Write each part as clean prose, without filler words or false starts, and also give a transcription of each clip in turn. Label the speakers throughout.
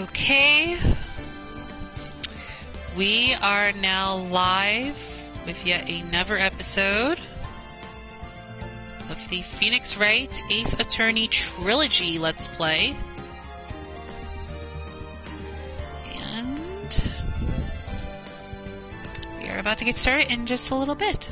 Speaker 1: Okay, we are now live with yet another episode of the Phoenix Wright Ace Attorney Trilogy Let's Play. And we are about to get started in just a little bit.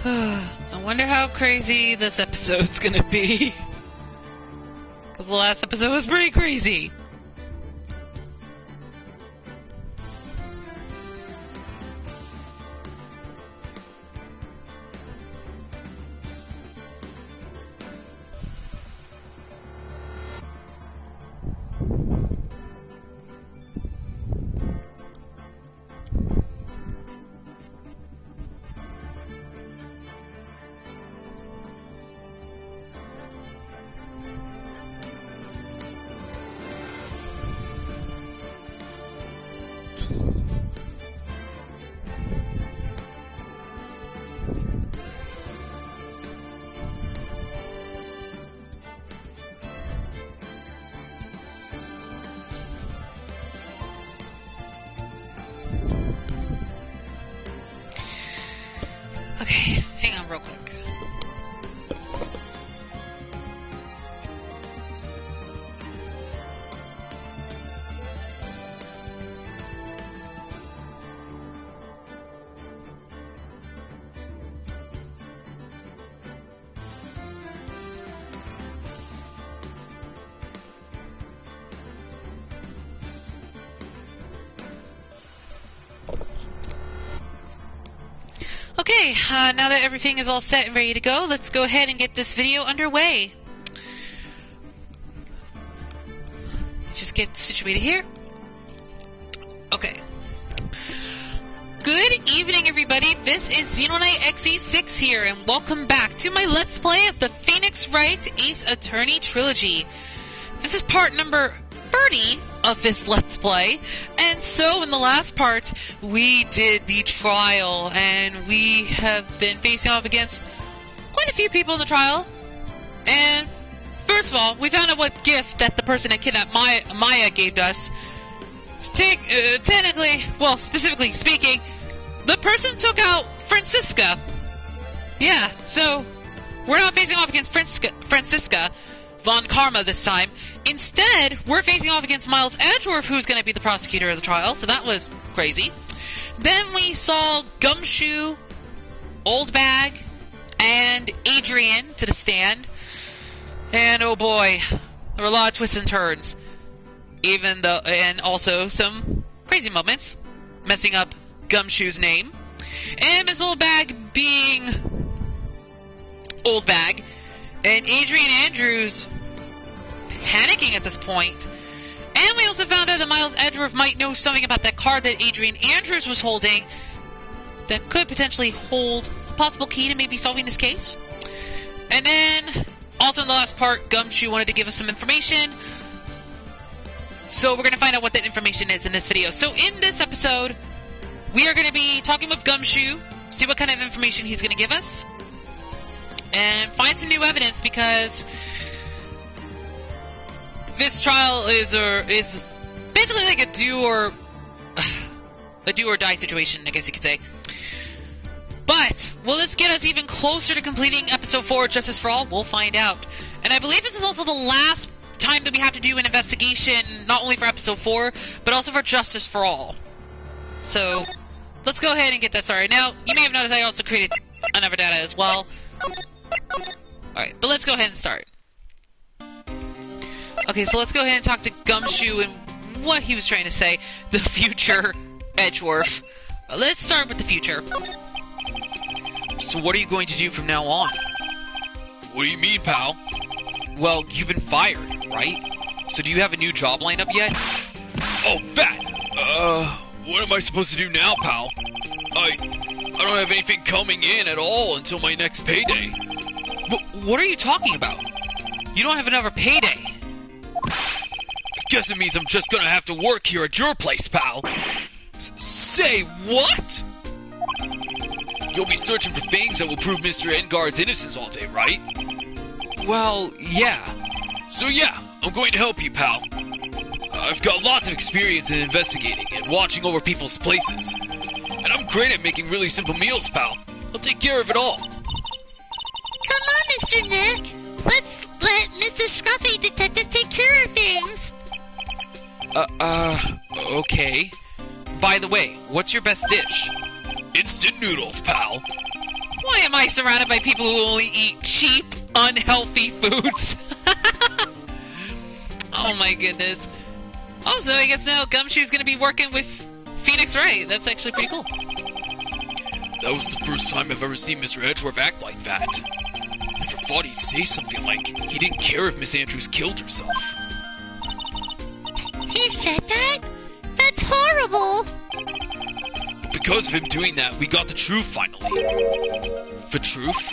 Speaker 1: I wonder how crazy this episode's gonna be. Because the last episode was pretty crazy. Okay, hang on real quick. Okay, now that everything is all set and ready to go, let's go ahead and get this video underway. Just get situated here. Okay. Good evening, everybody. This is Xenonite XE6 here, and welcome back to my Let's Play of the Phoenix Wright Ace Attorney Trilogy. This is part number 30 of this Let's Play, and so in the last part we did the trial, and we have been facing off against quite a few people in the trial. And first of all, we found out what gift that the person that kidnapped Maya gave us. Technically, well, specifically speaking, the person took out Francisca. Yeah, so we're not facing off against Francisca Von Karma this time. Instead, we're facing off against Miles Edgeworth, who's going to be the prosecutor of the trial, so that was crazy. Then we saw Gumshoe, Old Bag, and Adrian to the stand. And oh boy, there were a lot of twists and turns. And also some crazy moments, messing up Gumshoe's name. And Miss Old Bag being Old Bag. And Adrian Andrews panicking at this point. And we also found out that Miles Edgeworth might know something about that card that Adrian Andrews was holding that could potentially hold a possible key to maybe solving this case. And then, also in the last part, Gumshoe wanted to give us some information. So we're going to find out what that information is in this video. So in this episode, we are going to be talking with Gumshoe, see what kind of information he's going to give us, and find some new evidence, because this trial is basically like a do or die situation, I guess you could say. But will this get us even closer to completing episode 4 of Justice for All? We'll find out. And I believe this is also the last time that we have to do an investigation, not only for episode 4, but also for Justice for All. So, let's go ahead and get that started. Now, you may have noticed I also created another data as well. Alright, but let's go ahead and start. Okay, so let's go ahead and talk to Gumshoe and what he was trying to say. The future Edgeworth. Let's start with the future. So what are you going to do from now on?
Speaker 2: What do you mean, pal?
Speaker 1: Well, you've been fired, right? So do you have a new job lined up yet?
Speaker 2: Oh, Fat! What am I supposed to do now, pal? I don't have anything coming in at all until my next payday.
Speaker 1: What are you talking about? You don't have another payday.
Speaker 2: I guess it means I'm just gonna have to work here at your place, pal. Say what? You'll be searching for things that will prove Mr. Engard's innocence all day, right?
Speaker 1: Well, yeah.
Speaker 2: So yeah, I'm going to help you, pal. I've got lots of experience in investigating and watching over people's places. And I'm great at making really simple meals, pal. I'll take care of it all.
Speaker 3: Come on, Mr. Nick. Let's let Mr. Scruffy Detective take care of things.
Speaker 1: Okay. By the way, what's your best dish?
Speaker 2: Instant noodles, pal.
Speaker 1: Why am I surrounded by people who only eat cheap, unhealthy foods? Oh my goodness. Also, I guess now Gumshoe's gonna be working with Phoenix Wright. That's actually pretty cool.
Speaker 2: That was the first time I've ever seen Mr. Edgeworth act like that. Never thought he'd say something like he didn't care if Miss Andrews killed herself.
Speaker 3: He said that? That's horrible.
Speaker 2: But because of him doing that, we got the truth finally. The truth?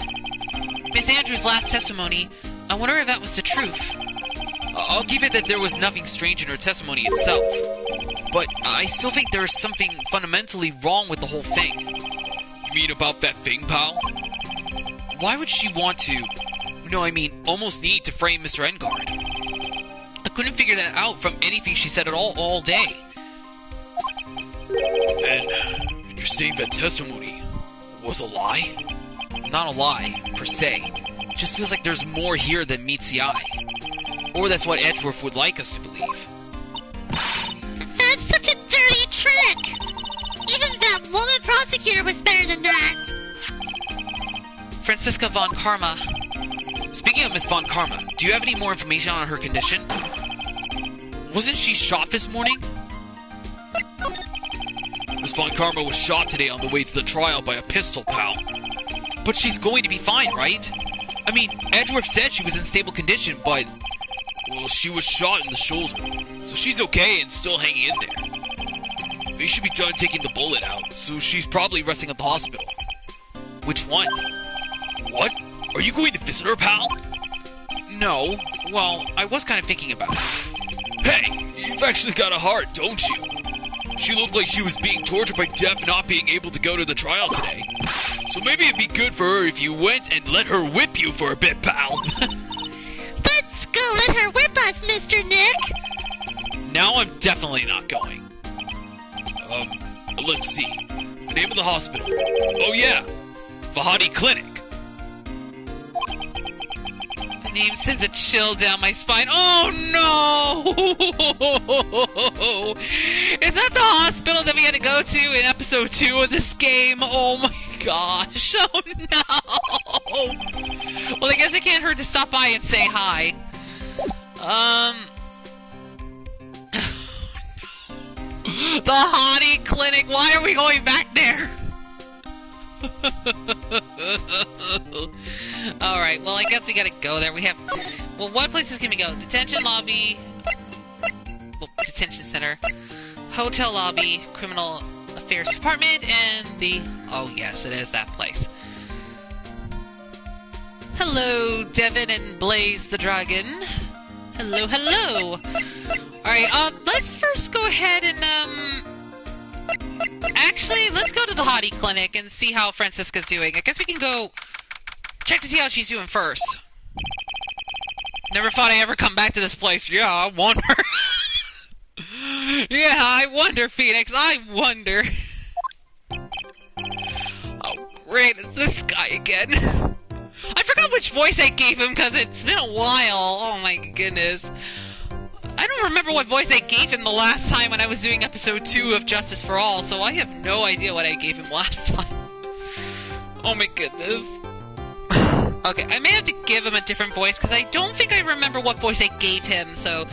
Speaker 1: Miss Andrews' last testimony, I wonder if that was the truth. I'll give it that there was nothing strange in her testimony itself. But I still think there is something fundamentally wrong with the whole thing.
Speaker 2: You mean about that thing, pal?
Speaker 1: Why would she want to... No, I mean, almost need to frame Mr. Engard? I couldn't figure that out from anything she said at all day.
Speaker 2: And you're saying that testimony was a lie?
Speaker 1: Not a lie, per se. It just feels like there's more here than meets the eye. Or that's what Edgeworth would like us to believe.
Speaker 3: That's such a dirty trick. Even that woman prosecutor was better than that.
Speaker 1: Franziska von Karma. Speaking of Miss von Karma, do you have any more information on her condition? Wasn't she shot this morning?
Speaker 2: Miss von Karma was shot today on the way to the trial by a pistol, pal.
Speaker 1: But she's going to be fine, right? I mean, Edgeworth said she was in stable condition, but...
Speaker 2: Well, she was shot in the shoulder, so she's okay and still hanging in there. They should be done taking the bullet out, so she's probably resting at the hospital.
Speaker 1: Which one?
Speaker 2: What? Are you going to visit her, pal?
Speaker 1: No. Well, I was kind of thinking about it.
Speaker 2: Hey, you've actually got a heart, don't you? She looked like she was being tortured by death not being able to go to the trial today. So maybe it'd be good for her if you went and let her whip you for a bit, pal.
Speaker 3: Let's go let her whip us, Mr. Nick.
Speaker 2: Now I'm definitely not going. Let's see. The name of the hospital. Oh yeah, Vahadi Clinic.
Speaker 1: The name sends a chill down my spine. Oh no! Is that the hospital that we had to go to in episode 2 of this game? Oh my gosh! Oh no! Well, I guess it can't hurt to stop by and say hi. The Hottie Clinic. Why are we going back there? Alright, well, I guess we gotta go there. We have... Well, what places can we go? Detention lobby... Well, detention center. Hotel lobby. Criminal affairs department. And the... Oh, yes, it is that place. Hello, Devin and Blaze the Dragon. Hello, hello. Alright, let's first go ahead and, actually, let's go to the Hottie Clinic and see how Franziska's doing. I guess we can go check to see how she's doing first. Never thought I'd ever come back to this place. Yeah, I wonder. Yeah, I wonder, Phoenix. I wonder. Oh, great. It's this guy again. I forgot which voice I gave him because it's been a while. Oh my goodness. I don't remember what voice I gave him the last time when I was doing episode 2 of Justice for All, so I have no idea what I gave him last time. Oh my goodness. Okay, I may have to give him a different voice because I don't think I remember what voice I gave him, so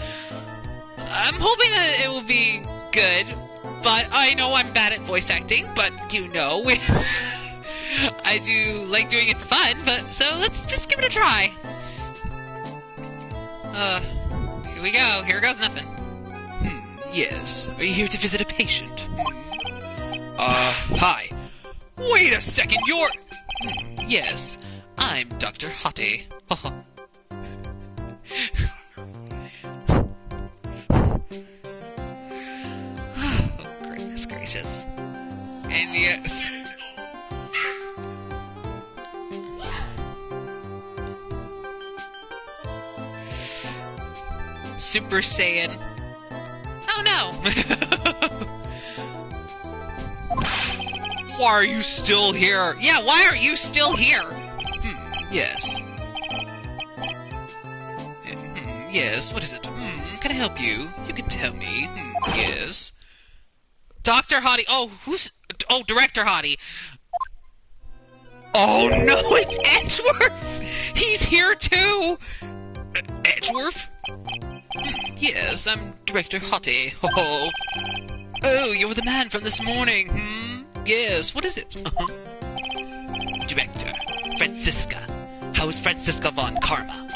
Speaker 1: I'm hoping that it will be good. But I know I'm bad at voice acting, but you know, I do like doing it for fun, but so let's just give it a try. Here we go. Here goes nothing.
Speaker 2: Yes. Are you here to visit a patient? Hi. Wait a second, you're...
Speaker 1: Yes, I'm Dr. Hottie. Oh, goodness gracious. And yes... Super Saiyan. Oh no!
Speaker 2: Why are you still here?
Speaker 1: Yeah, why are you still here?
Speaker 2: Yes. Yes, what is it? Can I help you? You can tell me. Yes.
Speaker 1: Dr. Hottie. Oh, who's... Oh, Director Hottie.
Speaker 2: Oh no, it's Edgeworth! He's here too! Edgeworth? Yes, I'm Director Hottie. Oh. Oh, you're the man from this morning, Yes, what is it? Director, Francisca. How is Francisca von Karma?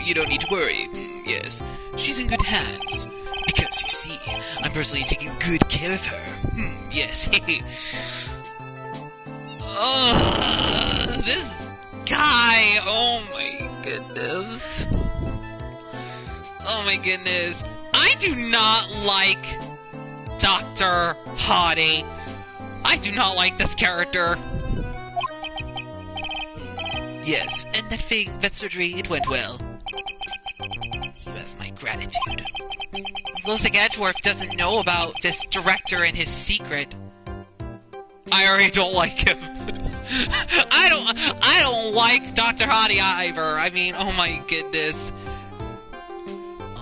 Speaker 2: You don't need to worry. Yes, she's in good hands. Because, you see, I'm personally taking good care of her. Yes,
Speaker 1: This guy. Oh my goodness. Oh my goodness. I do not like Dr. Hottie. I do not like this character.
Speaker 2: Yes, and that surgery, it went well. You have my gratitude.
Speaker 1: Looks like Edgeworth doesn't know about this director and his secret.
Speaker 2: I already don't like him.
Speaker 1: I don't like Dr. Hottie either. I mean, oh my goodness.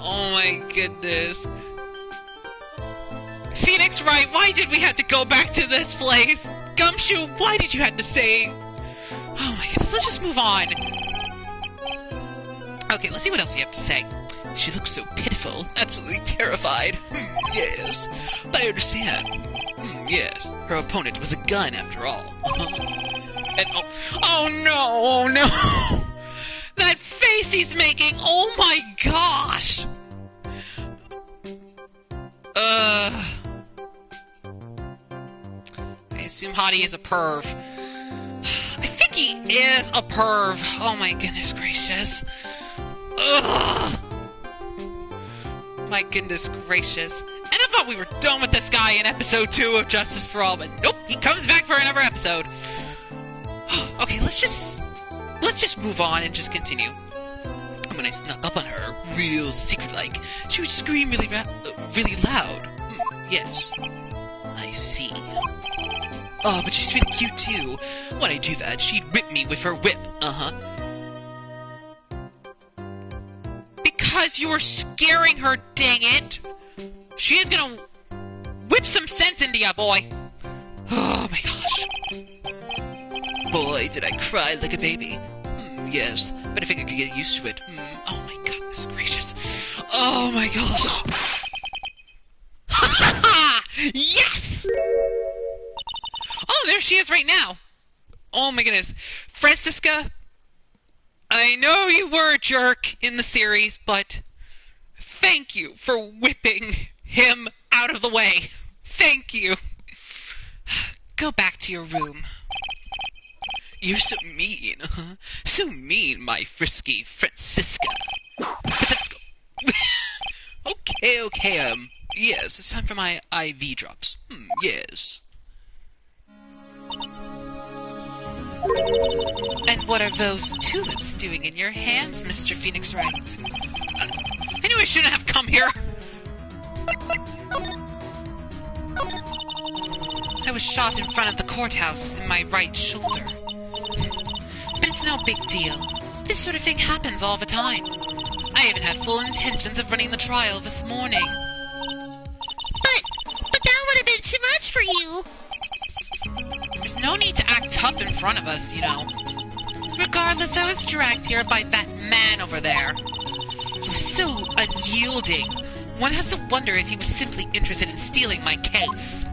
Speaker 1: Oh my goodness. Phoenix Wright, why did we have to go back to this place? Gumshoe, why did you have to say... Oh my goodness, let's just move on. Okay, let's see what else you have to say.
Speaker 2: She looks so pitiful, absolutely terrified. Yes, but I understand. Yes, her opponent was a gun after all.
Speaker 1: And oh no, that face he's making, oh my gosh. I assume Hottie is a perv. I think he is a perv. Oh my goodness gracious. Ugh. My goodness gracious. And I thought we were done with this guy in episode 2 of Justice for All, but nope, he comes back for another episode. Okay, let's just move on and just continue. And when I snuck up on her, real secret-like, she would scream really loud. Yes, I see. Oh, but she's really cute too. When I do that, she'd whip me with her whip. Because you were scaring her, dang it. She is gonna whip some sense into ya, boy. Oh my gosh. Boy, did I cry like a baby. Yes, but I think I could get used to it. Oh my goodness gracious. Oh my gosh. Ha ha ha! Yes! Oh, there she is right now. Oh my goodness. Francisca, I know you were a jerk in the series, but thank you for whipping him out of the way. Thank you. Go back to your room. You're so mean. So mean, my frisky Francisca. But let's go. Okay, yes, it's time for my IV drops. Yes. And what are those tulips doing in your hands, Mr. Phoenix Wright? I knew I shouldn't have come here. I was shot in front of the courthouse in my right shoulder. Been It's no big deal. This sort of thing happens all the time. I even had full intentions of running the trial this morning.
Speaker 3: But that would have been too much for you.
Speaker 1: There's no need to act tough in front of us, you know. Regardless, I was dragged here by that man over there. He was so unyielding. One has to wonder if he was simply interested in stealing my case.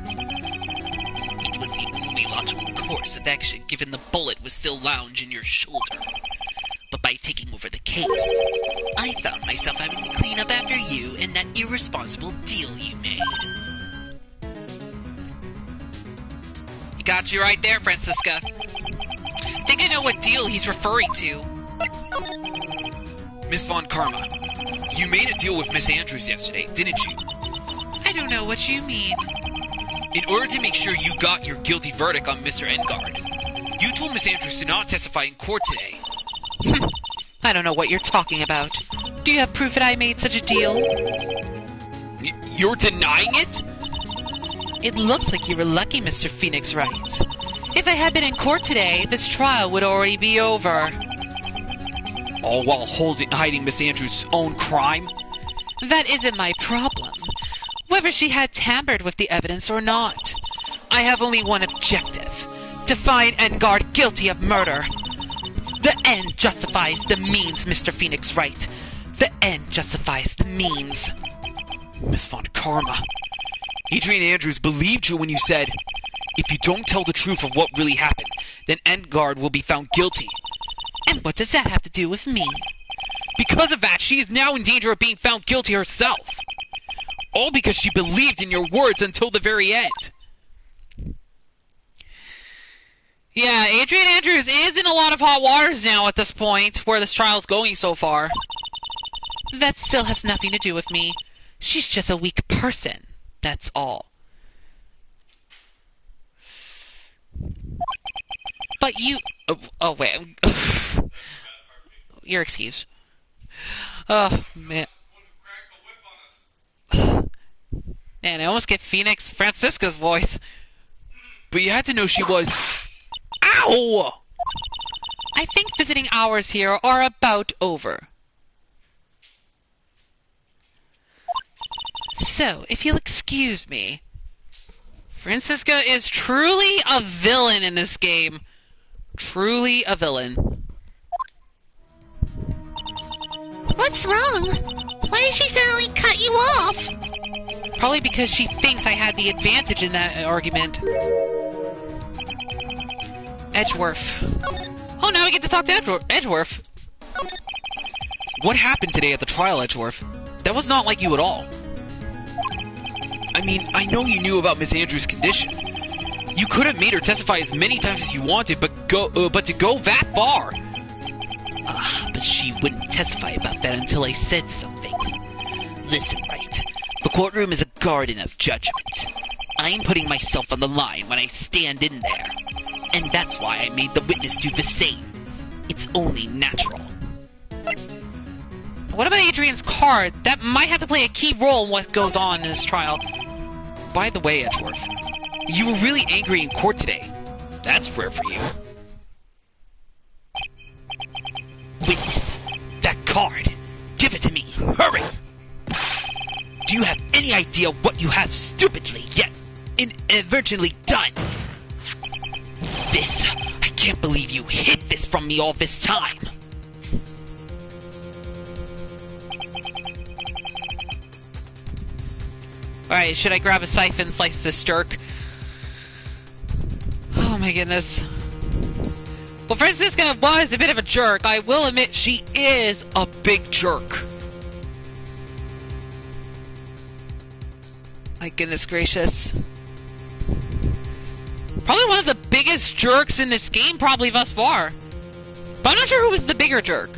Speaker 1: It was the only logical course of action, given the bullet was still lounged in your shoulder. But by taking over the case, I found myself having to clean up after you and that irresponsible deal you made. You got you right there, Francisca. Think I know what deal he's referring to.
Speaker 2: Miss Von Karma, you made a deal with Miss Andrews yesterday, didn't you?
Speaker 1: I don't know what you mean.
Speaker 2: In order to make sure you got your guilty verdict on Mr. Engard, you told Miss Andrews to not testify in court today.
Speaker 1: I don't know what you're talking about. Do you have proof that I made such a deal?
Speaker 2: You're denying it?
Speaker 1: It looks like you were lucky, Mr. Phoenix Wright. If I had been in court today, this trial would already be over.
Speaker 2: All while hiding Miss Andrews' own crime?
Speaker 1: That isn't my problem. Whether she had tampered with the evidence or not. I have only one objective. To find Engard guilty of murder. The end justifies the means, Mr. Phoenix Wright. The end justifies the means.
Speaker 2: Miss Von Karma, Adrian Andrews believed you when you said, if you don't tell the truth of what really happened, then Engard will be found guilty.
Speaker 1: And what does that have to do with me?
Speaker 2: Because of that, she is now in danger of being found guilty herself. All because she believed in your words until the very end.
Speaker 1: Yeah, Adrian Andrews is in a lot of hot waters now at this point, where this trial's going so far. That still has nothing to do with me. She's just a weak person. That's all. But you... Oh wait. Your excuse. Oh, man. Man, I almost get Francisca's voice.
Speaker 2: But you had to know she was... Ow!
Speaker 1: I think visiting hours here are about over. So, if you'll excuse me, Francisca is truly a villain in this game. Truly a villain.
Speaker 3: What's wrong? Why did she suddenly cut you off?
Speaker 1: Probably because she thinks I had the advantage in that argument. Edgeworth. Oh, now we get to talk to Edgeworth.
Speaker 2: What happened today at the trial, Edgeworth? That was not like you at all. I mean, I know you knew about Miss Andrews' condition. You could have made her testify as many times as you wanted, but to go that far...
Speaker 1: But she wouldn't testify about that until I said something. Listen, Wright. The courtroom is a garden of judgment. I'm putting myself on the line when I stand in there. And that's why I made the witness do the same. It's only natural. What about Adrian's card? That might have to play a key role in what goes on in this trial.
Speaker 2: By the way, Edgeworth, you were really angry in court today. That's rare for you.
Speaker 1: Witness, that card. Give it to me. Hurry! Do you have any idea what you have stupidly yet inadvertently done? This, I can't believe you hid this from me all this time. Alright, should I grab a scythe and slice this jerk? Oh my goodness. Well, Francisca was a bit of a jerk. I will admit she is a big jerk. My goodness gracious. Probably one of the biggest jerks in this game, probably thus far. But I'm not sure who was the bigger jerk.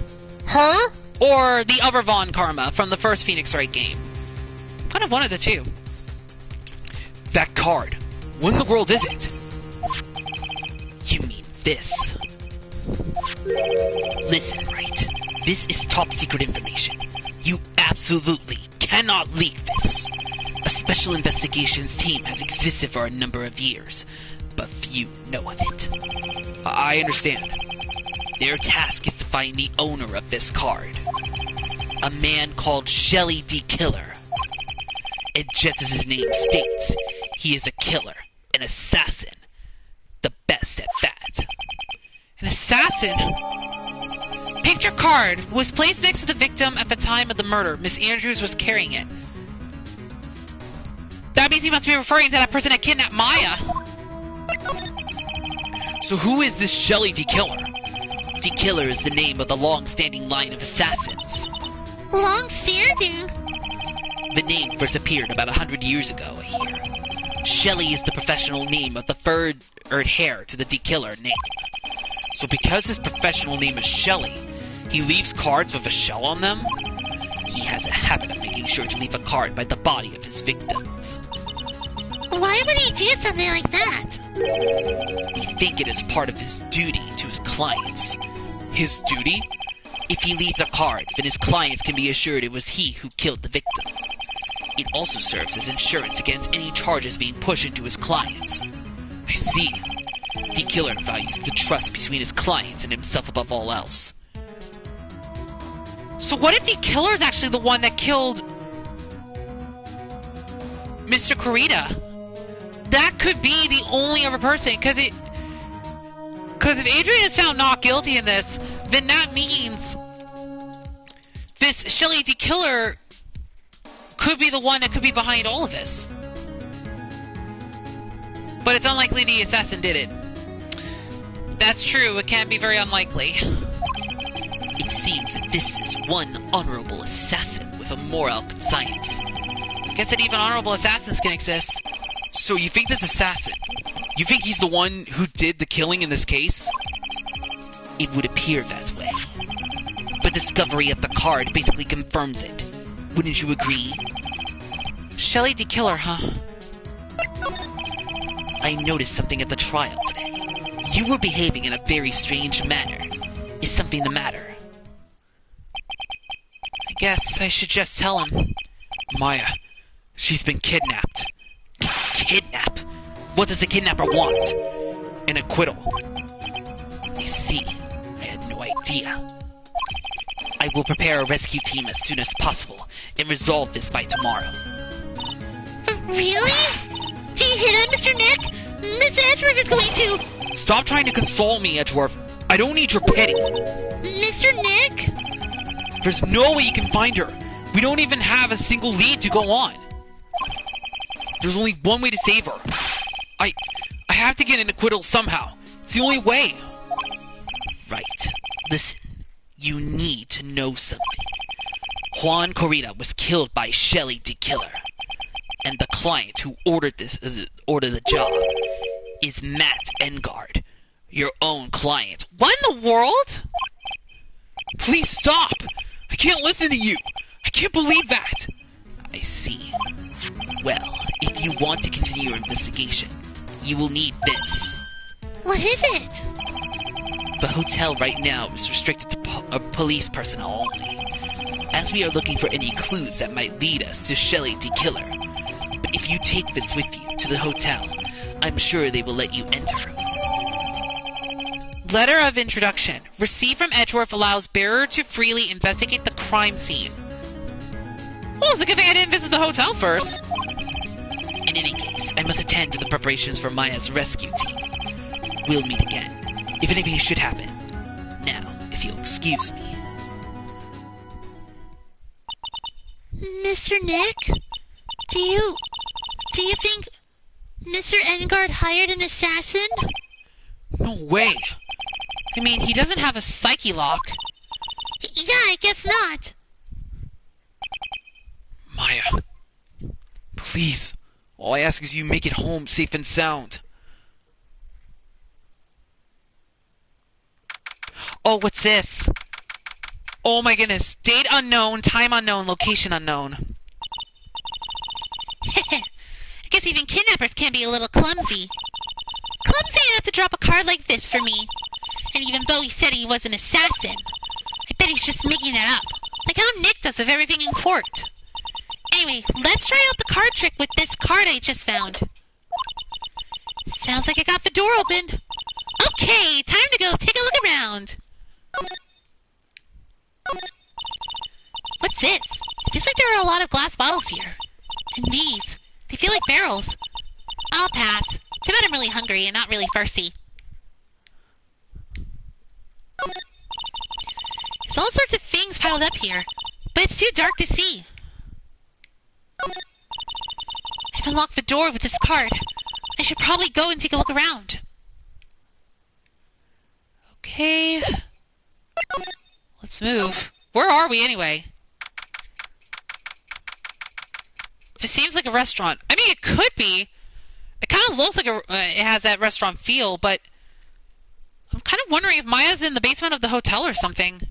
Speaker 1: Her or the other Von Karma from the first Phoenix Wright game. Kind of one of the two.
Speaker 2: That card. What in the world is it?
Speaker 1: You mean this? Listen, Wright. This is top secret information. You absolutely cannot leak this. A special investigations team has existed for a number of years, but few know of it.
Speaker 2: I understand.
Speaker 1: Their task is to find the owner of this card. A man called Shelly D. Killer. And just as his name states, he is a killer, an assassin. The best at that. An assassin? Picture card was placed next to the victim at the time of the murder. Miss Andrews was carrying it. That means he must be referring to that person that kidnapped Maya.
Speaker 2: So who is this Shelly D. Killer?
Speaker 1: D. Killer is the name of the long-standing line of assassins.
Speaker 3: Long-standing?
Speaker 1: The name first appeared about 100 years ago, I hear. Shelly is the professional name of the third heir to the D. Killer name.
Speaker 2: So because his professional name is Shelly, he leaves cards with a shell on them?
Speaker 1: He has a habit of making sure to leave a card by the body of his victims.
Speaker 3: Why would he do something like that?
Speaker 1: We think it is part of his duty to his clients.
Speaker 2: His duty?
Speaker 1: If he leaves a card, then his clients can be assured it was he who killed the victim. It also serves as insurance against any charges being pushed into his clients.
Speaker 2: I see.
Speaker 1: D. Killer values the trust between his clients and himself above all else. So what if D. Killer is actually the one that killed Mr. Kurita? That could be the only other person, because if Adrian is found not guilty in this, then that means this Shelly D. Killer could be the one that could be behind all of this. But it's unlikely the assassin did it. That's true, it can be very unlikely. It seems that this is one honorable assassin with a moral conscience. I guess that even honorable assassins can exist.
Speaker 2: So you think this assassin, you think he's the one who did the killing in this case?
Speaker 1: It would appear that way. The discovery of the card basically confirms it. Wouldn't you agree? Shelly D. Killer, huh? I noticed something at the trial today. You were behaving in a very strange manner. Is something the matter? I guess I should just tell him.
Speaker 2: Maya, she's been kidnapped.
Speaker 1: Kidnap? What does the kidnapper want?
Speaker 2: An acquittal.
Speaker 1: I see. I had no idea. I will prepare a rescue team as soon as possible and resolve this by tomorrow.
Speaker 3: Really? Do you hear that, Mr. Nick? Miss Edgeworth is going to...
Speaker 2: Stop trying to console me, Edgeworth. I don't need your pity.
Speaker 3: Mr. Nick?
Speaker 2: There's no way you can find her. We don't even have a single lead to go on. There's only one way to save her. I have to get an acquittal somehow. It's the only way.
Speaker 1: Right. Listen, you need to know something. Juan Corrida was killed by Shelly D. Killer. And the client who ordered the job is Matt Engard, your own client. What in the world?
Speaker 2: Please stop! I can't listen to you! I can't believe that!
Speaker 1: I see. Well, if you want to continue your investigation, you will need this.
Speaker 3: What is it?
Speaker 1: The hotel right now is restricted to police personnel only, as we are looking for any clues that might lead us to Shelly D. Killer. But if you take this with you to the hotel, I'm sure they will let you enter from it. Letter of introduction. Received from Edgeworth allows bearer to freely investigate the crime scene. Well, it's a good thing I didn't visit the hotel first. In any case, I must attend to the preparations for Maya's rescue team. We'll meet again, if anything should happen. Now, if you'll excuse me.
Speaker 3: Mr. Nick? Do you think Mr. Engard hired an assassin?
Speaker 2: No way.
Speaker 1: I mean, he doesn't have a psyche lock.
Speaker 3: Yeah, I guess not.
Speaker 2: Maya, please. All I ask is you make it home safe and sound.
Speaker 1: Oh, what's this? Oh my goodness. Date unknown, time unknown, location unknown.
Speaker 3: I guess even kidnappers can be a little clumsy. Clumsy enough to drop a card like this for me. And even though he said he was an assassin, I bet he's just making that up. Like how Nick does with everything in court. Anyway, let's try out the card trick with this card I just found. Sounds like I got the door open. Okay, time to go take a look around. What's this? It feels like there are a lot of glass bottles here. And these, they feel like barrels. I'll pass. Too bad I'm really hungry and not really thirsty. There's all sorts of things piled up here, but it's too dark to see. I've unlocked the door with this card. I should probably go and take a look around. Okay. Let's move. Where are we anyway? This seems like a restaurant. I mean, it could be. It kind of looks like it has that restaurant feel, but I'm kind of wondering if Maya's in the basement of the hotel or something.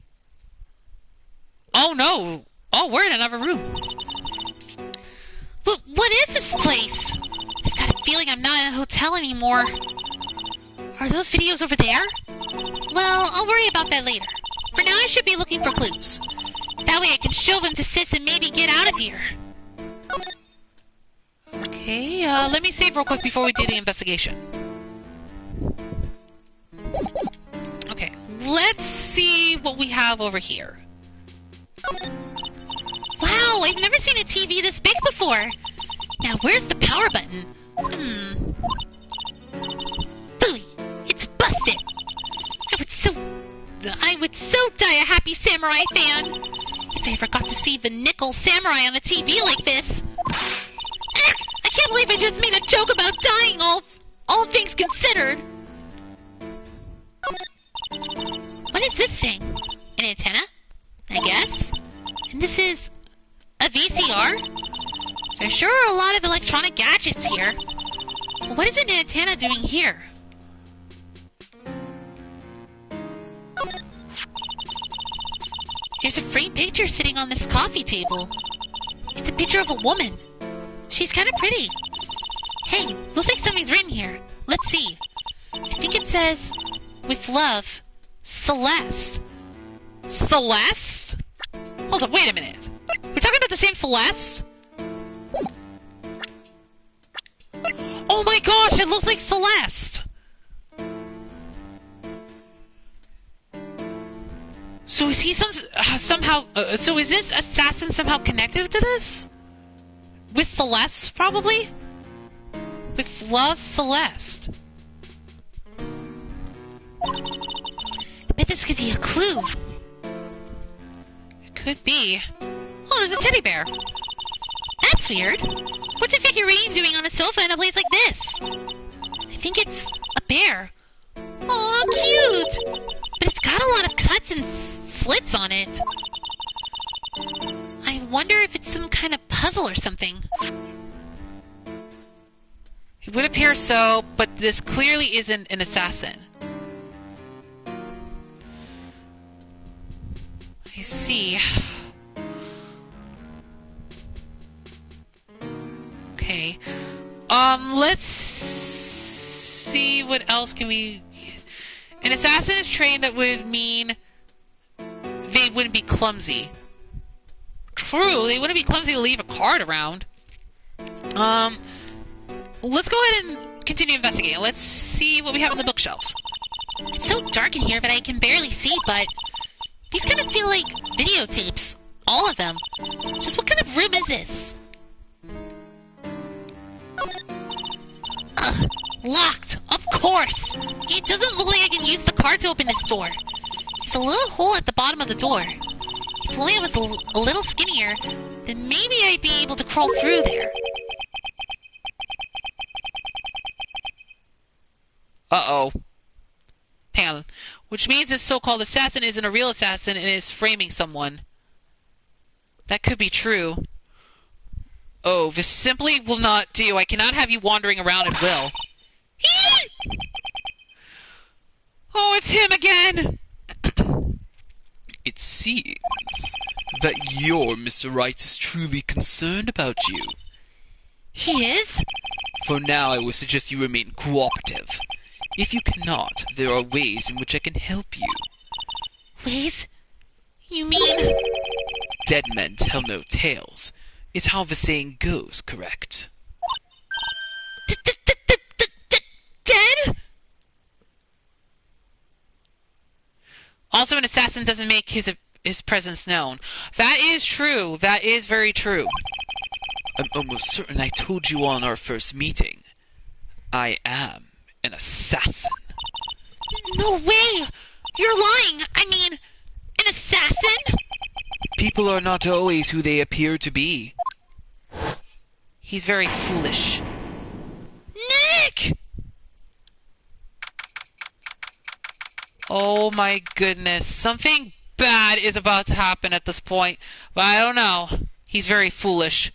Speaker 3: Oh no. Oh, we're in another room. But what is this place? I've got a feeling I'm not in a hotel anymore. Are those videos over there? Well, I'll worry about that later. For now, I should be looking for clues. That way I can show them to Sis and maybe get out of here. Okay, let me save real quick before we do the investigation. Okay, let's see what we have over here. Wow, I've never seen a TV this big before. Now, where's the power button? Phooey, it's busted. I would so die a happy samurai fan. If I ever got to see the nickel samurai on the TV like this. I can't believe I just made a joke about dying, all things considered. What is this thing? An antenna? I guess. And this is a VCR? There sure are a lot of electronic gadgets here. But what is an antenna doing here? There's a framed picture sitting on this coffee table. It's a picture of a woman. She's kind of pretty. Hey, looks like something's written here. Let's see. I think it says, with love, Celeste. Celeste? Hold on, wait a minute. We're talking about the same Celeste? Oh my gosh, it looks like Celeste! So is he somehow... so is this assassin somehow connected to this? With Celeste, probably? With love, Celeste. I bet this could be a clue. It could be. Oh, there's a teddy bear. That's weird. What's a figurine doing on a sofa in a place like this? I think it's a bear. Aw, cute! But it's got a lot of cuts and slits on it. I wonder if it's some kind of puzzle or something. It would appear so, but this clearly isn't an assassin. I see. Okay. Let's see what else can we... An assassin is trained, that would mean they wouldn't be clumsy. True, they wouldn't be clumsy to leave a card around. Let's go ahead and continue investigating. Let's see what we have on the bookshelves. It's so dark in here that I can barely see, but these kind of feel like videotapes. All of them. Just what kind of room is this? Ugh, locked, of course. It doesn't look like I can use the card to open this door. There's a little hole at the bottom of the door. If only I was a little skinnier, then maybe I'd be able to crawl through there.
Speaker 1: Uh-oh. Hang on. Which means this so-called assassin isn't a real assassin and is framing someone. That could be true. Oh, this simply will not do. I cannot have you wandering around at will. Oh, it's him again!
Speaker 2: It seems that your Mr. Wright is truly concerned about you.
Speaker 3: He is?
Speaker 2: For now, I would suggest you remain cooperative. If you cannot, there are ways in which I can help you.
Speaker 3: Ways? You mean...
Speaker 2: Dead men tell no tales. It's how the saying goes, correct?
Speaker 3: Dead?
Speaker 1: Also, an assassin doesn't make his presence known. That is true. That is very true.
Speaker 2: I'm almost certain I told you on our first meeting. I am an assassin.
Speaker 3: No way! You're lying! I mean, an assassin?
Speaker 2: People are not always who they appear to be.
Speaker 1: He's very foolish.
Speaker 3: Nick!
Speaker 1: Oh my goodness. Something bad is about to happen at this point, but I don't know. He's very foolish.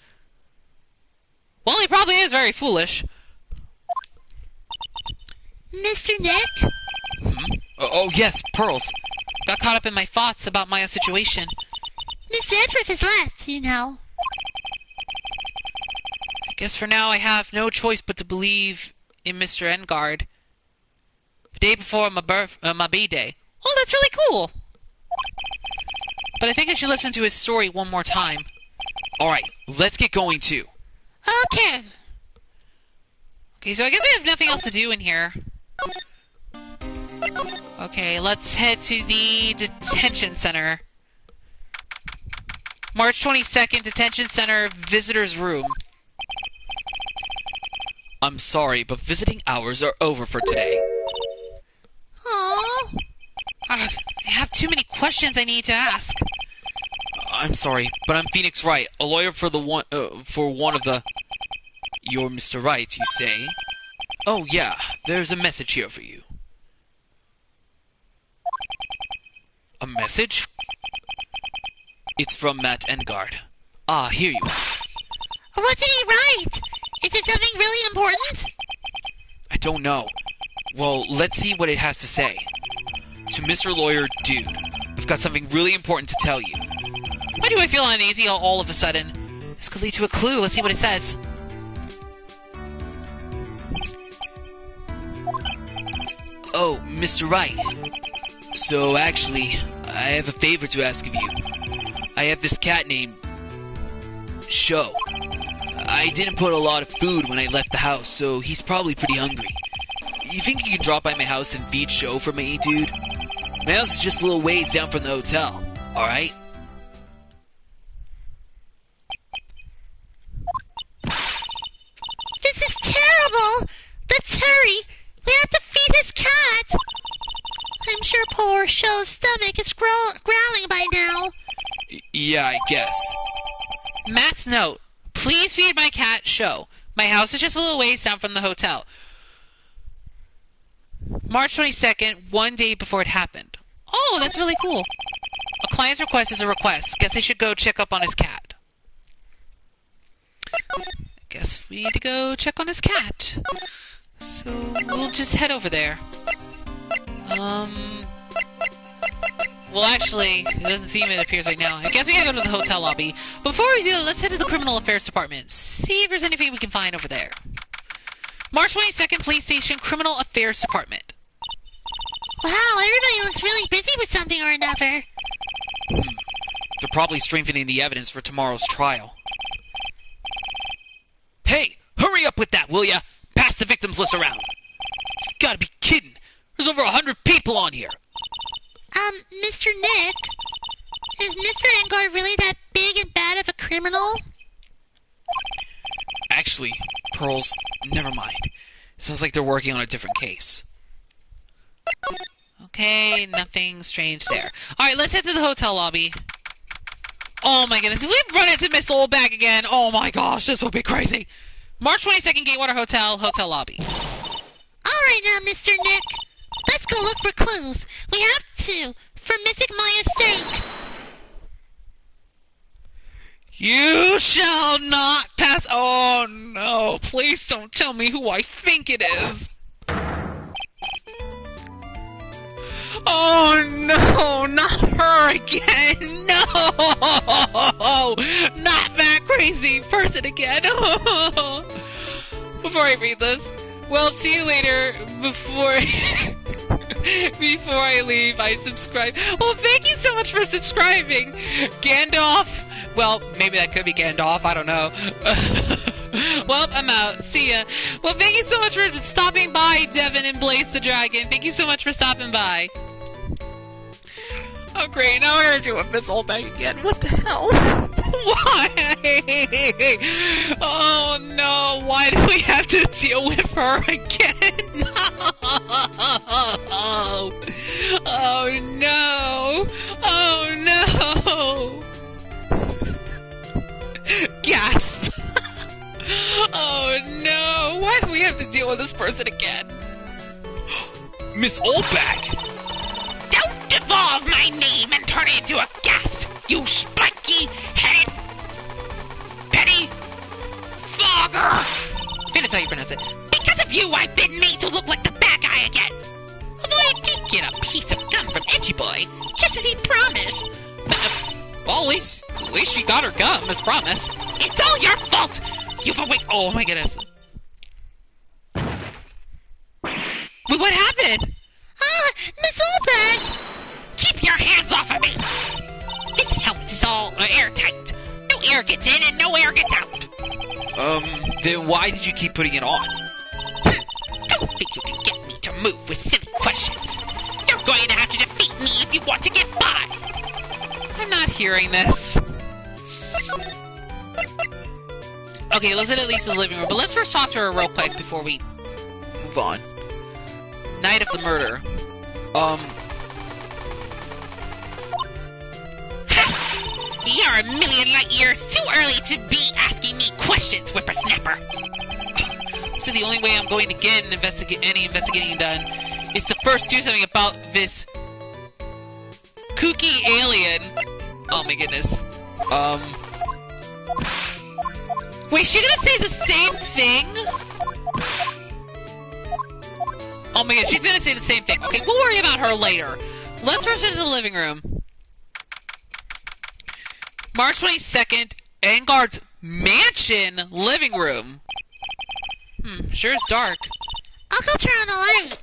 Speaker 1: Well, he probably is very foolish.
Speaker 3: Mr. Nick?
Speaker 2: Oh, yes, Pearls.
Speaker 1: Got caught up in my thoughts about my situation.
Speaker 3: Mr. Edgeworth has left, you know.
Speaker 1: I guess for now I have no choice but to believe in Mr. Engard. The day before my B-Day. Oh, that's really cool. But I think I should listen to his story one more time.
Speaker 2: Alright, let's get going too.
Speaker 3: Okay.
Speaker 1: Okay, so I guess we have nothing else to do in here. Okay, let's head to the detention center. March 22nd, detention center, visitor's room.
Speaker 2: I'm sorry, but visiting hours are over for today.
Speaker 3: Aww.
Speaker 1: I have too many questions I need to ask.
Speaker 2: I'm sorry, but I'm Phoenix Wright, a lawyer for one of the... You're Mr. Wright, you say? Oh yeah, there's a message here for you. A message? It's from Matt Engard. Ah, here you are.
Speaker 3: What did he write? Is it something really important?
Speaker 2: I don't know. Well, let's see what it has to say. To Mr. Lawyer Dude, I've got something really important to tell you.
Speaker 1: Why do I feel uneasy all of a sudden? This could lead to a clue. Let's see what it says.
Speaker 2: Oh, Mr. Wright. So, actually, I have a favor to ask of you. I have this cat named... Sho. I didn't put a lot of food when I left the house, so he's probably pretty hungry. You think you can drop by my house and feed Sho for me, dude? My house is just a little ways down from the hotel, alright?
Speaker 3: This is terrible! Let's hurry! We have to feed his cat! I'm sure poor Sho's stomach is growling by now.
Speaker 2: Yeah, I guess.
Speaker 1: Matt's note. Please feed my cat, Sho. My house is just a little ways down from the hotel. March 22nd, one day before it happened. Oh, that's really cool. A client's request is a request. Guess I should go check up on his cat. Guess we need to go check on his cat. So we'll just head over there. Well, actually, it doesn't seem it appears right now. I guess we gotta go to the hotel lobby. Before we do, let's head to the Criminal Affairs Department. See if there's anything we can find over there. March 22nd, Police Station, Criminal Affairs Department.
Speaker 3: Wow, everybody looks really busy with something or another.
Speaker 2: They're probably strengthening the evidence for tomorrow's trial. Hey, hurry up with that, will ya? Pass the victims list around. You gotta be kidding. There's over 100 people on here.
Speaker 3: Mr. Nick, is Mr. Engard really that big and bad of a criminal?
Speaker 2: Actually, Pearls, never mind. Sounds like they're working on a different case.
Speaker 1: Okay, nothing strange there. Alright, let's head to the hotel lobby. Oh my goodness, if we run into Miss Oldback again, oh my gosh, this will be crazy. March 22nd, Gatewater Hotel, hotel lobby.
Speaker 3: Alright now, Mr. Nick. Let's go look for clues. We have to, for Mystic Maya's sake.
Speaker 1: You shall not pass. Oh no, please don't tell me who I think it is. Oh no, not her again. No, not that crazy person again. Before I read this, well, see you later. Before I leave, I subscribe. Well, thank you so much for subscribing, Gandalf. Well, maybe that could be Gandalf. I don't know. Well, I'm out. See ya. Well, thank you so much for stopping by, Devin and Blaze the Dragon. Thank you so much for stopping by. Oh great, now we're gonna do a Miss Oldback again. What the hell? Why? Oh no, why do we have to deal with her again? Oh no! Oh no! Gasp! Oh no! Why do we have to deal with this person again?
Speaker 2: Miss Oldback!
Speaker 3: Don't devolve my name and turn it into a gasp, you spiky-headed petty fogger!
Speaker 1: Finn is how you pronounce it.
Speaker 3: Because of you, I've been made to look like the bad guy again. Although I did get a piece of gum from Edgy Boy, just as he promised.
Speaker 1: Well, at least she got her gum, as promised.
Speaker 3: It's all your fault! You've awaked.
Speaker 1: Oh my goodness. Wait, what happened?
Speaker 3: Miss Oldback! Keep your hands off of me! This helmet is all airtight. No air gets in and no air gets out.
Speaker 2: Then why did you keep putting it on?
Speaker 3: Don't think you can get me to move with silly questions. You're going to have to defeat me if you want to get by.
Speaker 1: I'm not hearing this. Okay, let's at least in the living room. But let's first talk to her real quick before we move on. Night of the murder.
Speaker 3: You're a million light years too early to be asking me questions, whippersnapper.
Speaker 1: So the only way I'm going to get any investigating done is to first do something about this kooky alien. Oh my goodness. Wait, is she gonna say the same thing? Oh my god, she's gonna say the same thing. Okay, we'll worry about her later. Let's rush into the living room. March 22nd, Engard's mansion living room. Sure is dark.
Speaker 3: I'll go turn on the light.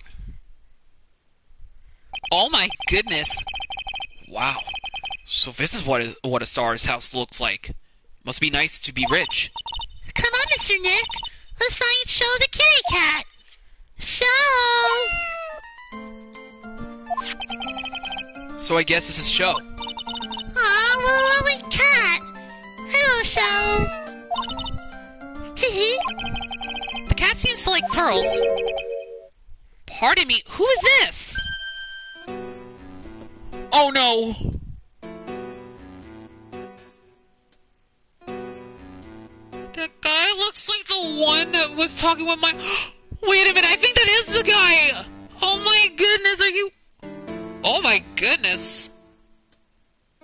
Speaker 1: Oh my goodness.
Speaker 2: Wow. So this is what a star's house looks like. Must be nice to be rich.
Speaker 3: Come on, Mr. Nick. Let's find Show the kitty cat. Show!
Speaker 2: So I guess this is Show.
Speaker 3: Aw, what a lovely cat. Hello, Show. Hee.
Speaker 1: The cat seems to like pearls. Pardon me, who is this? Oh no! That guy looks like the one that was talking with my... Wait a minute, I think that is the guy! Oh my goodness, are you... Oh my goodness.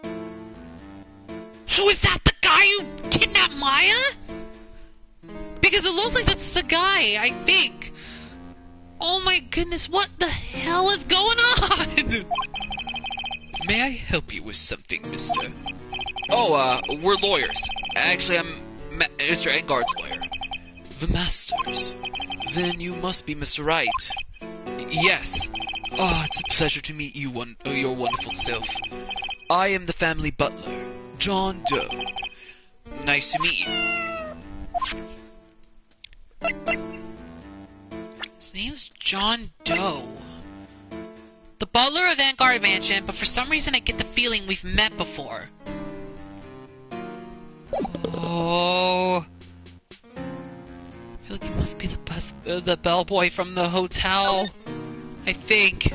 Speaker 3: Who is that, the guy who kidnapped Maya?
Speaker 1: Because it looks like that's the guy, I think. Oh my goodness, what the hell is going on?
Speaker 2: May I help you with something, mister? Oh, we're lawyers. Actually, I'm Mr. Engard's lawyer. The Masters. Then you must be Mr. Wright. Yes. Oh, it's a pleasure to meet you, your wonderful self. I am the family butler, John Doe. Nice to meet you.
Speaker 1: His name's John Doe. The butler of Engard Mansion, but for some reason I get the feeling we've met before. Oh. I feel like he must be the bellboy from the hotel. I think.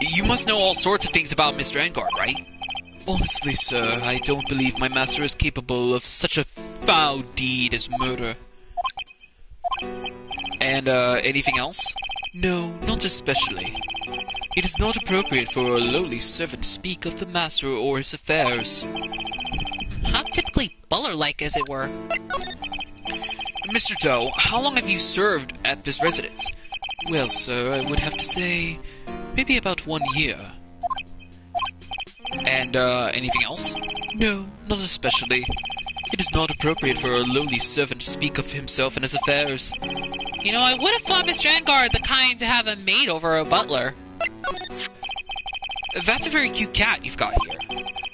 Speaker 2: You must know all sorts of things about Mr. Engard, right? Honestly, sir, I don't believe my master is capable of such a foul deed as murder. And, anything else? No, not especially. It is not appropriate for a lowly servant to speak of the master or his affairs.
Speaker 1: How typically butler-like, as it were.
Speaker 2: Mr. Doe, how long have you served at this residence? Well, sir, I would have to say maybe about 1 year. And, anything else? No, not especially. It is not appropriate for a lowly servant to speak of himself and his affairs.
Speaker 1: You know, I would have thought Mr. Engard the kind to have a maid over a butler.
Speaker 2: That's a very cute cat you've got here.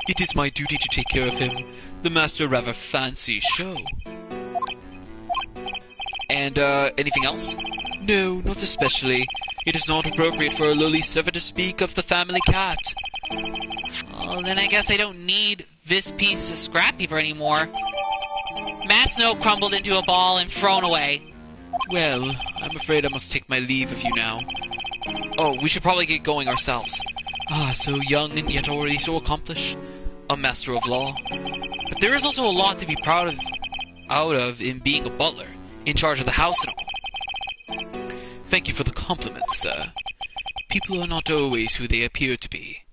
Speaker 2: It is my duty to take care of him. The master rather fancy Show. And, anything else? No, not especially. It is not appropriate for a lowly servant to speak of the family cat.
Speaker 1: then I guess I don't need this piece of scrap paper anymore. Matt's note crumbled into a ball and thrown away.
Speaker 2: Well, I'm afraid I must take my leave of you now. Oh, we should probably get going ourselves. Ah, so young and yet already so accomplished. A master of law. But there is also a lot to be proud of in being a butler, in charge of the house and all. Thank you for the compliments, sir. People are not always who they appear to be.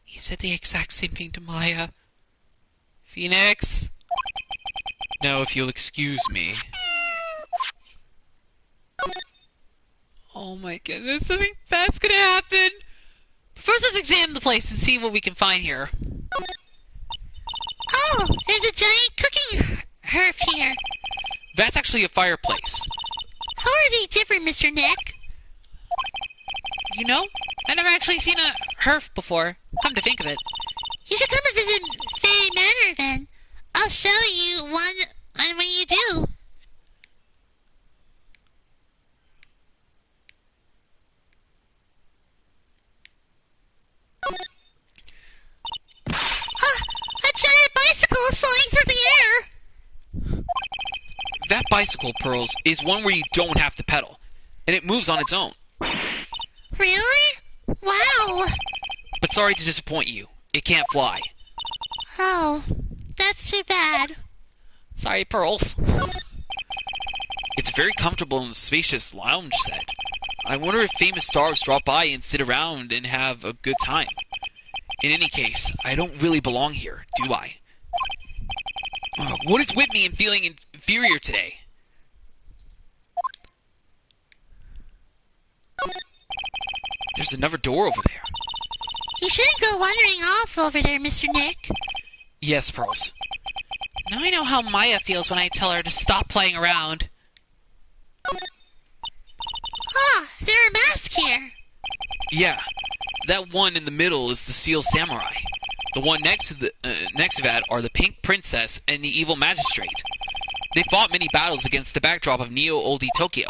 Speaker 1: He said the exact same thing to Maya. Phoenix?
Speaker 2: Now, if you'll excuse me.
Speaker 1: Oh my goodness, something bad's gonna happen. But first, let's examine the place and see what we can find here.
Speaker 3: Oh, there's a giant cooking hearth here.
Speaker 2: That's actually a fireplace.
Speaker 3: How are they different, Mr. Nick?
Speaker 1: You know, I've never actually seen a hearth before, come to think of it.
Speaker 3: You should come and visit Fairy Manor then. I'll show you one when you do. A giant bicycle is flying through the air.
Speaker 2: That bicycle, Pearls, is one where you don't have to pedal, and it moves on its own.
Speaker 3: Really? Wow.
Speaker 2: But sorry to disappoint you, it can't fly.
Speaker 3: Oh, that's too bad.
Speaker 1: Sorry, Pearls.
Speaker 2: It's very comfortable and spacious lounge set. I wonder if famous stars drop by and sit around and have a good time. In any case, I don't really belong here, do I? What is with me in feeling inferior today? There's another door over there.
Speaker 3: You shouldn't go wandering off over there, Mr. Nick.
Speaker 2: Yes, Pearls.
Speaker 1: Now I know how Maya feels when I tell her to stop playing around.
Speaker 3: Ah, there are masks here.
Speaker 2: Yeah, that one in the middle is the Seal Samurai. The one next to that are the Pink Princess and the Evil Magistrate. They fought many battles against the backdrop of Neo-Oldie Tokyo.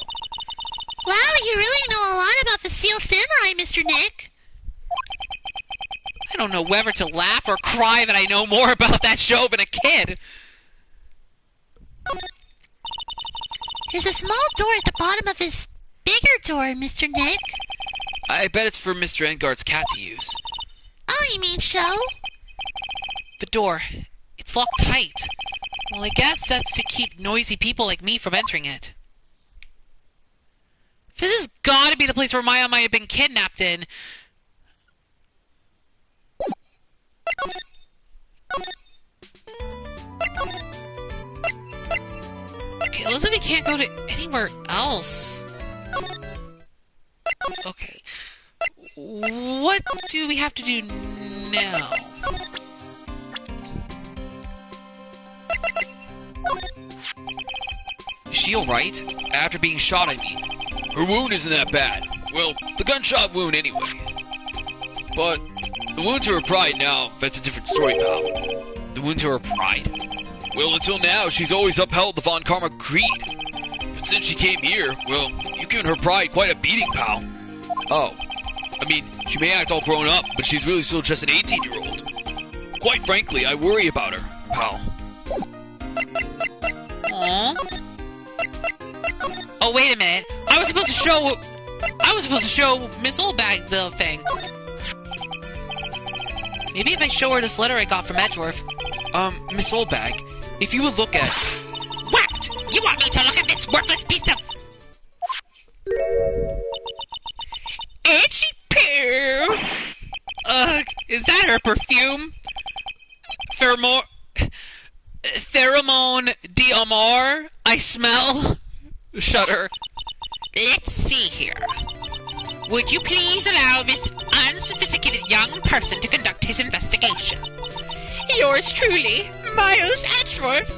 Speaker 3: Wow, you really know a lot about the Seal Samurai, Mr. Nick.
Speaker 1: I don't know whether to laugh or cry that I know more about that show than a kid.
Speaker 3: There's a small door at the bottom of this bigger door, Mr. Nick.
Speaker 2: I bet it's for Mr. Engard's cat to use.
Speaker 3: Oh, you mean show?
Speaker 1: The door. It's locked tight. Well, I guess that's to keep noisy people like me from entering it. This has got to be the place where Maya might have been kidnapped in. Okay, it looks like we can't go to anywhere else. Okay. What do we have to do now?
Speaker 2: Is she alright? After being shot, I mean. Her wound isn't that bad. Well, the gunshot wound anyway. But the wound to her pride now, that's a different story, pal. The wound to her pride? Well, until now, she's always upheld the Von Karma creed. But since she came here, well, you've given her pride quite a beating, pal. Oh. I mean, she may act all grown up, but she's really still just an 18-year-old. Quite frankly, I worry about her, pal.
Speaker 1: Aww. Oh, wait a minute. I was supposed to show Miss Oldbag the thing. Maybe if I show her this letter I got from Edgeworth.
Speaker 2: Miss Oldbag, if you would look at...
Speaker 3: What? You want me to look at this worthless piece of...
Speaker 1: Itchy poo! Ugh, is that her perfume? Pheromone d'Amor? I smell? Shudder. Let's see here. Would you please allow this unsophisticated young person to conduct his investigation? Yours truly, Miles Edgeworth.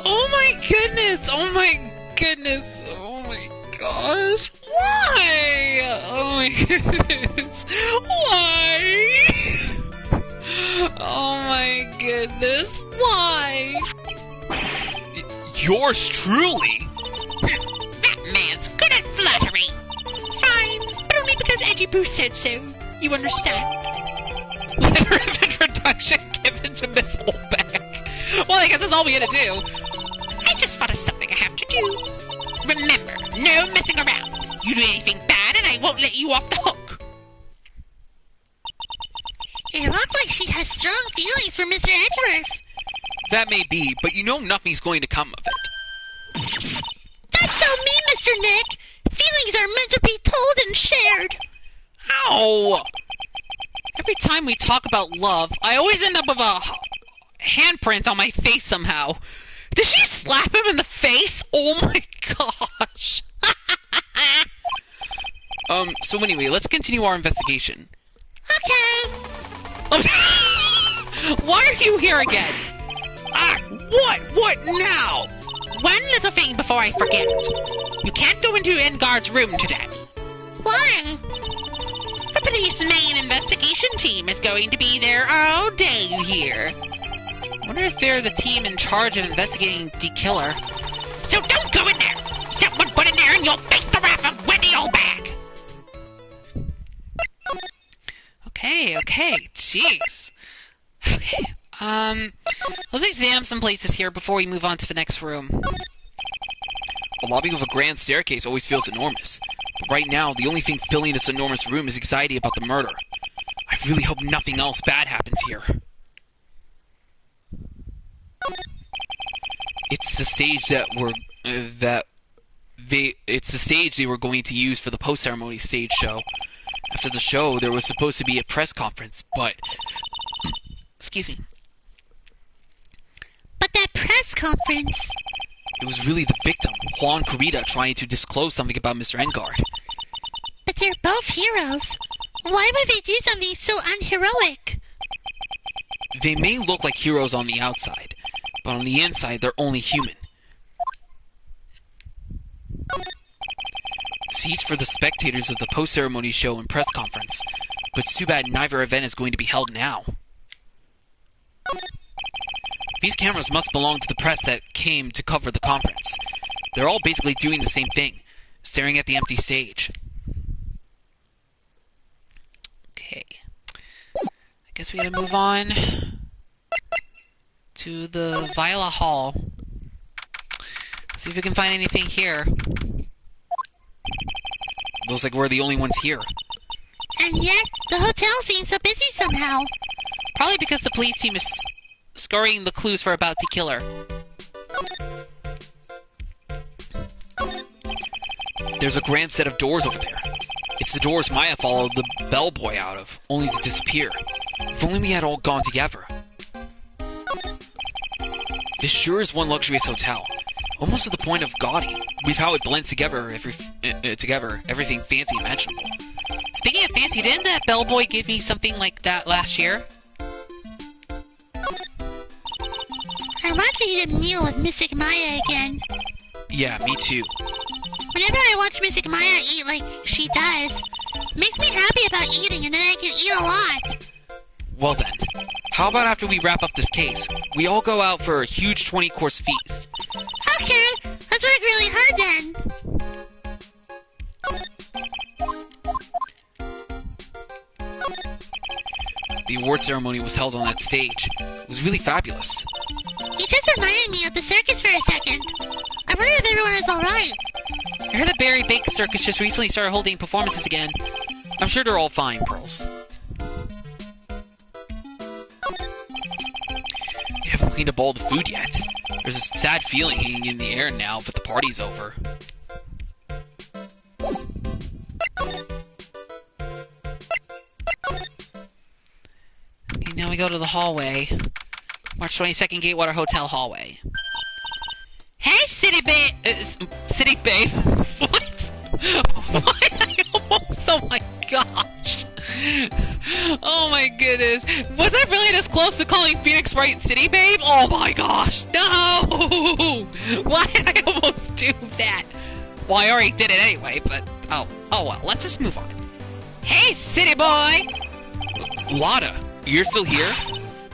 Speaker 1: Oh my goodness, oh my goodness, oh my gosh. Why? Oh my goodness. Why? Oh my goodness, why?
Speaker 2: Yours truly?
Speaker 3: That man's good at flesh. Daddy Boo said so. You understand?
Speaker 1: Letter of introduction given to Miss Holbeck. Well, I guess that's all we gotta do.
Speaker 3: I just thought of something I have to do. Remember, no messing around. You do anything bad and I won't let you off the hook. It looks like she has strong feelings for Mr. Edgeworth.
Speaker 2: That may be, but you know nothing's going to come of it.
Speaker 3: That's so mean, Mr. Nick. Feelings are meant to be told and shared.
Speaker 1: Ow! Every time we talk about love, I always end up with a handprint on my face somehow. Did she slap him in the face? Oh my gosh.
Speaker 2: So anyway, let's continue our investigation.
Speaker 3: Okay.
Speaker 1: Why are you here again? What? What now?
Speaker 3: One little thing before I forget.
Speaker 1: You can't go into Engard's room today.
Speaker 3: Why? The police main investigation team is going to be there all day here.
Speaker 1: I wonder if they're the team in charge of investigating the killer.
Speaker 3: So don't go in there. Step one foot in there and you'll face the wrath of Wendy Oldbag.
Speaker 1: Okay, jeez. Okay, let's examine some places here before we move on to the next room.
Speaker 2: A lobby with a grand staircase always feels enormous. But right now, the only thing filling this enormous room is anxiety about the murder. I really hope nothing else bad happens here. It's the stage it's the stage they were going to use for the post-ceremony stage show. After the show, there was supposed to be a press conference, but... Excuse me.
Speaker 3: But that press conference...
Speaker 2: It was really the victim, Juan Corrida, trying to disclose something about Mr. Engard.
Speaker 3: But they're both heroes. Why would they do something so unheroic?
Speaker 2: They may look like heroes on the outside, but on the inside, they're only human. Seats for the spectators of the post-ceremony show and press conference, but it's too bad neither event is going to be held now. These cameras must belong to the press that came to cover the conference. They're all basically doing the same thing, staring at the empty stage.
Speaker 1: Okay. I guess we gotta move on to the Viola Hall. See if we can find anything here.
Speaker 2: Looks like we're the only ones here.
Speaker 3: And yet, the hotel seems so busy somehow.
Speaker 1: Probably because the police team is scurrying the clues for about the killer.
Speaker 2: There's a grand set of doors over there. It's the doors Maya followed the bellboy out of, only to disappear. If only we had all gone together. This sure is one luxurious hotel. Almost to the point of gaudy, with how it blends together, everything fancy imaginable.
Speaker 1: Speaking of fancy, didn't that bellboy give me something like that last year?
Speaker 3: I want to eat a meal with Mystic Maya again.
Speaker 2: Yeah, me too.
Speaker 3: Whenever I watch Mystic Maya eat like she does, it makes me happy about eating and then I can eat a lot.
Speaker 2: Well then, how about after we wrap up this case, we all go out for a huge 20-course feast?
Speaker 3: Okay, let's work really hard then.
Speaker 2: The award ceremony was held on that stage. It was really fabulous.
Speaker 3: You just reminded me of the circus for a second. I wonder if everyone is alright.
Speaker 1: I heard the Berry Bake Circus just recently started holding performances again.
Speaker 2: I'm sure they're all fine, Pearls. We haven't cleaned up all the food yet. There's a sad feeling hanging in the air now that the party's over.
Speaker 1: Okay, now we go to the hallway. March 22nd Gatewater Hotel hallway. Hey, City Babe! City Babe? What? Oh my gosh! Oh my goodness! Was I really this close to calling Phoenix Wright City Babe? Oh my gosh! No! Why did I almost do that? Well, I already did it anyway, but oh well. Let's just move on. Hey, City Boy!
Speaker 2: Lotta, you're still here?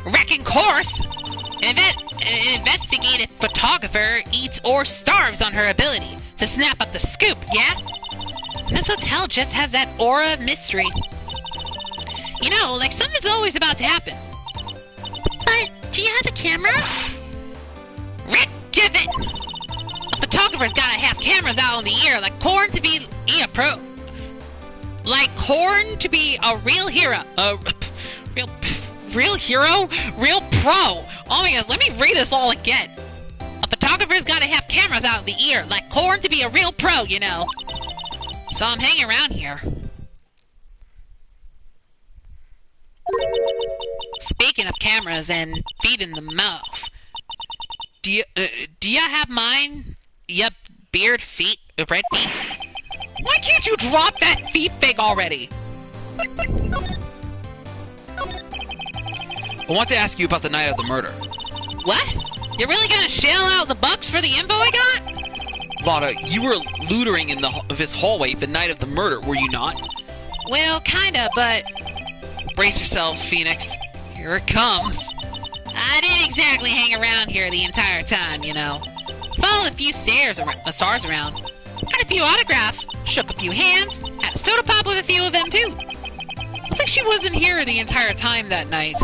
Speaker 1: Wrecking course! An investigative photographer eats or starves on her ability to snap up the scoop, yeah?
Speaker 3: This hotel just has that aura of mystery. You know, like something's always about to happen. But, do you have a camera? Rick, give it! A photographer's gotta have cameras out in the air like corn to be a pro. Like corn to be a real hero. Real hero? Real pro. Oh my god, let me read this all again. A photographer's gotta have cameras out in the air like corn to be a real pro, you know. So I'm hanging around here. Speaking of cameras and feet in the mouth, do you have mine? Yep, beard feet, red feet. Why can't you drop that feet thing already?
Speaker 2: I want to ask you about the night of the murder.
Speaker 3: What? You're really gonna shell out the bucks for the info I got?
Speaker 2: Lotta, you were loitering in this hallway the night of the murder, were you not?
Speaker 3: Well, kinda, but...
Speaker 1: Brace yourself, Phoenix. Here it comes.
Speaker 3: I didn't exactly hang around here the entire time, you know. Followed a few stars around. Got a few autographs, shook a few hands, had a soda pop with a few of them, too.
Speaker 1: Looks like she wasn't here the entire time that night.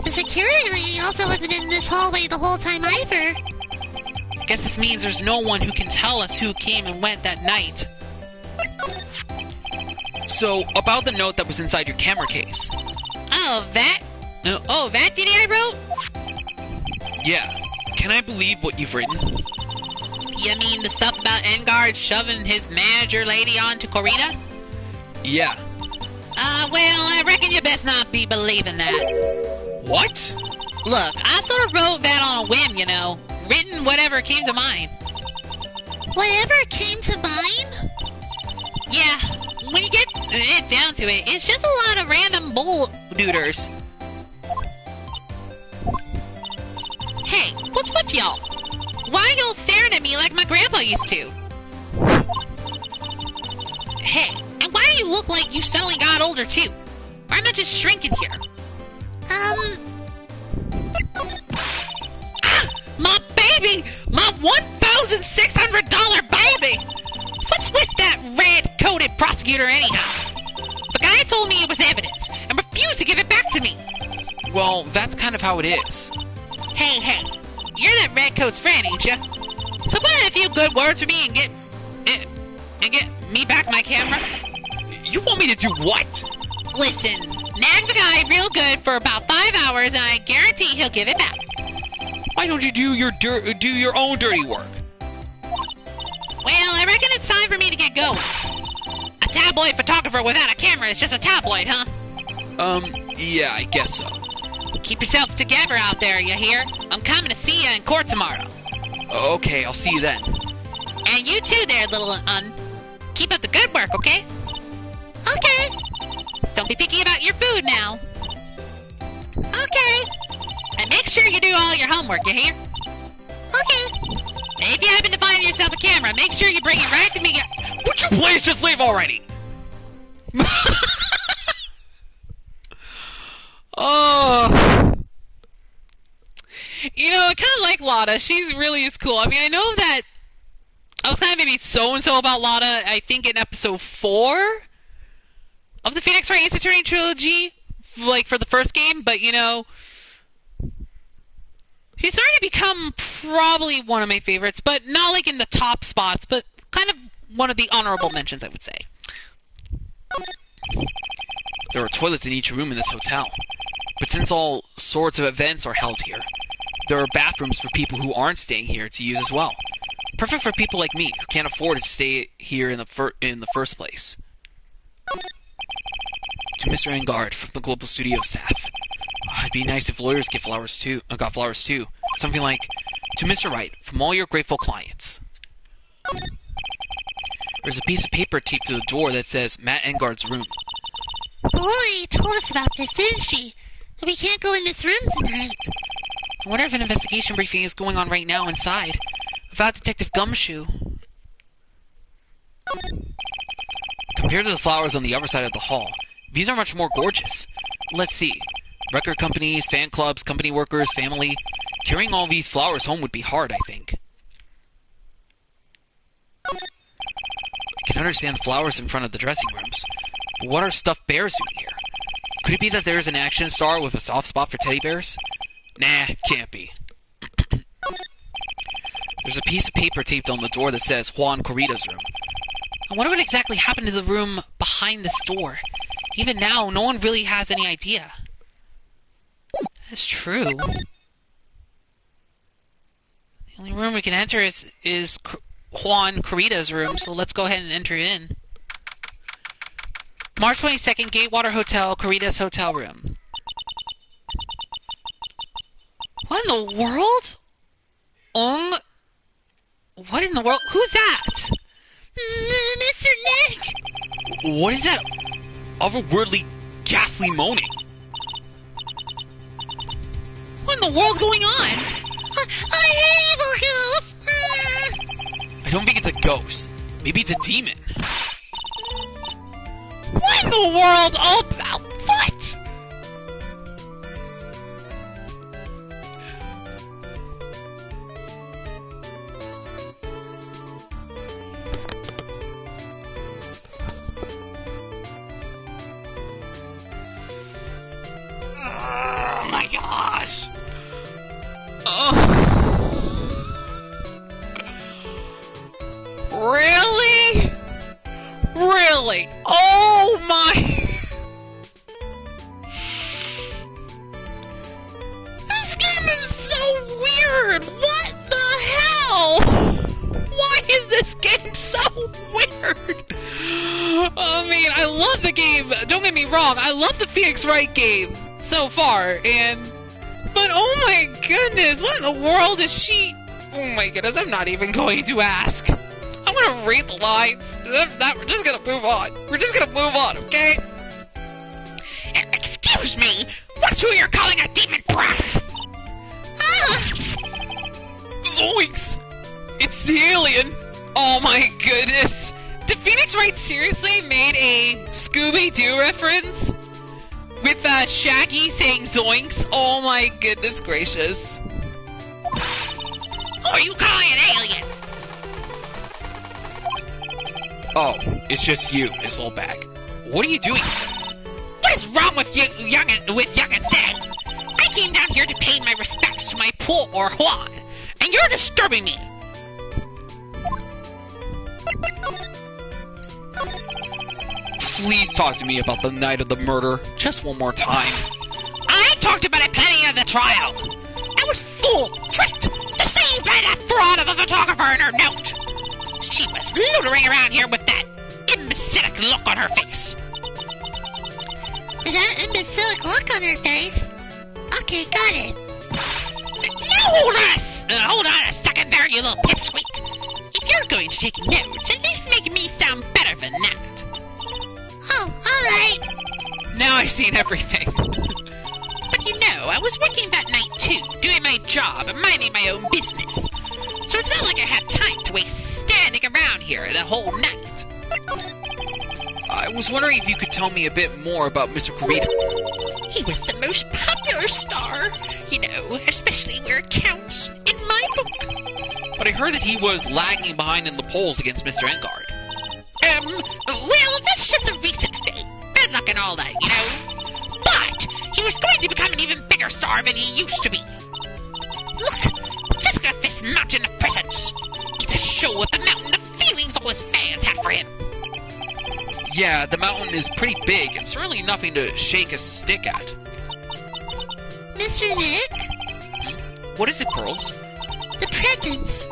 Speaker 3: The security lady also wasn't in this hallway the whole time either.
Speaker 1: Guess this means there's no one who can tell us who came and went that night.
Speaker 2: So, about the note that was inside your camera case.
Speaker 3: Oh, that ditty I wrote?
Speaker 2: Yeah. Can I believe what you've written?
Speaker 3: You mean the stuff about Engard shoving his manager lady onto Corita?
Speaker 2: Yeah.
Speaker 3: Well, I reckon you best not be believing that.
Speaker 2: What?
Speaker 3: Look, I sort of wrote that on a whim, you know. Written whatever came to mind. Whatever came to mind? Yeah, when you get it down to it, it's just a lot of random bull-dooders. Hey, what's with y'all? Why are y'all staring at me like my grandpa used to? Hey, and why do you look like you suddenly got older too? Or am I just shrinking here? My baby! My $1,600 baby! What's with that red-coated prosecutor anyhow? The guy told me it was evidence and refused to give it back to me.
Speaker 2: Well, that's kind of how it is.
Speaker 3: Hey, you're that redcoat's friend, ain't ya? So put in a few good words for me and get me back my camera.
Speaker 2: You want me to do what?
Speaker 3: Listen, nag the guy real good for about 5 hours and I guarantee he'll give it back.
Speaker 2: Why don't you do your own dirty work?
Speaker 3: Well, I reckon it's time for me to get going. A tabloid photographer without a camera is just a tabloid, huh?
Speaker 2: Yeah, I guess so.
Speaker 3: Keep yourself together out there, you hear? I'm coming to see you in court tomorrow.
Speaker 2: Okay, I'll see you then.
Speaker 3: And you too there, little un. Keep up the good work, okay? Okay. Don't be picky about your food now. Okay. And make sure you do all your homework, you hear? Okay. And if you happen to find yourself a camera, make sure you bring it right to me.
Speaker 2: Would you please just leave already?
Speaker 1: Oh. You know, I kind of like Lotta. She really is cool. I mean, I know that I was kind of maybe so-and-so about Lotta, I think in episode 4 of the Phoenix Wright Attorney Trilogy, like for the first game, but you know, she's starting to become probably one of my favorites, but not like in the top spots, but kind of one of the honorable mentions, I would say.
Speaker 2: There are toilets in each room in this hotel, but since all sorts of events are held here, there are bathrooms for people who aren't staying here to use as well. Perfect for people like me who can't afford to stay here in the first place. To Mr. Engard from the Global Studio staff. It'd be nice if lawyers got flowers too. Something like, to Mr. Wright, from all your grateful clients. There's a piece of paper taped to the door that says Matt Engard's room.
Speaker 3: Lily told us about this, didn't she? That we can't go in this room tonight.
Speaker 1: I wonder if an investigation briefing is going on right now inside. Without Detective Gumshoe.
Speaker 2: Compared to the flowers on the other side of the hall, these are much more gorgeous. Let's see. Record companies, fan clubs, company workers, family. Carrying all these flowers home would be hard, I think. understand the flowers in front of the dressing rooms, but what are stuffed bears doing here? Could it be that there's an action star with a soft spot for teddy bears? Nah, can't be. There's a piece of paper taped on the door that says Juan Corrida's room.
Speaker 1: I wonder what exactly happened to the room behind this door. Even now, no one really has any idea. That's true. The only room we can enter is Juan Corrida's room, so let's go ahead and enter in. March 22nd, Gatewater Hotel, Corrida's hotel room. What in the world? What in the world? Who's that?
Speaker 3: Mr. Nick!
Speaker 2: What is that otherworldly, ghastly moaning?
Speaker 1: What in the world's going on?
Speaker 3: I hate evil ghosts!
Speaker 2: I don't think it's a ghost. Maybe it's a demon.
Speaker 1: What in the world? All about what? Oh my gosh. Really? Really? Oh my... This game is so weird! What the hell? Why is this game so weird? I mean, I love the game, don't get me wrong, I love the Phoenix Wright games so far, but oh my goodness, what in the world is she... Oh my goodness, I'm not even going to ask. I'm gonna read the lines. We're just gonna move on. We're just gonna move on, okay? Excuse me! What's who you're calling a demon brat? Zoinks! It's the alien! Oh my goodness! Did Phoenix Wright seriously made a Scooby-Doo reference? With Shaggy saying zoinks? Oh my goodness gracious. Who are you calling an alien?
Speaker 2: Oh, it's just you, Miss Oldback. What are you doing?
Speaker 1: What is wrong with you, young and Zay? I came down here to pay my respects to my poor Juan, and you're disturbing me.
Speaker 2: Please talk to me about the night of the murder, just one more time.
Speaker 1: I talked about it plenty of the trial. I was fooled, tricked, deceived by that fraud of a photographer and her note. She was loitering around here with that imbecilic look on her face.
Speaker 3: That imbecilic look on her face? Okay, got it.
Speaker 1: Now hold on a second there, you little pipsqueak. If you're going to take notes, at least make me sound better than that.
Speaker 3: Oh, alright.
Speaker 1: Now I've seen everything. But you know, I was working that night too, doing my job and minding my own business. So it's not like I had time to waste standing around here the whole night.
Speaker 2: I was wondering if you could tell me a bit more about Mr. Corrida.
Speaker 1: He was the most popular star, you know, especially where it counts in my book.
Speaker 2: But I heard that he was lagging behind in the polls against Mr. Engard.
Speaker 1: Well, that's just a recent thing. Bad luck and all that, you know. But he was going to become an even bigger star than he used to be. Look, just look at this mountain of presents. It's a show of the mountain of feelings all his fans had for him.
Speaker 2: Yeah, the mountain is pretty big and certainly nothing to shake a stick at.
Speaker 3: Mr. Nick?
Speaker 2: What is it, Pearls?
Speaker 3: The presents.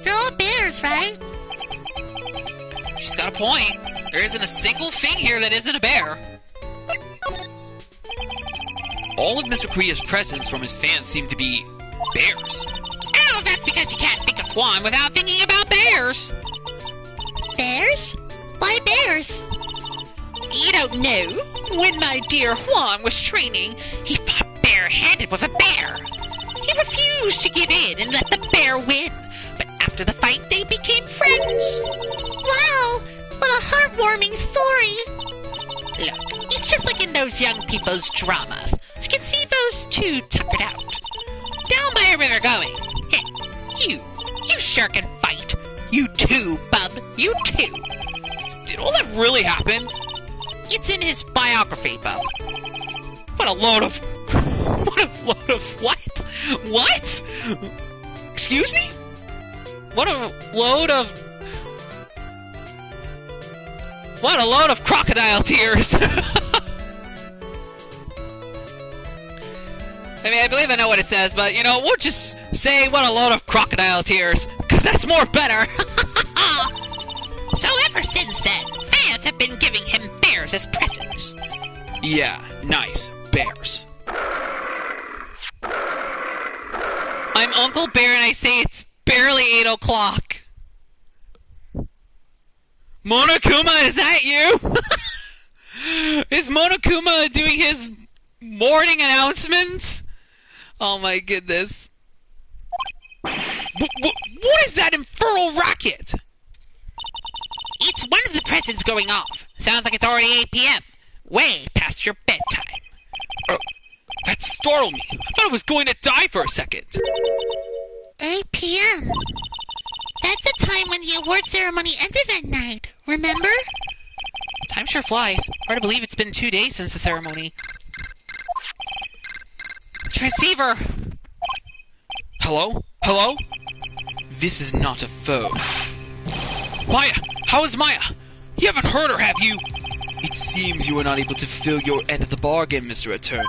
Speaker 3: They're all bears, right?
Speaker 1: She's got a point. There isn't a single thing here that isn't a bear.
Speaker 2: All of Mr. Corrida's presents from his fans seem to be bears.
Speaker 1: Oh, that's because you can't think of Juan without thinking about bears.
Speaker 3: Bears? Why bears?
Speaker 1: You don't know? When my dear Juan was training, he fought bare-handed with a bear. He refused to give in and let the bear win. But after the fight, they became friends.
Speaker 3: Wow! What a heartwarming story!
Speaker 1: Look, it's just like in those young people's dramas. You can see those two tough it out. Down by where they're going. Hey, you sure can fight. You too, bub, you too.
Speaker 2: Did all that really happen?
Speaker 1: It's in his biography, Bo. What a load of... What? What? Excuse me? What a load of crocodile tears. I mean, I believe I know what it says, but, we'll just say what a load of crocodile tears, because that's more better.
Speaker 3: So ever since then, fans have been giving him bears as presents.
Speaker 2: Yeah, nice. Bears.
Speaker 1: I'm Uncle Bear, and I say it's barely 8 o'clock. Monokuma, is that you? Is Monokuma doing his morning announcements? Oh my goodness. What is that infernal racket?
Speaker 3: It's one of the presents going off. Sounds like it's already 8 p.m. Way past your bedtime.
Speaker 2: That startled me. I thought I was going to die for a second.
Speaker 3: 8 p.m. That's the time when the award ceremony ended that night, remember?
Speaker 1: Time sure flies. Hard to believe it's been 2 days since the ceremony. Transceiver!
Speaker 2: Hello? Hello? This is not a phone. Maya! How is Maya? You haven't heard her, have you? It seems you were not able to fill your end of the bargain, Mr. Attorney.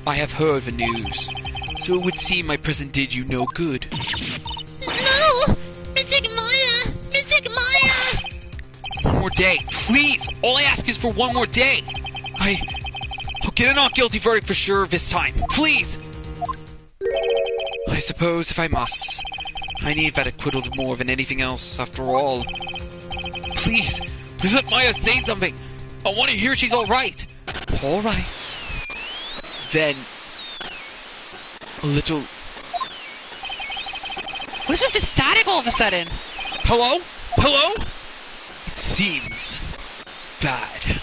Speaker 2: I have heard the news, so it would seem my present did you no good.
Speaker 3: No! Mystic Maya! Mystic Maya!
Speaker 2: One more day, please! All I ask is for one more day! I'll get a not guilty verdict for sure this time. Please! I suppose if I must. I need that acquittal more than anything else, after all. Please! Please let Maya say something! I want to hear she's alright! Alright. Then... a little...
Speaker 1: What's with the static all of a sudden?
Speaker 2: Hello? Hello? It seems... bad.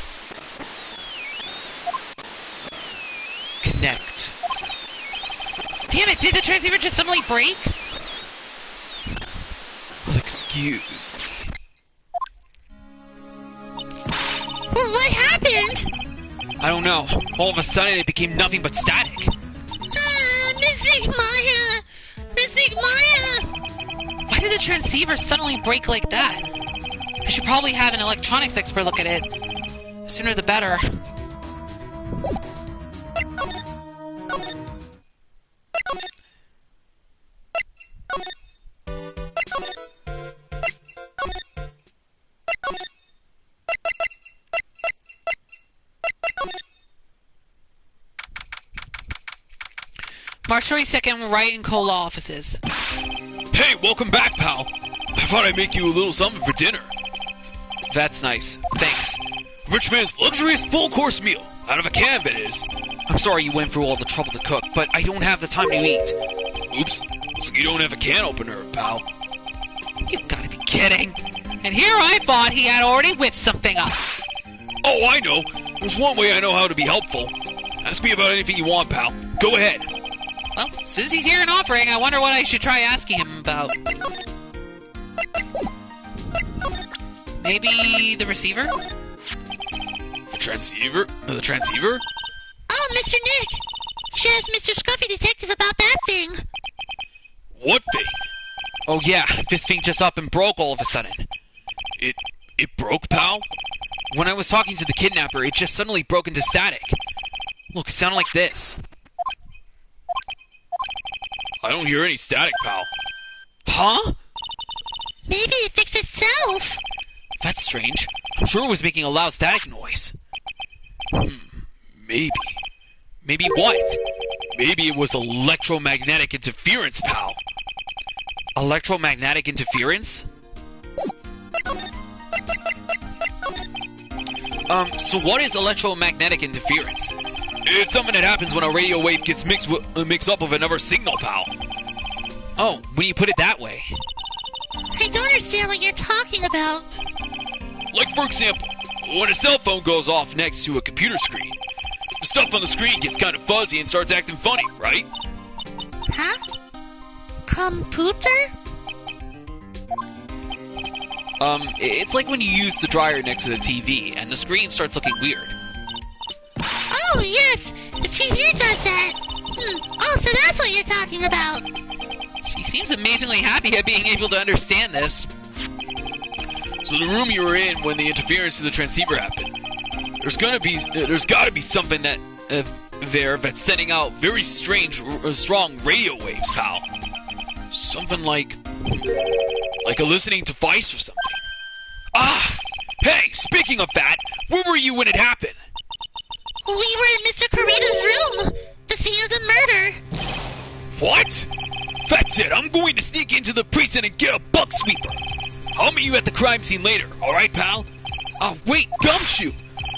Speaker 2: Connect.
Speaker 1: Damn it, did the transceiver just suddenly break?
Speaker 2: Well, excuse me.
Speaker 3: What happened?
Speaker 2: I don't know. All of a sudden it became nothing but static.
Speaker 3: Mystic Maya! Mystic Maya!
Speaker 1: Why did the transceiver suddenly break like that? I should probably have an electronics expert look at it. The sooner the better. March 22nd, Wright and Cola offices.
Speaker 2: Hey, welcome back, pal. I thought I'd make you a little something for dinner. That's nice. Thanks. Rich man's luxurious full-course meal. Out of a can, that is. I'm sorry you went through all the trouble to cook, but I don't have the time to eat. Oops. So you don't have a can opener, pal.
Speaker 1: You've got to be kidding. And here I thought he had already whipped something up.
Speaker 2: Oh, I know. There's one way I know how to be helpful. Ask me about anything you want, pal. Go ahead.
Speaker 1: Well, since he's here and offering, I wonder what I should try asking him about. Maybe the receiver?
Speaker 2: The transceiver? The transceiver?
Speaker 3: Oh, Mr. Nick! She asked Mr. Scruffy Detective about that thing.
Speaker 2: What thing?
Speaker 1: Oh yeah, this thing just up and broke all of a sudden.
Speaker 2: It broke, pal?
Speaker 1: When I was talking to the kidnapper, it just suddenly broke into static. Look, it sounded like this.
Speaker 2: I don't hear any static, pal.
Speaker 1: Huh?
Speaker 3: Maybe it fixed itself.
Speaker 1: That's strange. I'm sure it was making a loud static noise.
Speaker 2: Maybe.
Speaker 1: Maybe what?
Speaker 2: Maybe it was electromagnetic interference, pal.
Speaker 1: Electromagnetic interference? So what is electromagnetic interference?
Speaker 2: It's something that happens when a radio wave gets mixed up with another signal, pal.
Speaker 1: Oh, when you put it that way.
Speaker 3: I don't understand what you're talking about.
Speaker 2: Like, for example, when a cell phone goes off next to a computer screen, the stuff on the screen gets kind of fuzzy and starts acting funny, right?
Speaker 3: Huh? Computer?
Speaker 2: It's like when you use the dryer next to the TV, and the screen starts looking weird.
Speaker 3: Oh, yes! The TV does that! Oh, so that's what you're talking about!
Speaker 1: She seems amazingly happy at being able to understand this.
Speaker 2: So the room you were in when the interference to the transceiver happened. There's gotta be something that there that's sending out very strange, strong radio waves, pal. Something like a listening device or something. Ah! Hey, speaking of that, where were you when it happened?
Speaker 3: We were in Mr. Karita's room, the scene of the murder.
Speaker 2: What? That's it. I'm going to sneak into the precinct and get a bug sweeper. I'll meet you at the crime scene later, alright, pal? Oh, wait, Gumshoe!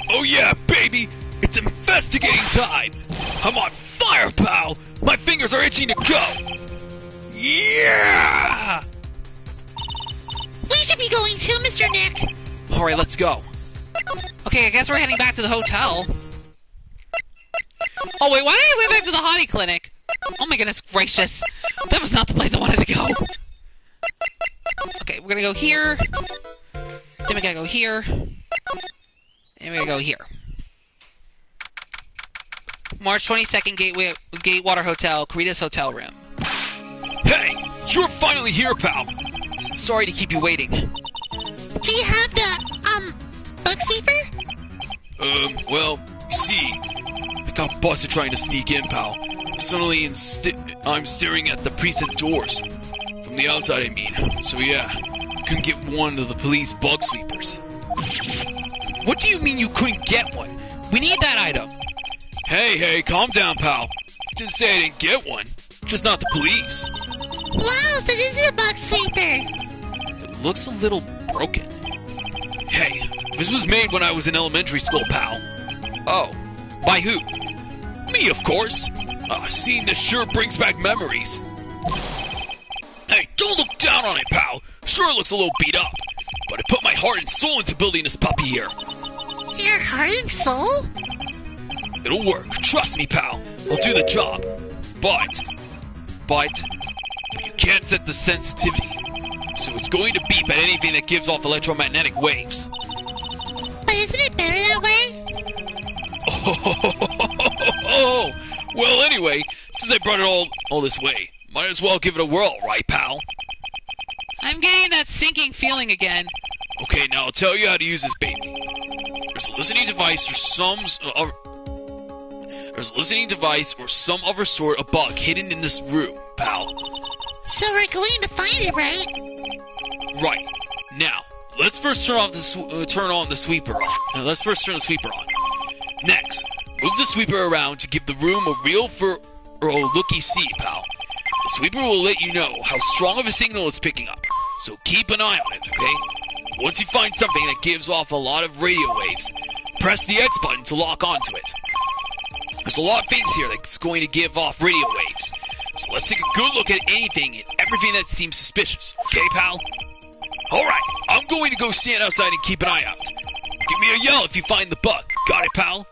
Speaker 2: Oh yeah, baby! It's investigating time! I'm on fire, pal! My fingers are itching to go! Yeah!
Speaker 3: We should be going too, Mr. Nick.
Speaker 2: Alright, let's go.
Speaker 1: Okay, I guess we're heading back to the hotel. Oh, wait, why did I went back to the hottie clinic? Oh my goodness gracious. That was not the place I wanted to go. Okay, we're gonna go here. Then we gotta go here. And we're gonna go here. March 22nd, Gatewater Hotel, Karita's hotel room.
Speaker 2: Hey! You're finally here, pal! Sorry to keep you waiting.
Speaker 3: Do you have the, bug sweeper?
Speaker 2: Well, you see, I got busted trying to sneak in, pal. Suddenly, I'm staring at the precinct doors. From the outside, I mean. So yeah, couldn't get one of the police bug sweepers.
Speaker 1: What do you mean you couldn't get one? We need that item.
Speaker 2: Hey, calm down, pal. Didn't say I didn't get one. Just not the police.
Speaker 3: Wow, so this is a bug sweeper.
Speaker 2: It looks a little broken. Hey, this was made when I was in elementary school, pal.
Speaker 1: Oh, by who?
Speaker 2: Me, of course. Seeing this sure brings back memories. Hey, don't look down on it, pal. Sure, it looks a little beat up. But I put my heart and soul into building this puppy here.
Speaker 3: Your heart and soul?
Speaker 2: It'll work. Trust me, pal. I'll do the job. But you can't set the sensitivity. So it's going to beep at anything that gives off electromagnetic waves.
Speaker 3: But isn't it better that way?
Speaker 2: Oh, well, anyway, since I brought it all this way, might as well give it a whirl, right, pal?
Speaker 1: I'm getting that sinking feeling again.
Speaker 2: Okay, now I'll tell you how to use this baby. There's a listening device or some other sort of bug hidden in this room, pal.
Speaker 3: So we're going to find it, right?
Speaker 2: Right. Now, let's first turn on the sweeper on. Let's first turn the sweeper on. Next, move the sweeper around to give the room a real looky see, pal. The sweeper will let you know how strong of a signal it's picking up, so keep an eye on it, okay? Once you find something that gives off a lot of radio waves, press the X button to lock onto it. There's a lot of things here that's going to give off radio waves, so let's take a good look at anything and everything that seems suspicious, okay, pal? Alright, I'm going to go stand outside and keep an eye out. Give me a yell if you find the bug. Got it, pal?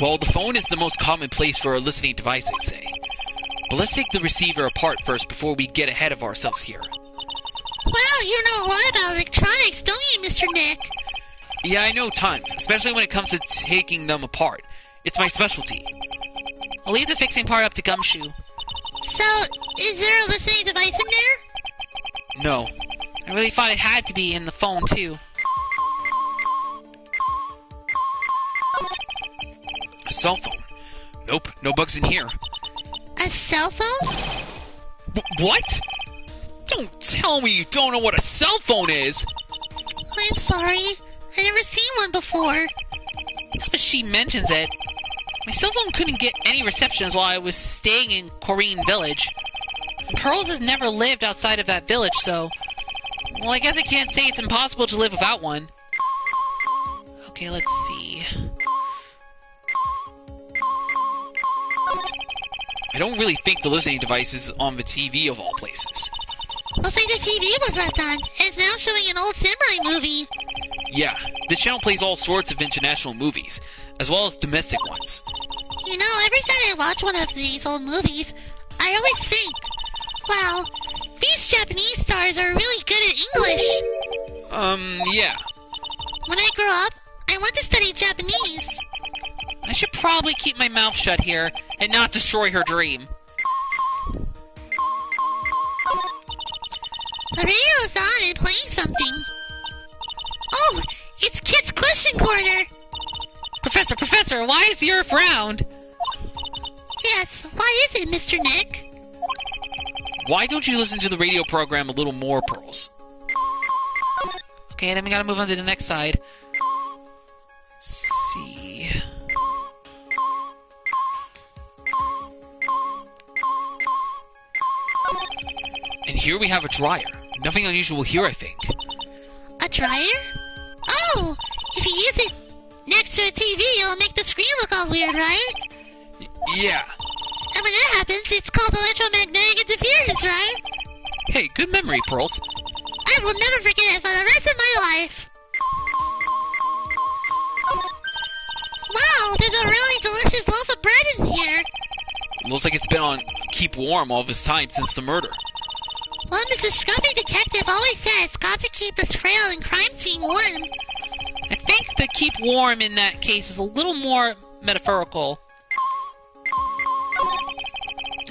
Speaker 1: Well, the phone is the most common place for a listening device, I'd say. But let's take the receiver apart first before we get ahead of ourselves here.
Speaker 3: Wow, you know a lot about electronics, don't you, Mr. Nick?
Speaker 1: Yeah, I know tons, especially when it comes to taking them apart. It's my specialty. I'll leave the fixing part up to Gumshoe.
Speaker 3: So, is there a listening device in there?
Speaker 1: No. I really thought it had to be in the phone, too. A cell phone? Nope, no bugs in here.
Speaker 3: A cell phone?
Speaker 1: What? Don't tell me you don't know what a cell phone is!
Speaker 3: I'm sorry. I never seen one before.
Speaker 1: Now that she mentions it, my cell phone couldn't get any receptions while I was staying in Corrine Village. And Pearls has never lived outside of that village, so... Well, I guess I can't say it's impossible to live without one. Okay, let's see... I don't really think the listening device is on the TV of all places.
Speaker 3: Looks like the TV was left on. It's now showing an old samurai movie.
Speaker 1: Yeah, this channel plays all sorts of international movies, as well as domestic ones.
Speaker 3: You know, every time I watch one of these old movies, I always think, Wow, these Japanese stars are really good at English.
Speaker 2: Yeah.
Speaker 3: When I grow up, I want to study Japanese.
Speaker 1: I should probably keep my mouth shut here and not destroy her dream.
Speaker 3: The radio's on and playing something. Oh, it's Kit's Question Corner.
Speaker 1: Professor, why is the Earth round?
Speaker 3: Yes, why is it, Mr. Nick?
Speaker 2: Why don't you listen to the radio program a little more, Pearls?
Speaker 1: Okay, then we gotta move on to the next side. Let's see.
Speaker 2: And here we have a dryer. Nothing unusual here, I think.
Speaker 3: A dryer? Oh, if you use it next to a TV, it'll make the screen look all weird, right?
Speaker 2: Yeah.
Speaker 3: And when that happens, it's called electromagnetic interference, right?
Speaker 2: Hey, good memory, Pearls.
Speaker 3: I will never forget it for the rest of my life. Wow, there's a really delicious loaf of bread in here.
Speaker 2: Looks like it's been on keep warm all this time since the murder.
Speaker 3: Well, Mr. Scruffy Detective always says got to keep the trail and crime scene warm.
Speaker 1: I think the keep warm in that case is a little more metaphorical.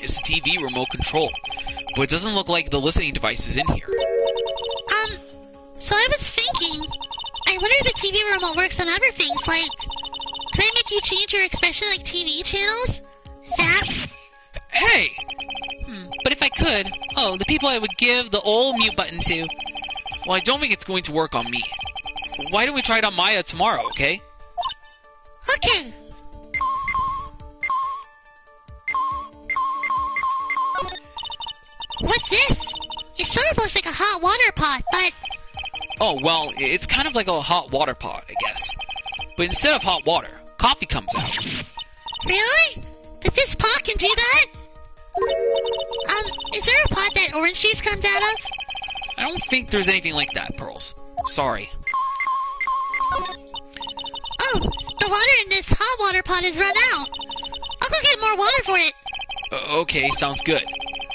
Speaker 2: It's a TV remote control, but it doesn't look like the listening device is in here.
Speaker 3: So I was thinking, I wonder if the TV remote works on other things, like, can I make you change your expression like TV channels? Zap?
Speaker 2: Hey!
Speaker 1: But if I could, the people I would give the old mute button to.
Speaker 2: Well, I don't think it's going to work on me. Why don't we try it on Maya tomorrow, okay?
Speaker 3: Okay. What's this? It sort of looks like a hot water pot, but...
Speaker 2: Oh, well, it's kind of like a hot water pot, I guess. But instead of hot water, coffee comes out.
Speaker 3: Really? But this pot can do that? Is there a pot that orange juice comes out of?
Speaker 2: I don't think there's anything like that, Pearls. Sorry.
Speaker 3: Oh, the water in this hot water pot has run out. I'll go get more water for it.
Speaker 2: Okay, sounds good.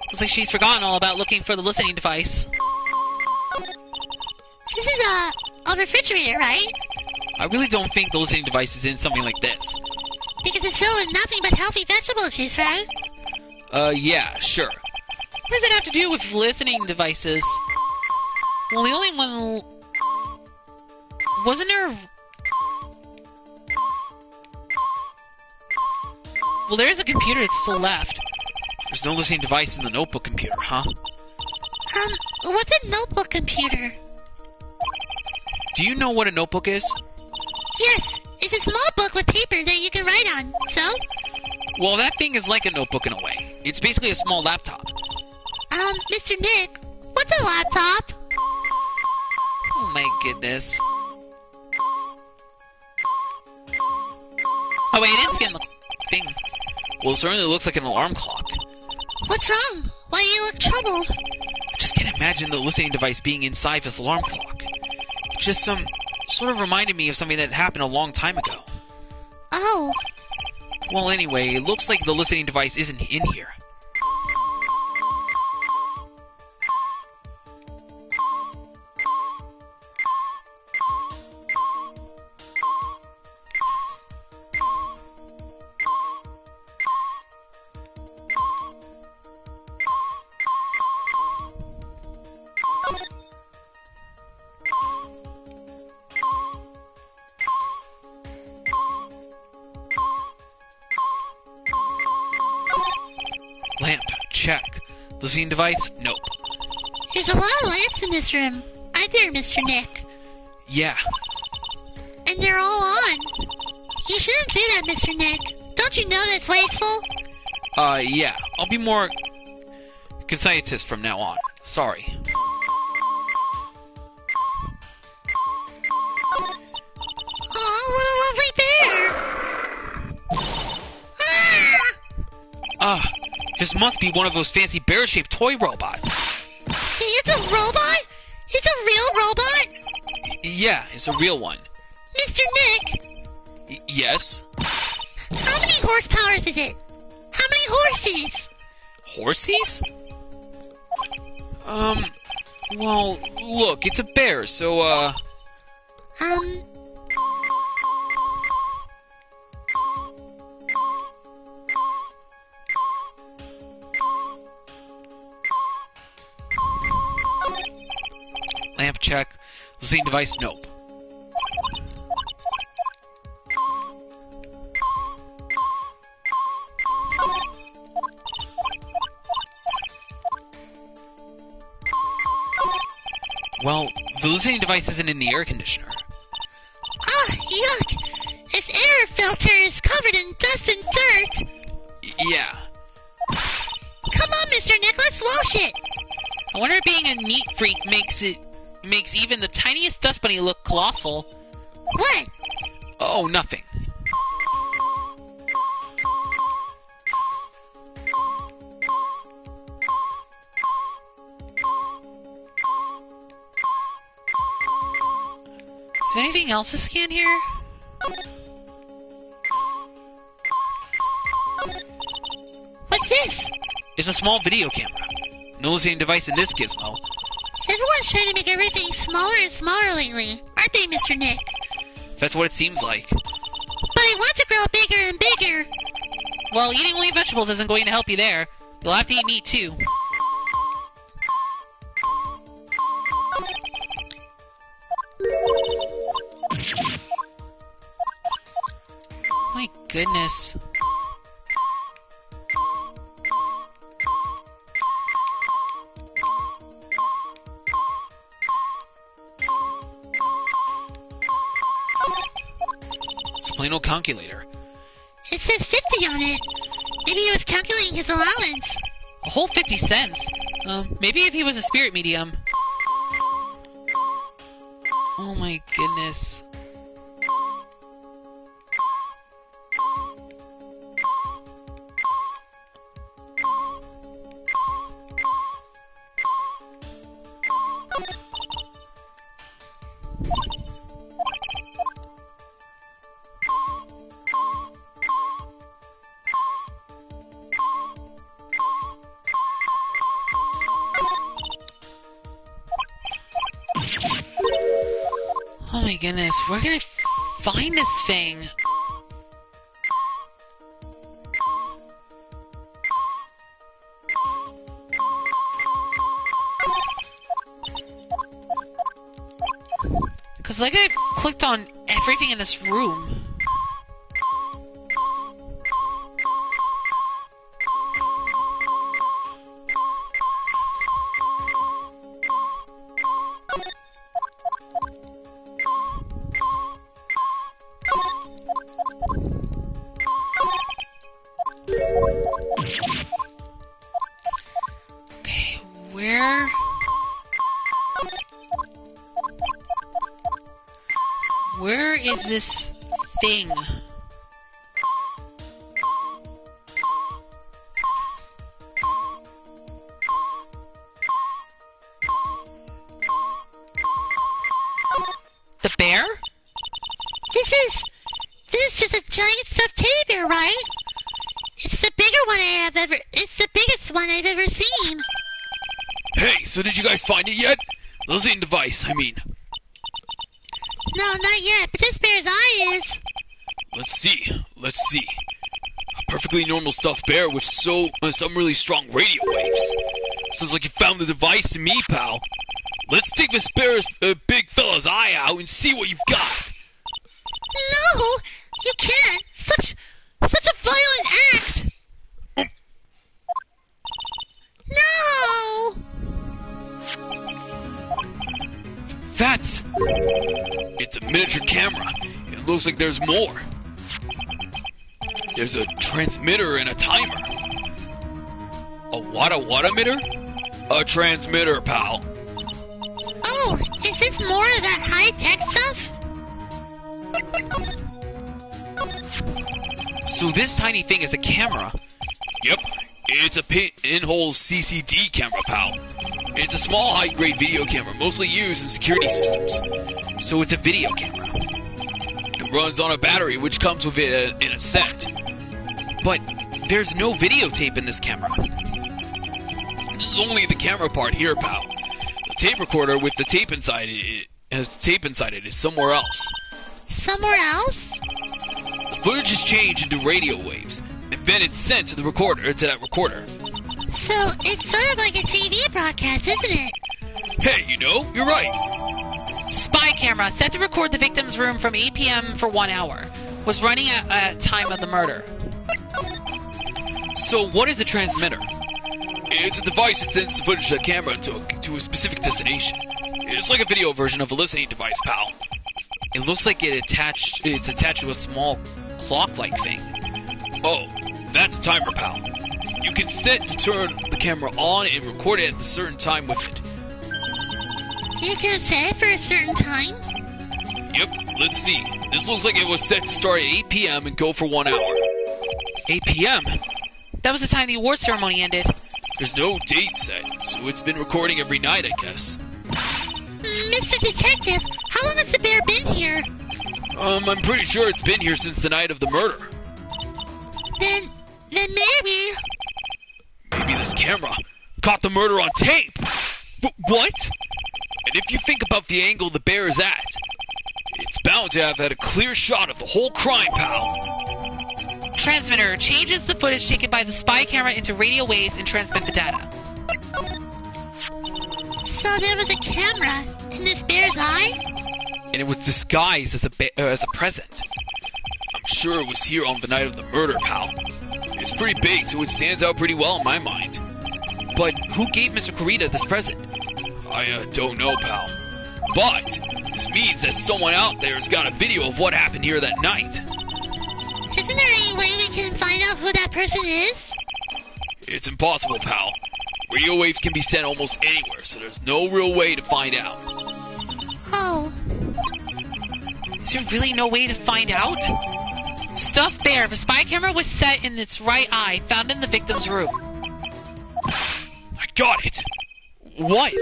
Speaker 1: Looks like she's forgotten all about looking for the listening device.
Speaker 3: This is a refrigerator, right?
Speaker 2: I really don't think the listening device is in something like this.
Speaker 3: Because it's filled with nothing but healthy vegetable juice, right?
Speaker 2: Yeah, sure.
Speaker 1: What does it have to do with listening devices? Well, the only one... Wasn't there... Well, there is a computer that's still left.
Speaker 2: There's no listening device in the notebook computer, huh?
Speaker 3: What's a notebook computer?
Speaker 2: Do you know what a notebook is?
Speaker 3: Yes, it's a small book with paper that you can write on, so?
Speaker 2: Well, that thing is like a notebook in a way. It's basically a small laptop.
Speaker 3: Mr. Nick, what's a laptop?
Speaker 1: Oh my goodness. Oh wait, it is getting the thing.
Speaker 2: Well, it certainly looks like an alarm clock.
Speaker 3: What's wrong? Why do you look troubled?
Speaker 2: I just can't imagine the listening device being inside this alarm clock. It just sort of reminded me of something that happened a long time ago.
Speaker 3: Oh.
Speaker 2: Well, anyway, it looks like the listening device isn't in here. Lamp, check. Listening device, nope.
Speaker 3: There's a lot of lamps in this room, aren't there, Mr. Nick?
Speaker 2: Yeah.
Speaker 3: And they're all on. You shouldn't do that, Mr. Nick. Don't you know that's wasteful?
Speaker 2: Yeah. I'll be more conscientious from now on. Sorry.
Speaker 3: Oh, what a lovely bear! Ah!
Speaker 2: This must be one of those fancy bear-shaped toy robots.
Speaker 3: It's a robot? It's a real robot?
Speaker 2: Yeah, it's a real one.
Speaker 3: Mr. Nick,
Speaker 2: Yes?
Speaker 3: how many horsepowers is it? How many horses?
Speaker 2: Horsies? Well, look, it's a bear, so, Lamp check. Listening device, nope. Well, the listening device isn't in the air conditioner.
Speaker 3: Ah, yuck! This air filter is covered in dust and dirt!
Speaker 2: Yeah.
Speaker 3: Come on, Mr. Nick, let's wash it!
Speaker 1: I wonder if being a neat freak makes even the tiniest dust bunny look colossal.
Speaker 3: What?
Speaker 2: Oh, nothing.
Speaker 1: Is there anything else to scan here?
Speaker 3: What's this?
Speaker 1: It's a small video camera. No listening device in this gizmo.
Speaker 3: Everyone's trying to make everything smaller and smaller lately, aren't they, Mr. Nick?
Speaker 1: That's what it seems like.
Speaker 3: But I want to grow bigger and bigger.
Speaker 1: Well, eating only vegetables isn't going to help you there. You'll have to eat meat too. My goodness. It's a plain old calculator.
Speaker 3: It says 50 on it. Maybe he was calculating his allowance.
Speaker 1: A whole 50 cents? Maybe if he was a spirit medium. Oh my goodness. Oh my goodness, where can I find this thing? Because like I clicked on everything in this room. Okay, where is this thing? The bear?
Speaker 3: This is just a giant stuffed teddy bear, right? It's the biggest one I've ever seen.
Speaker 2: Hey, so did you guys find it yet? The listening device, I mean.
Speaker 3: No, not yet, but this bear's eye is.
Speaker 2: Let's see. A perfectly normal stuffed bear with some really strong radio waves. Sounds like you found the device to me, pal. Let's take this bear's big fella's eye out and see what you've got.
Speaker 3: No, you can't. Such a violent act. No.
Speaker 2: It's a miniature camera. It looks like there's more. There's a transmitter and a timer. A what-a-what-emitter? A transmitter, pal.
Speaker 3: Oh, is this more of that high-tech stuff?
Speaker 1: So this tiny thing is a camera.
Speaker 2: Yep. It's a pinhole CCD camera, pal. It's a small high-grade video camera, mostly used in security systems.
Speaker 1: So it's a video camera.
Speaker 2: It runs on a battery, which comes with it in a set.
Speaker 1: But there's no videotape in this camera.
Speaker 2: This is only the camera part here, pal. The tape recorder with the tape inside it is somewhere else.
Speaker 3: Somewhere else?
Speaker 2: The footage is changed into radio waves, and then it's sent to that recorder.
Speaker 3: So, it's sort of like a TV broadcast, isn't it?
Speaker 2: Hey, you're right.
Speaker 1: Spy camera set to record the victim's room from 8 p.m. for 1 hour. Was running at time of the murder.
Speaker 2: So what is a transmitter? It's a device that sends the footage the camera took to a specific destination. It's like a video version of a listening device, pal.
Speaker 1: It looks like it's attached to a small clock-like thing.
Speaker 2: Oh, that's a timer, pal. You can set to turn the camera on and record it at a certain time with it.
Speaker 3: You can set it for a certain time?
Speaker 2: Yep, let's see. This looks like it was set to start at 8 p.m. and go for 1 hour.
Speaker 1: 8 p.m.? That was the time the award ceremony ended.
Speaker 2: There's no date set, so it's been recording every night, I guess.
Speaker 3: Mr. Detective, how long has the bear been here?
Speaker 2: I'm pretty sure it's been here since the night of the murder.
Speaker 3: Then maybe...
Speaker 2: Maybe this camera caught the murder on tape. What? And if you think about the angle the bear is at, it's bound to have had a clear shot of the whole crime, pal.
Speaker 1: Transmitter changes the footage taken by the spy camera into radio waves and transmit the data.
Speaker 3: So there was a camera in this bear's eye?
Speaker 1: And it was disguised as a present.
Speaker 2: I'm sure it was here on the night of the murder, pal. It's pretty big, so it stands out pretty well in my mind.
Speaker 1: But who gave Mr. Kurita this present?
Speaker 2: I don't know, pal. But this means that someone out there's got a video of what happened here that night.
Speaker 3: Isn't there any way we can find out who that person is?
Speaker 2: It's impossible, pal. Radio waves can be sent almost anywhere, so there's no real way to find out.
Speaker 3: Oh.
Speaker 1: Is there really no way to find out? Stuffed bear. The spy camera was set in its right eye, found in the victim's room.
Speaker 2: I got it!
Speaker 1: What?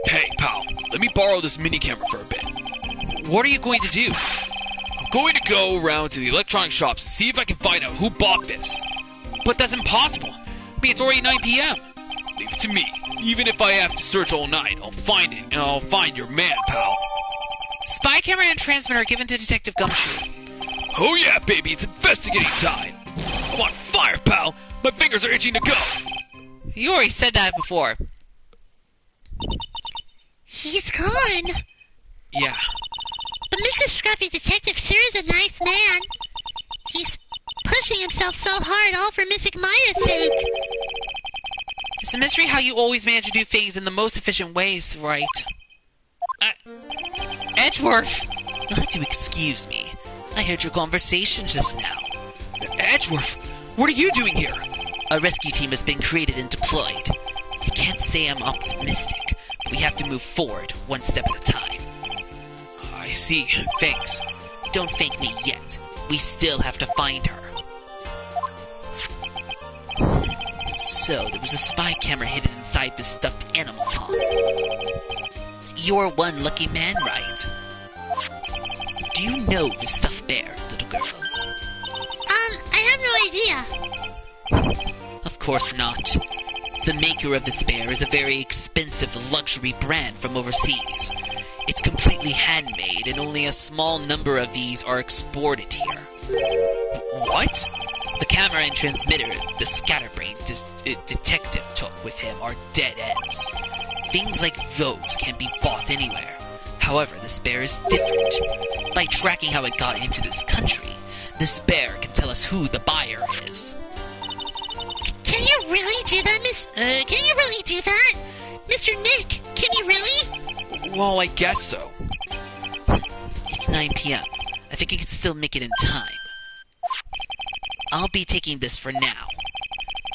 Speaker 2: Hey, pal, let me borrow this mini camera for a bit.
Speaker 1: What are you going to do?
Speaker 2: I'm going to go around to the electronic shops to see if I can find out who bought this.
Speaker 1: But that's impossible. I mean, it's already 9 p.m.
Speaker 2: Leave it to me. Even if I have to search all night, I'll find it, and I'll find your man, pal.
Speaker 1: Spy camera and transmitter given to Detective Gumshoe.
Speaker 2: Oh yeah, baby, it's investigating time. I'm on fire, pal. My fingers are itching to go.
Speaker 1: You already said that before.
Speaker 3: He's gone.
Speaker 1: Yeah.
Speaker 3: But Mr. Scruffy Detective sure is a nice man. He's pushing himself so hard all for Miss Maya's sake.
Speaker 1: It's a mystery how you always manage to do things in the most efficient ways, right? Edgeworth! You'll have to excuse me. I heard your conversation just now.
Speaker 2: Edgeworth, what are you doing here?
Speaker 1: A rescue team has been created and deployed. I can't say I'm optimistic, but we have to move forward one step at a time.
Speaker 2: I see.
Speaker 1: Thanks. Don't thank me yet. We still have to find her. So, there was a spy camera hidden inside this stuffed animal, huh? You're one lucky man, right? Do you know the stuffed bear, little girl?
Speaker 3: I have no idea.
Speaker 1: Of course not. The maker of this bear is a very expensive luxury brand from overseas. It's completely handmade, and only a small number of these are exported here.
Speaker 2: What?
Speaker 1: The camera and transmitter the scatterbrain detective took with him are dead ends. Things like those can't be bought anywhere. However, this bear is different. By tracking how it got into this country, this bear can tell us who the buyer is.
Speaker 3: Can you really do that, Can you really do that? Mr. Nick, can you really?
Speaker 2: Well, I guess so.
Speaker 1: It's 9 p.m. I think I can still make it in time. I'll be taking this for now.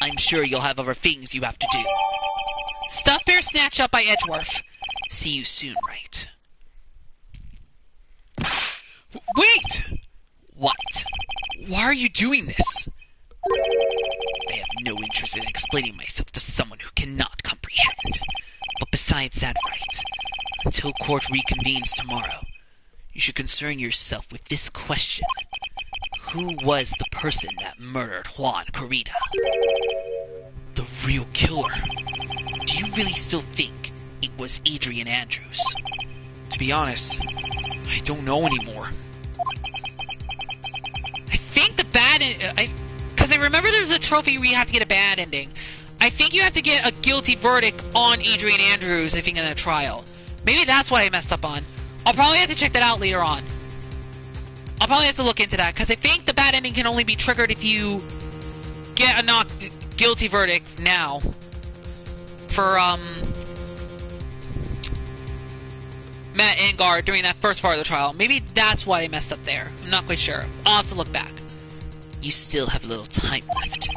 Speaker 1: I'm sure you'll have other things you have to do. Stuffed bear snatched up by Edgeworth. See you soon, right?
Speaker 2: Wait!
Speaker 1: What?
Speaker 2: Why are you doing this?
Speaker 1: I have no interest in explaining myself to someone who cannot comprehend. But besides that, right, until court reconvenes tomorrow, you should concern yourself with this question. Who was the person that murdered Juan Corrida?
Speaker 2: The real killer.
Speaker 1: you really still think it was Adrian Andrews?
Speaker 2: To be honest, I don't know anymore.
Speaker 1: I think the bad... Because I remember there's a trophy where you have to get a bad ending. I think you have to get a guilty verdict on Adrian Andrews, I think, in a trial. Maybe that's what I messed up on. I'll probably have to check that out later on. I'll probably have to look into that, because I think the bad ending can only be triggered if you get a not guilty verdict now. For, Matt Engard during that first part of the trial. Maybe that's why I messed up there. I'm not quite sure. I'll have to look back. You still have a little time left.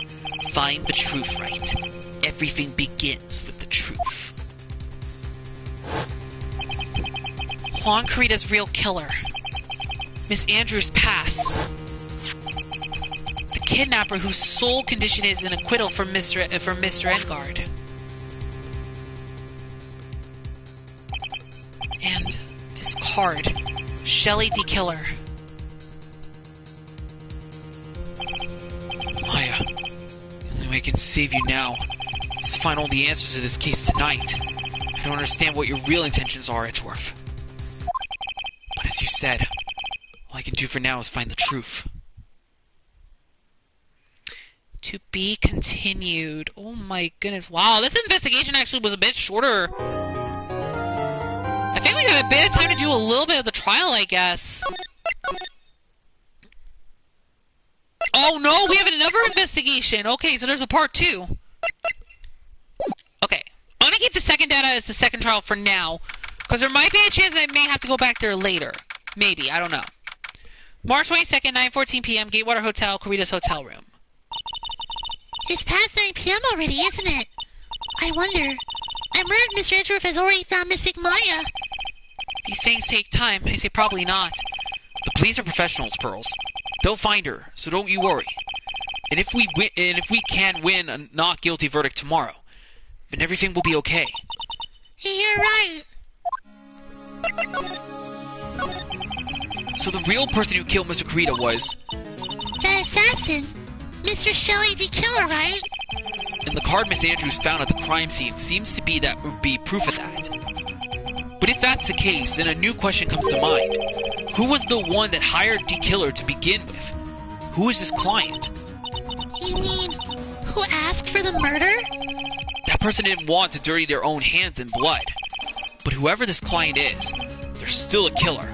Speaker 1: Find the truth, Wright. Everything begins with the truth. Juan Carita's real killer. Miss Andrews' past. The kidnapper whose sole condition is an acquittal for Mr. Engard. And this card. Shelley D. Killer.
Speaker 2: Maya, the only way I can save you now is to find all the answers to this case tonight. I don't understand what your real intentions are, Edgeworth. But as you said, all I can do for now is find the truth.
Speaker 1: To be continued. Oh my goodness. Wow, this investigation actually was a bit shorter. I think we got a bit of time to do a little bit of the trial, I guess. Oh no, we have another investigation. Okay, so there's a part 2. Okay, I'm gonna keep the second data as the second trial for now, because there might be a chance that I may have to go back there later. Maybe, I don't know. March 22nd, 9:14 p.m., Gatewater Hotel, Carita's hotel room.
Speaker 3: It's past 9 p.m. already, isn't it? I wonder. I'm worried Mr. Edgeworth has already found missing Maya.
Speaker 1: These things take time. I say probably not.
Speaker 2: The police are professionals, Pearls. They'll find her, so don't you worry. And if we can win a not guilty verdict tomorrow, then everything will be okay.
Speaker 3: You're right.
Speaker 2: So the real person who killed Mr. Carita was...
Speaker 3: The assassin. Mr. Shelley D. Killer, right?
Speaker 2: And the card Miss Andrews found at the crime scene seems to be proof of that. But if that's the case, then a new question comes to mind. Who was the one that hired D. Killer to begin with? Who is his client?
Speaker 3: You mean, who asked for the murder?
Speaker 2: That person didn't want to dirty their own hands in blood. But whoever this client is, they're still a killer.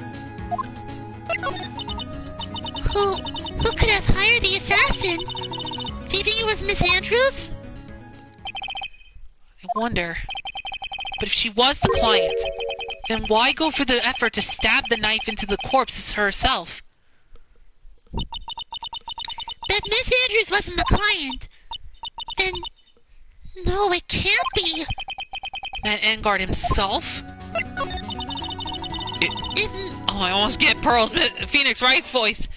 Speaker 3: Who could have hired the assassin? Do you think it was Miss Andrews?
Speaker 1: I wonder. But if she was the client, then why go for the effort to stab the knife into the corpse herself?
Speaker 3: But if Miss Andrews wasn't the client, then... No, it can't be.
Speaker 1: Matt Engard himself? Oh, I almost get Pearl's Phoenix Wright's voice.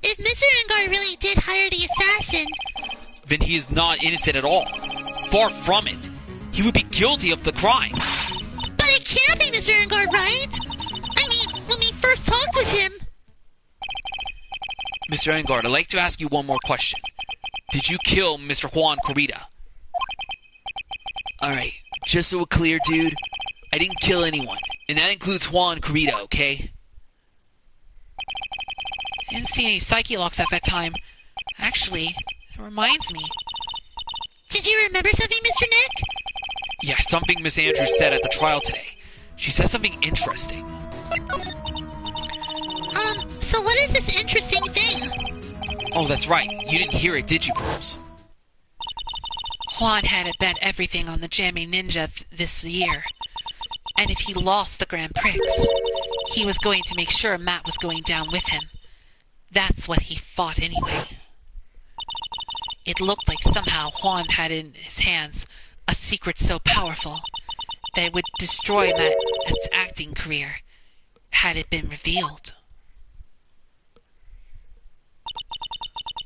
Speaker 3: If Mr. Engard really did hire the assassin...
Speaker 2: Then he is not innocent at all. Far from it. He would be guilty of the crime.
Speaker 3: But it can't be Mr. Engard, right? I mean, when we first talked with him...
Speaker 2: Mr. Engard, I'd like to ask you one more question. Did you kill Mr. Juan Carita? Alright, just so we're clear, dude, I didn't kill anyone. And that includes Juan Carita, okay?
Speaker 1: I didn't see any psyche locks at that time. Actually, it reminds me.
Speaker 3: Did you remember something, Mr. Nick?
Speaker 2: Yeah, something Miss Andrews said at the trial today. She said something interesting.
Speaker 3: So what is this interesting thing?
Speaker 2: Oh, that's right. You didn't hear it, did you, Pearls?
Speaker 1: Juan had bet everything on the Jamming Ninja this year. And if he lost the Grand Prix, he was going to make sure Matt was going down with him. That's what he fought anyway. It looked like somehow Juan had in his hands a secret so powerful that it would destroy Matt's acting career had it been revealed.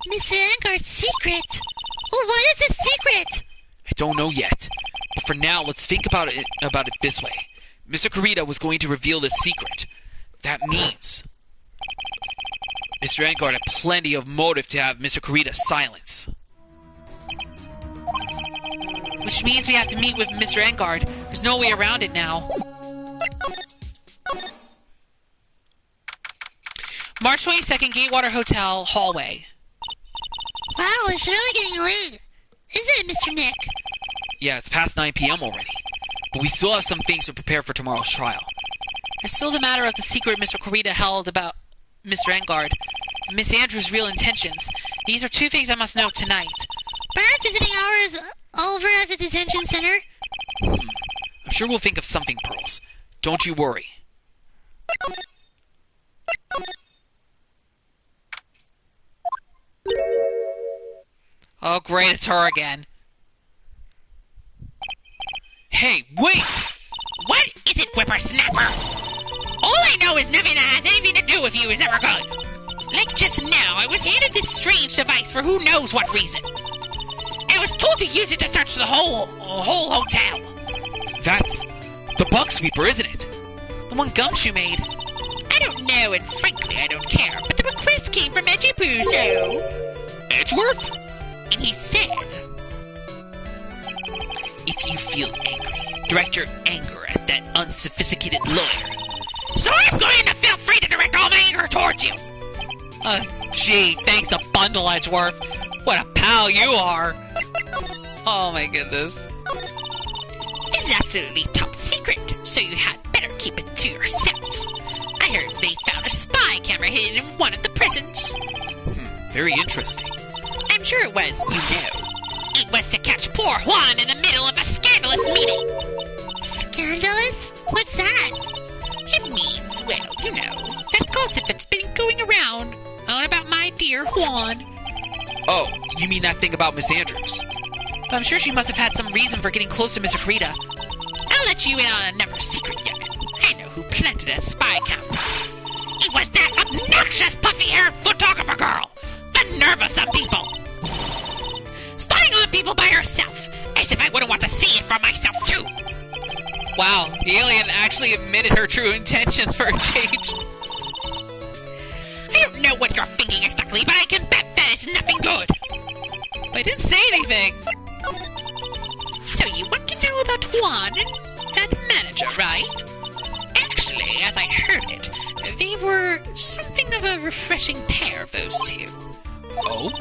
Speaker 3: Mr. Engard's secret? Well, what is his secret?
Speaker 2: I don't know yet. But for now, let's think about it this way. Mr. Carita was going to reveal this secret. That means Mr. Engard had plenty of motive to have Mr. Carita silence.
Speaker 1: which means we have to meet with Mr. Engard. There's no way around it now. March 22nd, Gatewater Hotel, hallway.
Speaker 3: Wow, it's really getting late. Isn't it, Mr. Nick?
Speaker 2: Yeah, it's past 9 p.m. already. But we still have some things to prepare for tomorrow's trial.
Speaker 1: There's still the matter of the secret Mr. Corita held about Mr. Engard, and Miss Andrews' real intentions. These are two things I must know tonight.
Speaker 3: But aren't visiting hours over at the detention center?
Speaker 2: I'm sure we'll think of something, Pearls. Don't you worry.
Speaker 1: Oh, great, it's her again.
Speaker 2: Hey, wait!
Speaker 3: What is it, whippersnapper? All I know is nothing that has anything to do with you is ever good. Like just now, I was handed this strange device for who knows what reason. And I was told to use it to search the whole hotel.
Speaker 2: That's the bug sweeper, isn't it?
Speaker 1: The one Gumshoe made.
Speaker 3: I don't know, and frankly, I don't care. But the request came from Edgy Poo, so...
Speaker 2: Edgeworth?
Speaker 3: And he said...
Speaker 2: If you feel angry, direct your anger at that unsophisticated lawyer.
Speaker 3: So I'm going to feel free to direct all my anger towards you.
Speaker 1: Gee, thanks a bundle, Edgeworth. What a pal you are. Oh my goodness.
Speaker 3: This is absolutely top secret, so you had better keep it to yourselves. I heard they found a spy camera hidden in one of the prisons.
Speaker 2: Very interesting.
Speaker 3: I'm sure it was, you know. It was to catch poor Juan in the middle of a scandalous meeting. Scandalous? What's that? It means, well, you know, that gossip that's been going around on about my dear Juan.
Speaker 2: Oh, you mean that thing about Miss Andrews?
Speaker 1: But I'm sure she must have had some reason for getting close to Mr. Corita.
Speaker 3: I'll let you in on another secret, Devin. I know who planted that spy camera. It was that obnoxious, puffy-haired photographer girl. The nerve of some people. Spying on people by herself, as if I wouldn't want to see it for myself, too.
Speaker 1: Wow, the alien actually admitted her true intentions for a change.
Speaker 3: I don't know what you're thinking exactly, but I can bet that is nothing good.
Speaker 1: But I didn't say anything.
Speaker 3: So you want to know about Juan and that manager, right? Actually, as I heard it, they were something of a refreshing pair, those two.
Speaker 2: Oh?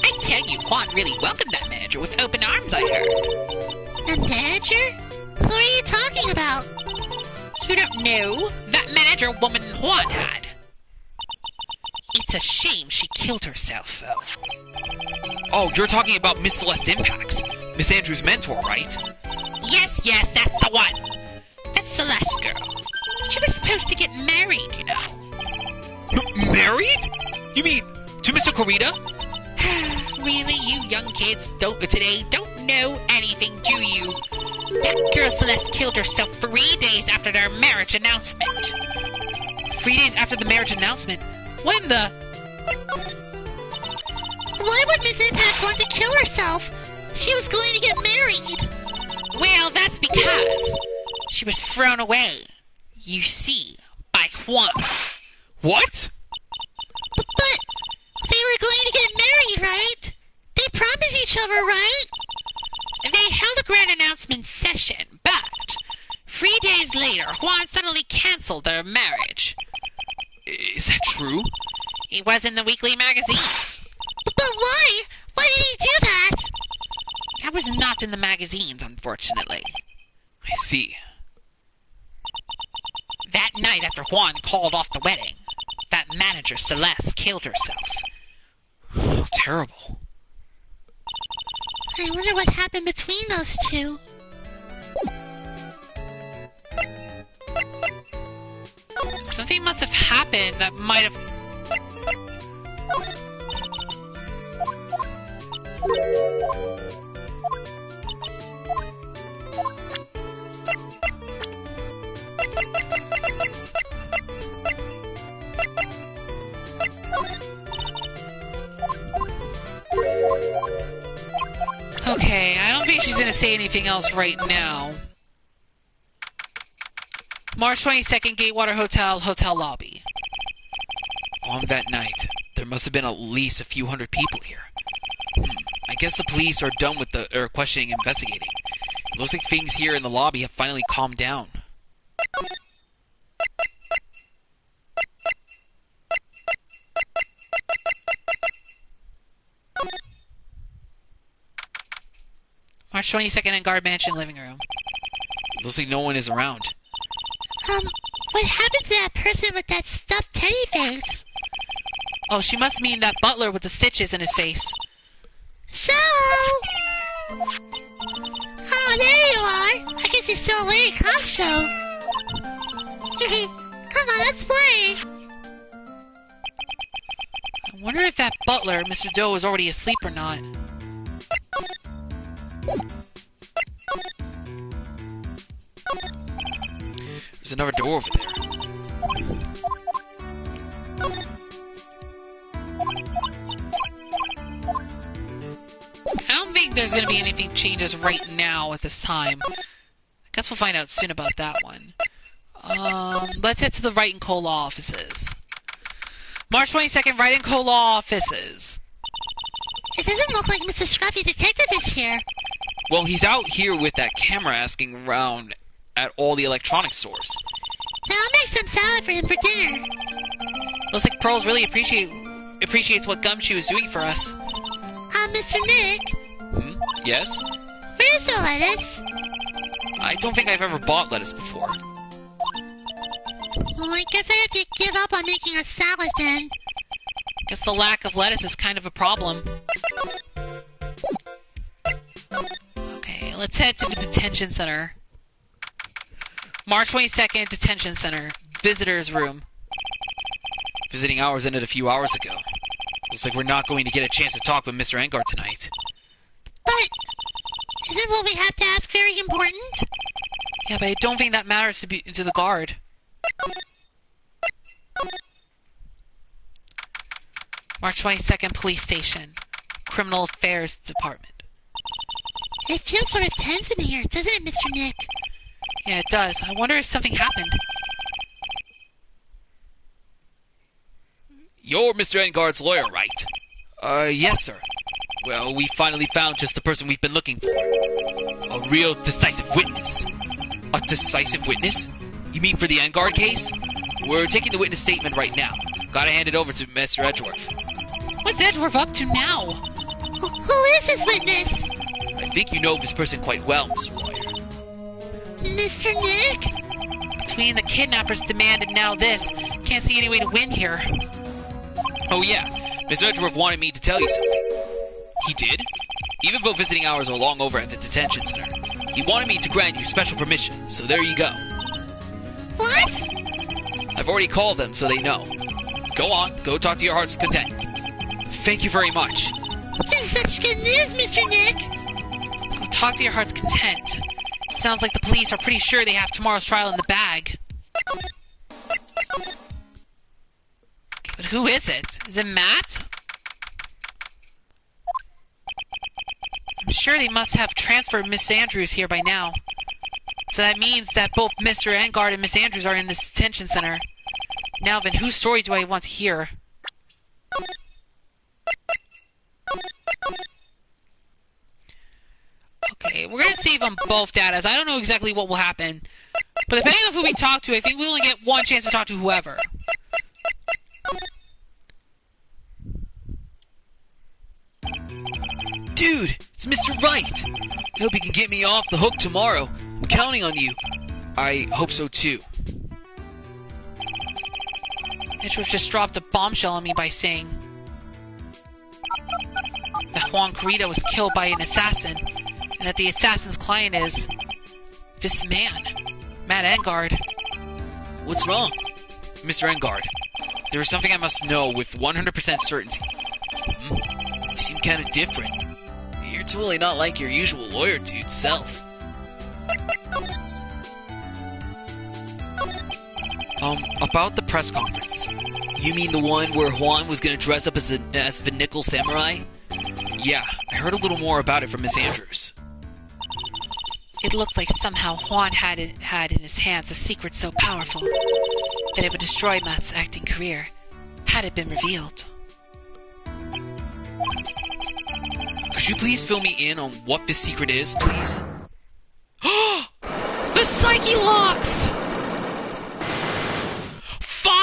Speaker 3: I tell you, Juan really welcomed that manager with open arms, I heard. A manager? Who are you talking about? You don't know? That manager woman Juan had. It's a shame she killed herself, though.
Speaker 2: Oh, you're talking about Miss Celeste Impax, Miss Andrews' mentor, right?
Speaker 3: Yes, that's the one. That Celeste girl. She was supposed to get married, you know.
Speaker 2: Married? You mean to Mr. Corita?
Speaker 3: Really, you young kids today don't know anything, do you? That girl Celeste killed herself 3 days after their marriage announcement.
Speaker 1: 3 days after the marriage announcement? When the...
Speaker 3: Why would Miss Impact want to kill herself? She was going to get married. Well, that's because she was thrown away, you see, by Juan.
Speaker 2: What?
Speaker 3: But they were going to get married, right? They promised each other, right? They held a grand announcement session, but 3 days later, Juan suddenly canceled their marriage.
Speaker 2: Is that true?
Speaker 3: It was in the weekly magazines. But why? Why did he do that? That was not in the magazines, unfortunately.
Speaker 2: I see.
Speaker 3: That night after Juan called off the wedding, that manager Celeste killed herself.
Speaker 2: Oh, terrible.
Speaker 3: I wonder what happened between those two.
Speaker 1: Something must have happened that might have... Okay, I don't think she's gonna say anything else right now. March 22nd, Gatewater Hotel, hotel lobby.
Speaker 2: On that night, there must have been at least a few hundred people here. I guess the police are done with the questioning and investigating. Looks like things here in the lobby have finally calmed down.
Speaker 1: March 22nd in Guard Mansion living room.
Speaker 2: Looks like no one is around.
Speaker 3: What happened to that person with that stuffed teddy face?
Speaker 1: Oh, she must mean that butler with the stitches in his face.
Speaker 3: So... Oh, there you are. I guess you're still awake, huh, Show? Come on, let's play.
Speaker 1: I wonder if that butler, Mr. Doe, is already asleep or not.
Speaker 2: There's another door over there.
Speaker 1: I don't think there's going to be anything changes right now at this time. I guess we'll find out soon about that one. Let's head to the Wright & Co. law offices. March 22nd, Wright & Co. law offices.
Speaker 3: It doesn't look like Mr. Scruffy Detective is here.
Speaker 2: Well, he's out here with that camera asking around at all the electronics stores.
Speaker 3: Now I'll make some salad for him for dinner.
Speaker 1: Looks like Pearls really appreciates what Gumshoe is doing for us.
Speaker 3: Mr. Nick?
Speaker 2: Yes?
Speaker 3: Where's the lettuce?
Speaker 2: I don't think I've ever bought lettuce before.
Speaker 3: Well, I guess I have to give up on making a salad then.
Speaker 1: Guess the lack of lettuce is kind of a problem. Okay, let's head to the detention center. March 22nd, detention center. Visitors room.
Speaker 2: Visiting hours ended a few hours ago. Looks like we're not going to get a chance to talk with Mr. Engard tonight.
Speaker 3: But isn't what we have to ask very important?
Speaker 1: Yeah, but I don't think that matters to the guard. March 22nd, police station. Criminal Affairs Department.
Speaker 3: It feels sort of tense in here, doesn't it, Mr. Nick?
Speaker 1: Yeah, it does. I wonder if something happened.
Speaker 2: You're Mr. Engard's lawyer, right? Yes, sir. Well, we finally found just the person we've been looking for. A real decisive witness. A decisive witness? You mean for the Engard case? We're taking the witness statement right now. Gotta hand it over to Mr. Edgeworth.
Speaker 1: What's Edgeworth up to now?
Speaker 3: Who is this witness?
Speaker 2: I think you know this person quite well, Mr. Lawyer.
Speaker 3: Mr. Nick?
Speaker 1: Between the kidnapper's demand and now this, can't see any way to win here.
Speaker 2: Oh yeah, Mr. Edgeworth wanted me to tell you something. He did? Even though visiting hours are long over at the detention center, he wanted me to grant you special permission, so there you go.
Speaker 3: What?
Speaker 2: I've already called them so they know. Go on, go talk to your heart's content. Thank you very much.
Speaker 3: This is such good news, Mr. Nick.
Speaker 1: Go talk to your heart's content. Sounds like the police are pretty sure they have tomorrow's trial in the bag. Okay, but who is it? Is it Matt? I'm sure they must have transferred Miss Andrews here by now. So that means that both Mr. Engard and Miss Andrews are in this detention center. Now then, whose story do I want to hear? Okay, we're going to save them both datas. I don't know exactly what will happen. But depending on who we talk to, I think we only get one chance to talk to whoever.
Speaker 2: Dude, it's Mr. Wright. I hope you can get me off the hook tomorrow. I'm counting on you. I hope so too.
Speaker 1: Edgeworth just dropped a bombshell on me by saying that Juan Corrida was killed by an assassin, and that the assassin's client is this man, Matt Engard.
Speaker 2: What's wrong? Mr. Engard, there is something I must know with 100% certainty. You seem kind of different. You're totally not like your usual lawyer dude self. About the press conference. You mean the one where Juan was going to dress up as the Nickel Samurai? Yeah, I heard a little more about it from Miss Andrews.
Speaker 1: It looked like somehow Juan had in his hands a secret so powerful that it would destroy Matt's acting career, had it been revealed.
Speaker 2: Could you please fill me in on what this secret is, please?
Speaker 1: The Psyche locks! 5?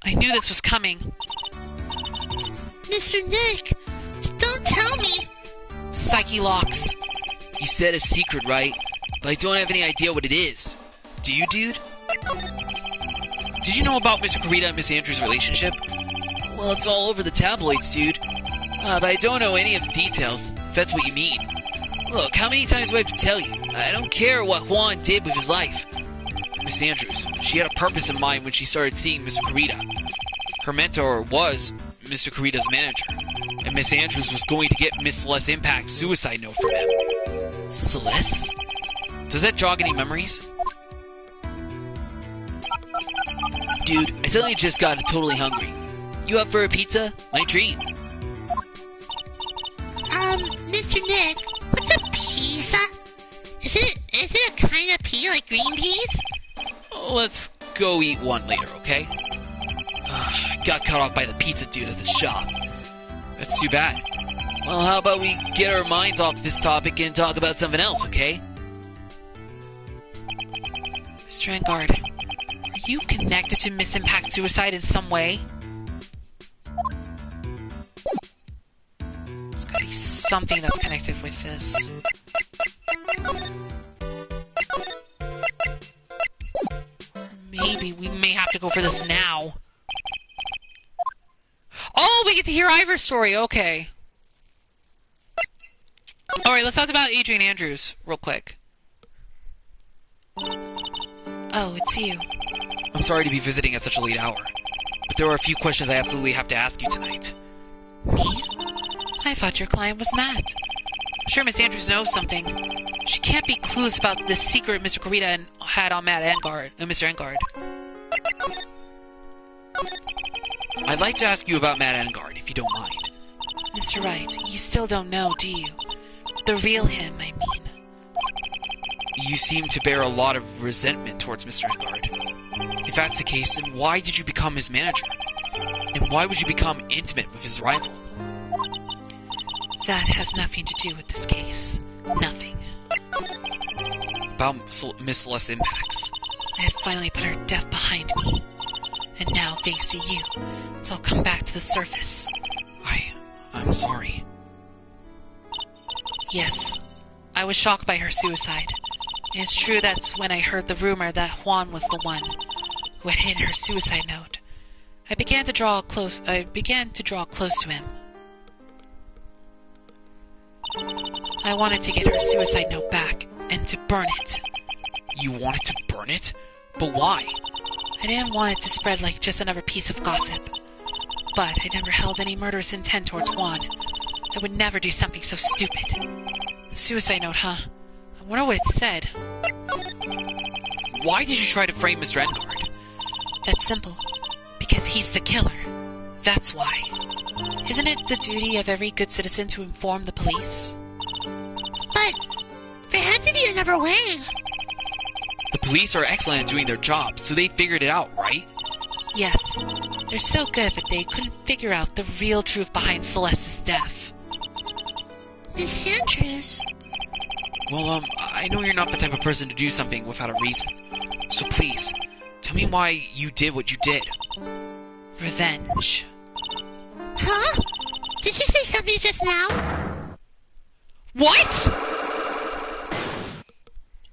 Speaker 1: I knew this was coming.
Speaker 3: Mr. Nick, don't tell me.
Speaker 1: Psyche locks.
Speaker 2: You said a secret, right? But I don't have any idea what it is. Do you, dude?
Speaker 1: Did you know about Mr. Kurita and Miss Andrews' relationship?
Speaker 2: Well, it's all over the tabloids, dude. But I don't know any of the details, if that's what you mean. Look, how many times do I have to tell you? I don't care what Juan did with his life. Miss Andrews, she had a purpose in mind when she started seeing Mr. Kurita. Her mentor was Mr. Kurita's manager, and Miss Andrews was going to get Miss Celeste Impact's suicide note from him.
Speaker 1: Celeste? Does that jog any memories?
Speaker 2: Dude, I suddenly just got totally hungry. You up for a pizza? My treat.
Speaker 3: Mr. Nick, what's a pizza? Is it a kind of pea like green peas?
Speaker 2: Let's go eat one later, okay? Got cut off by the pizza dude at the shop. That's too bad. Well, how about we get our minds off this topic and talk about something else, okay?
Speaker 1: Mr. Engard, are you connected to Miss Impact's suicide in some way? There's gotta be something that's connected with this. Maybe we may have to go for this now. Oh, we get to hear Ivor's story. Okay. Alright, let's talk about Adrian Andrews real quick. Oh, it's you.
Speaker 2: I'm sorry to be visiting at such a late hour, but there are a few questions I absolutely have to ask you tonight.
Speaker 1: Me? I thought your client was Matt. I'm sure Miss Andrews knows something. She can't be clueless about this secret Mr. Kurita had on Mr. Engard.
Speaker 2: I'd like to ask you about Matt Engard, if you don't mind.
Speaker 1: Mr. Wright, you still don't know, do you? The real him, I mean.
Speaker 2: You seem to bear a lot of resentment towards Mr. Engard. If that's the case, then why did you become his manager? And why would you become intimate with his rival?
Speaker 1: That has nothing to do with this case. Nothing.
Speaker 2: About Miss Celeste Impacts.
Speaker 1: I had finally put her death behind me. And now, thanks to you, it's all come back to the surface.
Speaker 2: I'm sorry.
Speaker 1: Yes, I was shocked by her suicide. And it's true that's when I heard the rumor that Juan was the one who had hidden her suicide note. I began to draw close to him. I wanted to get her suicide note back and to burn it.
Speaker 2: You wanted to burn it? But why?
Speaker 1: I didn't want it to spread like just another piece of gossip. But I never held any murderous intent towards Juan. I would never do something so stupid. The suicide note, huh? I wonder what it said.
Speaker 2: Why did you try to frame Mr. Engard?
Speaker 1: That's simple. Because he's the killer. That's why. Isn't it the duty of every good citizen to inform the police?
Speaker 3: But there had to be another way.
Speaker 2: The police are excellent at doing their job, so they figured it out, right?
Speaker 1: Yes. They're so good that they couldn't figure out the real truth behind Celeste's death.
Speaker 3: Miss Andrews.
Speaker 2: Well, I know you're not the type of person to do something without a reason. So please, tell me why you did what you did.
Speaker 1: Revenge.
Speaker 3: Huh? Did you say something just now?
Speaker 1: What?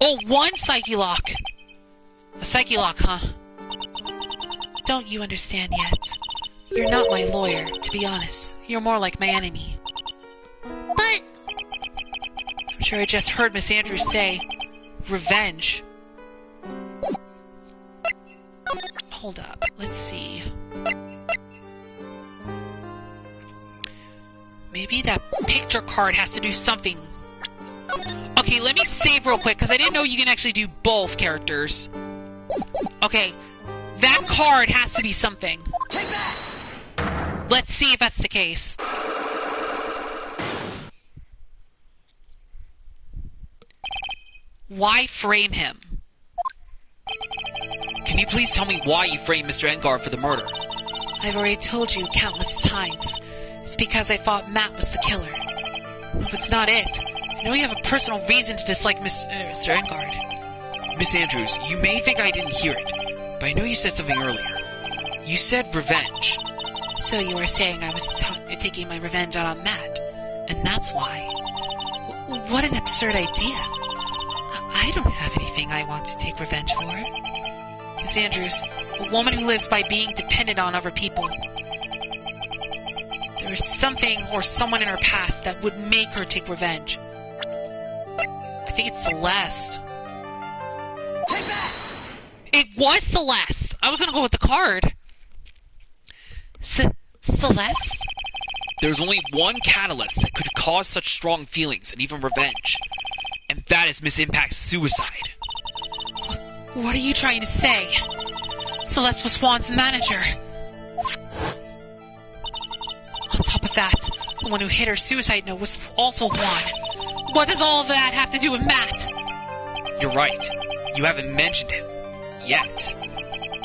Speaker 1: Oh, one Psyche lock. A Psyche lock, huh? Don't you understand yet? You're not my lawyer, to be honest. You're more like my enemy.
Speaker 3: But
Speaker 1: I'm sure I just heard Miss Andrews say, revenge. Hold up, let's see. Maybe that picture card has to do something. Okay, let me save real quick, because I didn't know you can actually do both characters. Okay, that card has to be something. Let's see if that's the case. Why frame him?
Speaker 2: Can you please tell me why you framed Mr. Engard for the murder?
Speaker 1: I've already told you countless times. It's because I thought Matt was the killer. If it's not it, I know you have a personal reason to dislike Mr. Engard.
Speaker 2: Miss Andrews, you may think I didn't hear it, but I know you said something earlier. You said revenge.
Speaker 1: So you were saying I was taking my revenge out on Matt, and that's why. What an absurd idea. I don't have anything I want to take revenge for. Miss Andrews, a woman who lives by being dependent on other people. There is something or someone in her past that would make her take revenge. I think it's Celeste. It was Celeste! I was gonna go with the card. Celeste?
Speaker 2: There's only one catalyst that could cause such strong feelings and even revenge. And that is Miss Impact's suicide.
Speaker 1: What are you trying to say? Celeste was Juan's manager. On top of that, the one who hit her suicide note was also Juan. What does all of that have to do with Matt?
Speaker 2: You're right. You haven't mentioned him. Yet.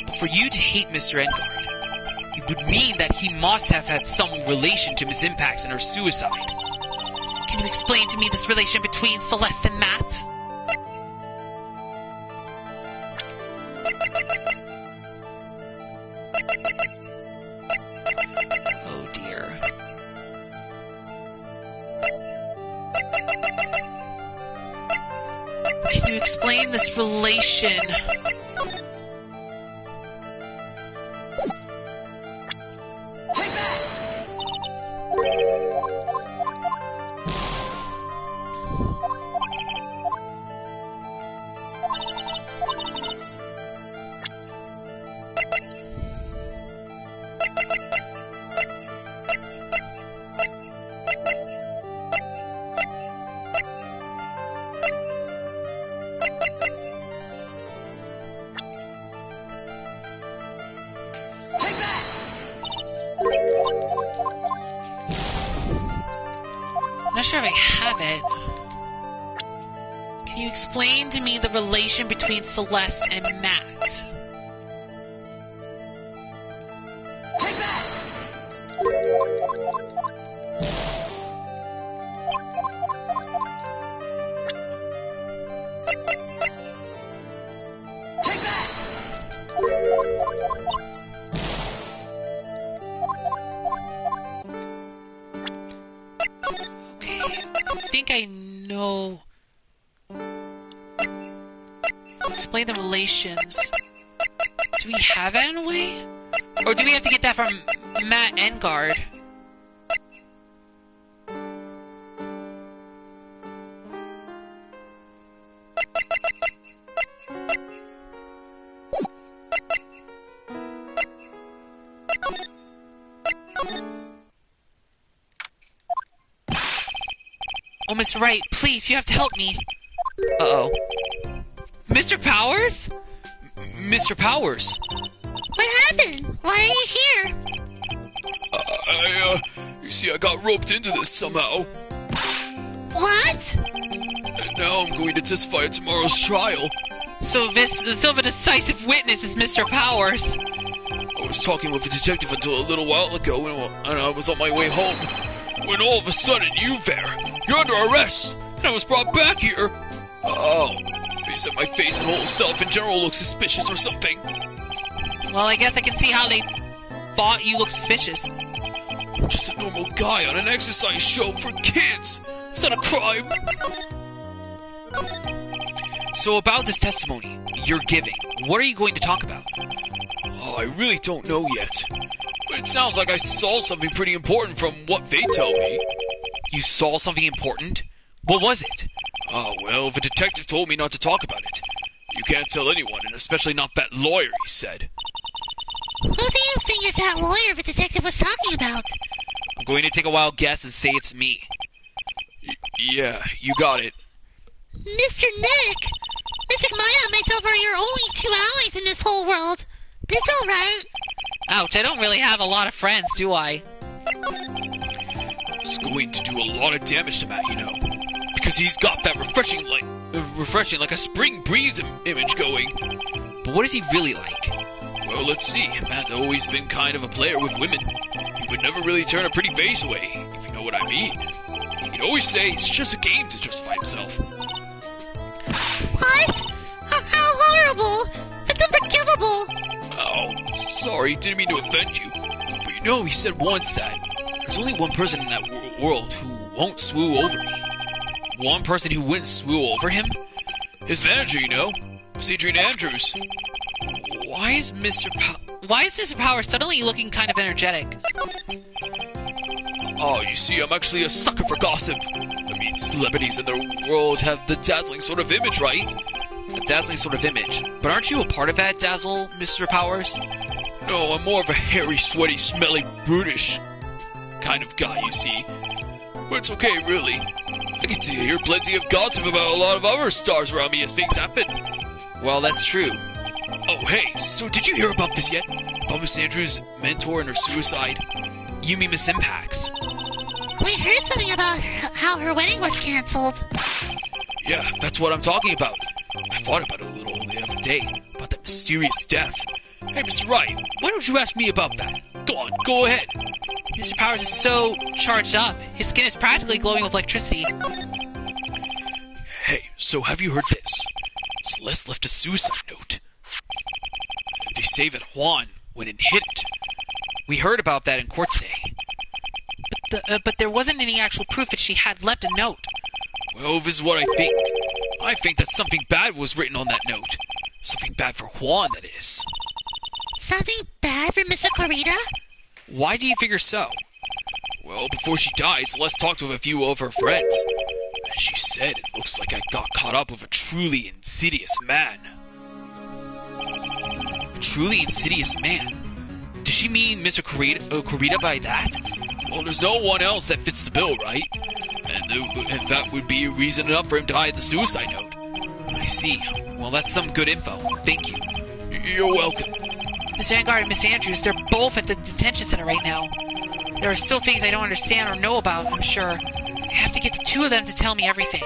Speaker 2: But for you to hate Mr. Engard, it would mean that he must have had some relation to Miss Impact's and her suicide.
Speaker 1: Can you explain to me this relation between Celeste and Matt? Oh dear. Can you explain this relation? I'm not sure if I have it. Can you explain to me the relation between Celeste and Matt? I think I know. Explain the relations. Do we have it in a way? Or do we have to get that from Matt Engard? Oh, Mr. Wright, please, you have to help me.
Speaker 2: Uh-oh.
Speaker 1: Mr. Powers?
Speaker 2: Mr. Powers?
Speaker 3: What happened? Why are you here?
Speaker 2: You see, I got roped into this somehow.
Speaker 3: What?
Speaker 2: And now I'm going to testify at tomorrow's trial.
Speaker 1: So the decisive witness is Mr. Powers.
Speaker 2: I was talking with a detective until a little while ago, and I was on my way home. When all of a sudden, you're under arrest, and I was brought back here. Oh, they said my face and whole self in general look suspicious or something.
Speaker 1: Well, I guess I can see how they thought you looked suspicious.
Speaker 2: I'm just a normal guy on an exercise show for kids. Is that a crime? So about this testimony you're giving, what are you going to talk about? Oh, I really don't know yet. But it sounds like I saw something pretty important from what they tell me. You saw something important? What was it? Oh, well, the detective told me not to talk about it. You can't tell anyone, and especially not that lawyer, he said.
Speaker 3: Who do you think is that lawyer the detective was talking about?
Speaker 2: I'm going to take a wild guess and say it's me. Yeah, you got it.
Speaker 3: Mr. Nick! Mr. Maya and myself are your only two allies in this whole world. But it's alright.
Speaker 1: Ouch, I don't really have a lot of friends, do I?
Speaker 2: It's going to do a lot of damage to Matt, you know. Because he's got that refreshing like a spring breeze image going. But what is he really like? Well, let's see. Matt always been kind of a player with women. He would never really turn a pretty face away, if you know what I mean. He He'd always say it's just a game to justify himself.
Speaker 3: What? How horrible! That's unforgivable!
Speaker 2: Oh, sorry, didn't mean to offend you. But you know, he said once that there's only one person in that world who won't swoo over me.
Speaker 1: One person who wouldn't swoo over him?
Speaker 2: His manager, you know. It's Adrian Andrews.
Speaker 1: Why is Mr. Power suddenly looking kind of energetic?
Speaker 2: Oh, you see, I'm actually a sucker for gossip. I mean, celebrities in their world have the dazzling sort of image, right?
Speaker 1: A dazzling sort of image. But aren't you a part of that dazzle, Mr. Powers?
Speaker 2: No, I'm more of a hairy, sweaty, smelly, brutish kind of guy, you see. But it's okay, really. I get to hear plenty of gossip about a lot of other stars around me as things happen.
Speaker 1: Well, that's true.
Speaker 2: Oh, hey, so did you hear about this yet? About Miss Andrews' mentor and her suicide?
Speaker 1: You mean Miss Impax?
Speaker 3: We heard something about how her wedding was canceled.
Speaker 2: Yeah, that's what I'm talking about. I thought about it a little the other day, about that mysterious death. Hey, Mr. Wright, why don't you ask me about that? Go on, go ahead.
Speaker 1: Mr. Powers is so charged up. His skin is practically glowing with electricity.
Speaker 2: Hey, so have you heard this? Celeste left a suicide note. They say that Juan went and hid it.
Speaker 1: We heard about that in court today. But there wasn't any actual proof that she had left a note.
Speaker 2: Well, this is what I think. I think that something bad was written on that note. Something bad for Juan, that is.
Speaker 3: Something bad for Mr. Corita?
Speaker 1: Why do you figure so?
Speaker 2: Well, before she died, Celeste talked with a few of her friends. As she said, it looks like I got caught up with a truly insidious man.
Speaker 1: A truly insidious man? Does she mean Mr. Corita by that?
Speaker 2: Well, there's no one else that fits the bill, right? And that would be reason enough for him to hide the suicide note.
Speaker 1: I see. Well, that's some good info. Thank you.
Speaker 2: You're welcome.
Speaker 1: Mr. Engard and Miss Andrews, they're both at the detention center right now. There are still things I don't understand or know about, I'm sure. I have to get the two of them to tell me everything.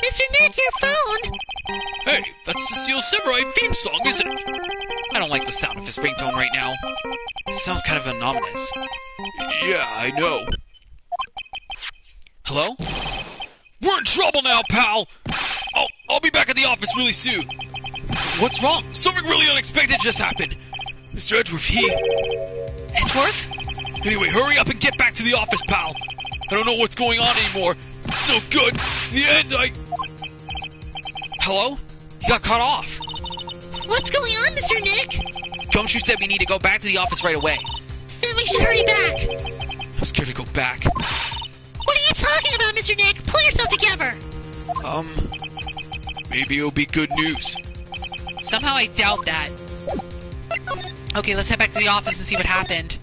Speaker 3: Mr. Nick, your phone!
Speaker 2: Hey, that's the Steel Samurai theme song, isn't it?
Speaker 1: I don't like the sound of his ringtone right now. It sounds kind of ominous.
Speaker 2: Yeah, I know.
Speaker 1: Hello?
Speaker 2: We're in trouble now, pal! I'll be back at the office really soon.
Speaker 1: What's wrong?
Speaker 2: Something really unexpected just happened. Mr. Edgeworth,
Speaker 1: Edgeworth?
Speaker 2: Anyway, hurry up and get back to the office, pal. I don't know what's going on anymore. It's no good. In the end,
Speaker 1: Hello? You got cut off.
Speaker 3: What's going on, Mr. Nick?
Speaker 1: Gumshoe said we need to go back to the office right away.
Speaker 3: Then we should hurry back.
Speaker 2: I'm scared to go back.
Speaker 3: What are you talking about, Mr. Nick? Pull yourself together.
Speaker 2: Maybe it'll be good news.
Speaker 1: Somehow I doubt that. Okay, let's head back to the office and see what happened.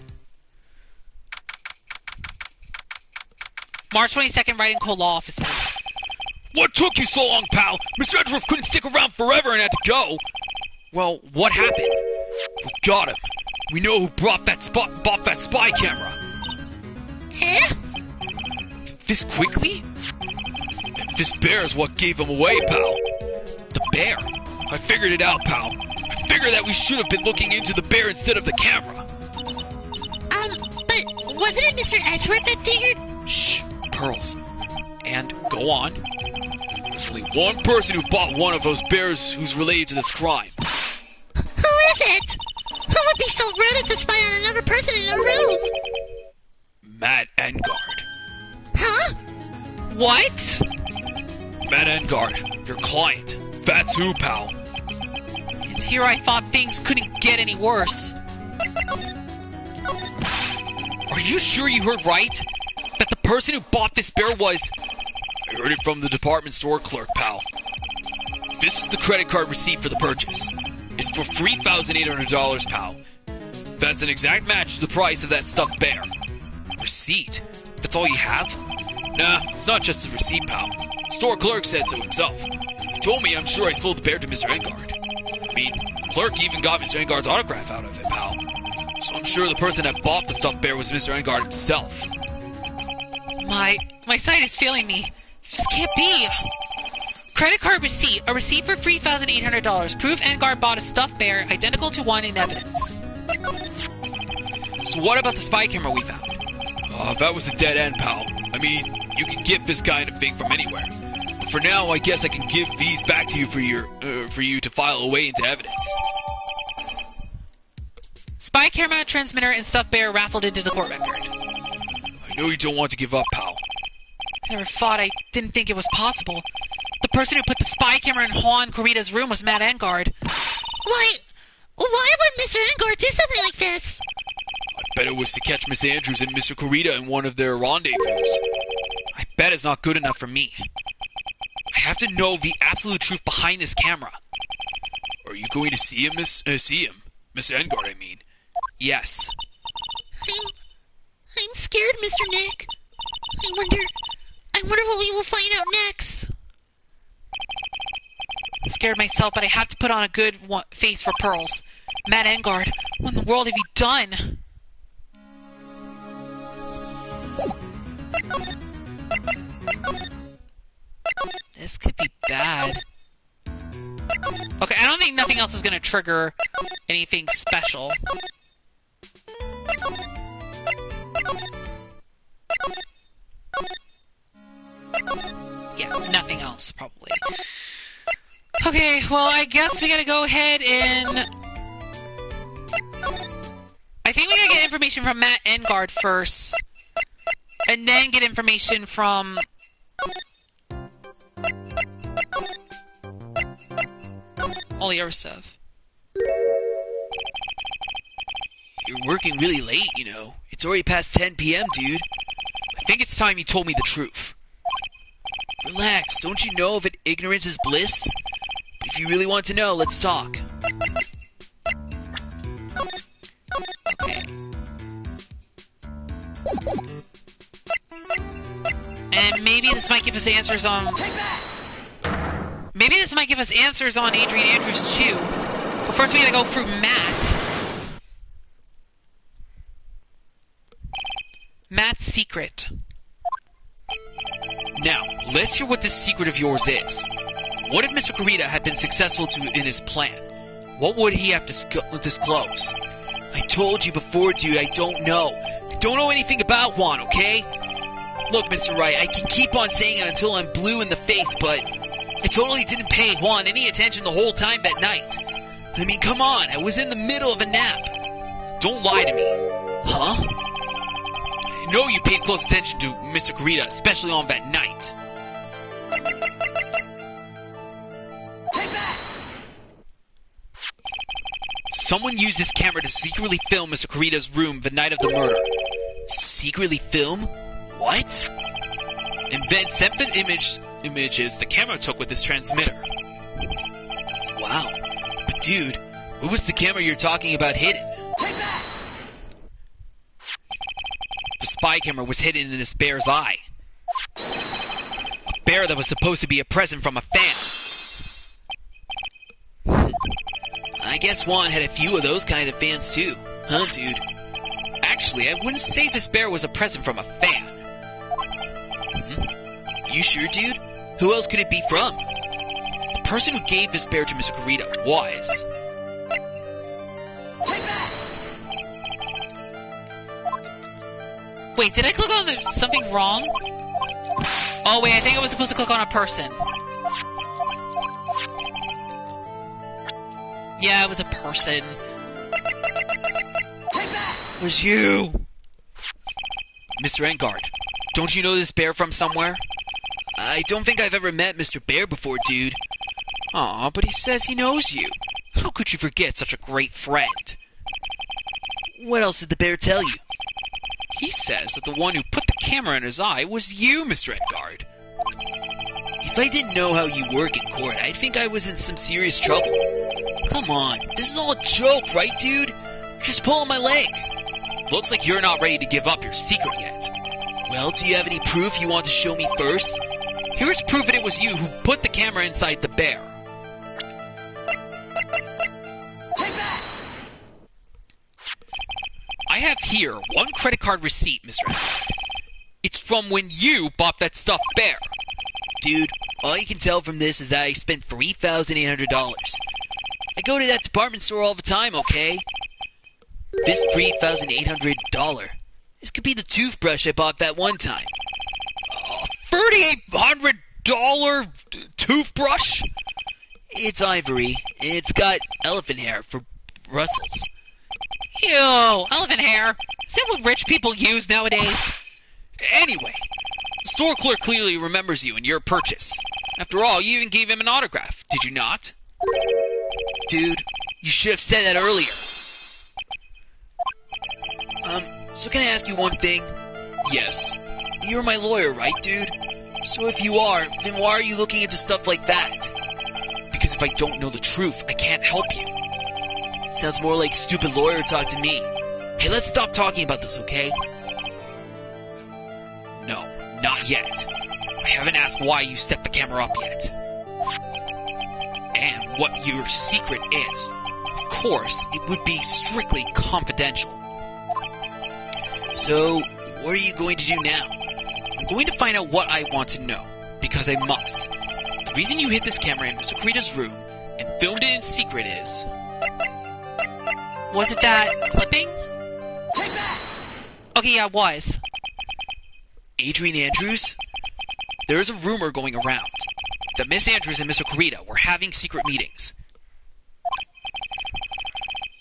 Speaker 1: March 22nd, Wright & Co. Law Offices.
Speaker 2: What took you so long, pal? Mr. Edgeworth couldn't stick around forever and had to go.
Speaker 1: Well, what happened?
Speaker 2: We got him. We know who bought that spy camera.
Speaker 3: Eh?
Speaker 1: This quickly?
Speaker 2: And this bear is what gave him away, pal.
Speaker 1: The bear?
Speaker 2: I figured it out, pal. I figured that we should have been looking into the bear instead of the camera.
Speaker 3: But wasn't it Mr. Edgeworth that figured?
Speaker 1: Shh, Pearls. And go on.
Speaker 2: There's only one person who bought one of those bears who's related to this crime.
Speaker 3: Who is it? Who would be so rude as to spy on another person in a room?
Speaker 2: Matt Engard.
Speaker 3: Huh?
Speaker 1: What?
Speaker 2: Matt Engard, your client. That's who, pal.
Speaker 1: And here I thought things couldn't get any worse. Are you sure you heard right? That the person who bought this bear was...
Speaker 2: I heard it from the department store clerk, pal. This is the credit card receipt for the purchase. It's for $3,800, pal. That's an exact match to the price of that stuffed bear.
Speaker 1: Receipt? That's all you have?
Speaker 2: Nah, it's not just the receipt, pal. The store clerk said so himself. He told me I'm sure I sold the bear to Mr. Engard. I mean, the clerk even got Mr. Engard's autograph out of it, pal. So I'm sure the person that bought the stuffed bear was Mr. Engard himself.
Speaker 1: My sight is failing me. This can't be. Credit card receipt. A receipt for $3,800. Proof Engard bought a stuffed bear identical to one in evidence. So what about the spy camera we found?
Speaker 2: That was a dead end, pal. I mean, you can get this kind of thing from anywhere. But for now, I guess I can give these back to you for you to file away into evidence.
Speaker 1: Spy camera, transmitter, and stuffed bear raffled into the court record.
Speaker 2: I know you don't want to give up, pal.
Speaker 1: I didn't think it was possible. The person who put the spy camera in Juan Corrida's room was Matt Engard.
Speaker 3: Why would Mr. Engard do something like this?
Speaker 2: I bet it was to catch Miss Andrews and Mr. Corrida in one of their rendezvous.
Speaker 1: I bet it's not good enough for me. I have to know the absolute truth behind this camera.
Speaker 2: Are you going to see him, Mr. Engard, I mean?
Speaker 1: Yes.
Speaker 3: I'm scared, Mr. Nick. I wonder what we will find out next.
Speaker 1: I'm scared myself, but I have to put on a good face for Pearls. Matt Engard, what in the world have you done? This could be bad. Okay, I don't think nothing else is going to trigger anything special. Yeah, nothing else, probably. Okay, well, I guess we gotta go ahead and... I think we gotta get information from Matt Engard first. And then get information from... all the other stuff.
Speaker 2: You're working really late, you know. It's already past 10 p.m., dude.
Speaker 1: I think it's time you told me the truth.
Speaker 2: Relax, don't you know that ignorance is bliss? If you really want to know, let's talk.
Speaker 1: Okay. And maybe this might give us answers on... Maybe this might give us answers on Adrian Andrews too. But first we gotta go through Matt. Matt's secret.
Speaker 2: Now, let's hear what this secret of yours is. What if Mr. Corrida had been successful in his plan? What would he have disclosed? I told you before, dude, I don't know. I don't know anything about Juan, okay? Look, Mr. Wright, I can keep on saying it until I'm blue in the face, but I totally didn't pay Juan any attention the whole time that night. I mean, come on, I was in the middle of a nap.
Speaker 1: Don't lie to me.
Speaker 2: Huh?
Speaker 1: I know you paid close attention to Mr. Corrida, especially on that night. Someone used this camera to secretly film Mr. Corrida's room the night of the murder.
Speaker 2: Secretly film? What?
Speaker 1: And then sent the images the camera took with this transmitter.
Speaker 2: Wow. But dude, what was the camera you're talking about hidden?
Speaker 1: The spy camera was hidden in this bear's eye. A bear that was supposed to be a present from a fan.
Speaker 2: I guess Juan had a few of those kind of fans too, huh, dude?
Speaker 1: Actually, I wouldn't say this bear was a present from a fan.
Speaker 2: You sure, dude? Who else could it be from?
Speaker 1: The person who gave this bear to Mr. Corrida was... Wait, did I click on something wrong? Oh wait, I think I was supposed to click on a person. Yeah, it was a person.
Speaker 2: It was you!
Speaker 1: Mr. Engard, don't you know this bear from somewhere?
Speaker 2: I don't think I've ever met Mr. Bear before, dude.
Speaker 1: Aw, but he says he knows you. How could you forget such a great friend?
Speaker 2: What else did the bear tell you?
Speaker 1: He says that the one who put the camera in his eye was you, Mr. Engard.
Speaker 2: If I didn't know how you work in court, I'd think I was in some serious trouble. Come on, this is all a joke, right, dude? Just pulling my leg.
Speaker 1: Looks like you're not ready to give up your secret yet.
Speaker 2: Well, do you have any proof you want to show me first?
Speaker 1: Here's proof that it was you who put the camera inside the bear. I have here one credit card receipt, Mr. Engard. It's from when you bought that stuffed bear.
Speaker 2: Dude, all you can tell from this is that I spent $3,800. I go to that department store all the time, okay? This $3,800 This could be the toothbrush I bought that one time. $3,800 toothbrush? It's ivory. It's got elephant hair for bristles.
Speaker 1: Ew, elephant hair. Is that what rich people use nowadays?
Speaker 2: Anyway, the store clerk clearly remembers you and your purchase. After all, you even gave him an autograph, did you not? Dude, you should have said that earlier. So can I ask you one thing? Yes. You're my lawyer, right, dude? So if you are, then why are you looking into stuff like that? Because if I don't know the truth, I can't help you. Sounds more like stupid lawyer talk to me. Hey, let's stop talking about this, okay? No, not yet. I haven't asked why you set the camera up yet. And what your secret is. Of course, it would be strictly confidential. So, what are you going to do now? I'm going to find out what I want to know, because I must. The reason you hid this camera in Mr. Kurita's room and filmed it in secret is...
Speaker 1: Was it that clipping? Okay, yeah, it was.
Speaker 2: Adrian Andrews? There is a rumor going around that Miss Andrews and Mr. Kurita were having secret meetings.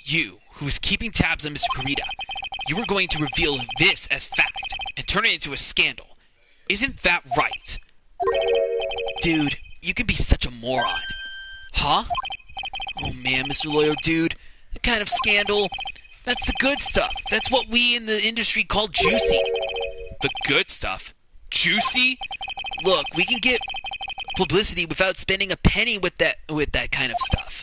Speaker 2: You, who is keeping tabs on Mr. Kurita, you were going to reveal this as fact and turn it into a scandal. Isn't that right? Dude, you can be such a moron. Huh? Oh man, Mr. Lawyer dude, that kind of scandal, that's the good stuff. That's what we in the industry call juicy. The good stuff? Juicy? Look, we can get publicity without spending a penny with that kind of stuff.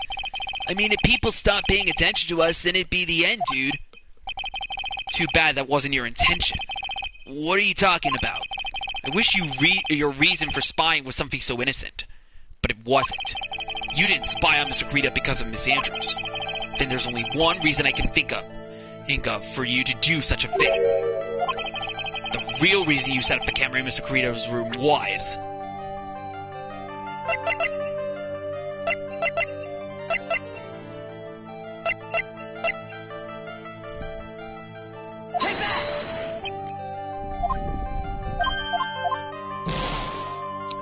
Speaker 2: I mean, if people stop paying attention to us, then it'd be the end, dude. Too bad that wasn't your intention. What are you talking about? I wish your reason for spying was something so innocent. But it wasn't. You didn't spy on Mr. Kurita because of Miss Andrews. Then there's only one reason I can think of for you to do such a thing. The real reason you set up the camera in Mr. Kurita's room was...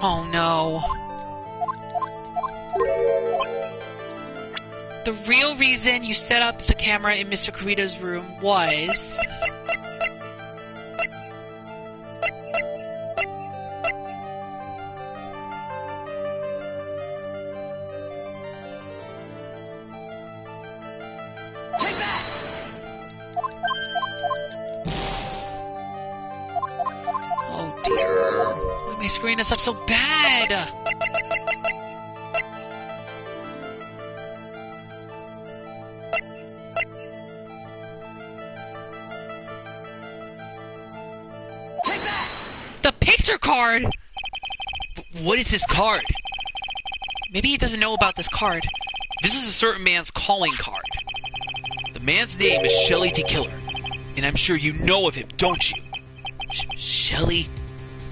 Speaker 1: Oh no. The real reason you set up the camera in Mr. Kurita's room was... Oh dear. Why am I screwing this up so bad? The picture card!
Speaker 2: What is this card?
Speaker 1: Maybe he doesn't know about this card.
Speaker 2: This is a certain man's calling card. The man's name is Shelly D. Killer, and I'm sure you know of him, don't you? Shelly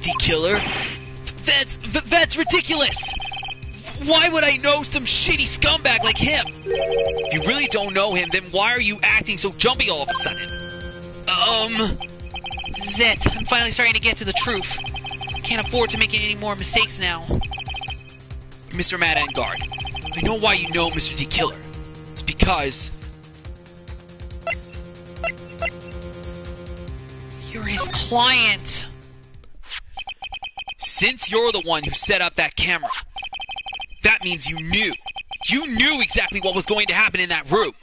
Speaker 2: D. Killer? That's ridiculous! Why would I know some shitty scumbag like him? If you really don't know him, then why are you acting so jumpy all of a sudden?
Speaker 1: This is it. I'm finally starting to get to the truth. Can't afford to make any more mistakes now.
Speaker 2: Mr. Matt Engard, I know why you know Mr. D. Killer. It's because...
Speaker 1: You're his client.
Speaker 2: Since you're the one who set up that camera, that means you knew. You knew exactly what was going to happen in that room.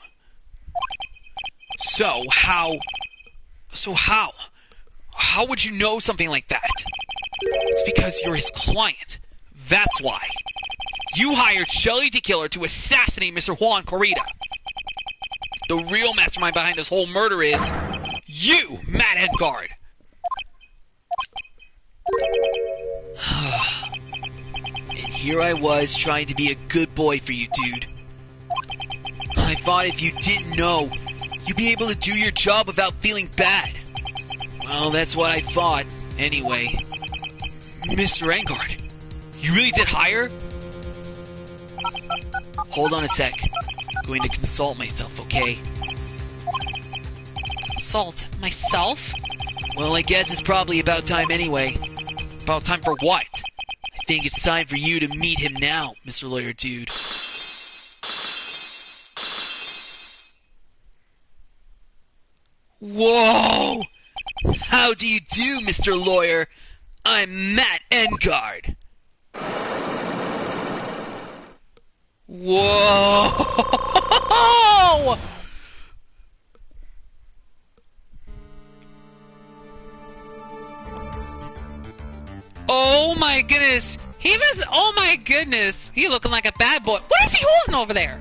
Speaker 2: So how would you know something like that? It's because you're his client. That's why. You hired Shelly D. Killer to assassinate Mr. Juan Kurita. The real mastermind behind this whole murder is you, Matt Engard. And here I was trying to be a good boy for you, dude. I thought if you didn't know, you'd be able to do your job without feeling bad. Well, that's what I thought, anyway. Mr. Engard, you really did hire? Hold on a sec. I'm going to consult myself, okay?
Speaker 1: Consult myself?
Speaker 2: Well, I guess it's probably about time anyway.
Speaker 1: About time for what?
Speaker 2: I think it's time for you to meet him now, Mr. Lawyer Dude. Whoa! How do you do, Mr. Lawyer? I'm Matt Engard. Whoa!
Speaker 1: Oh my goodness! Oh my goodness! He looking like a bad boy. What is he holding over there?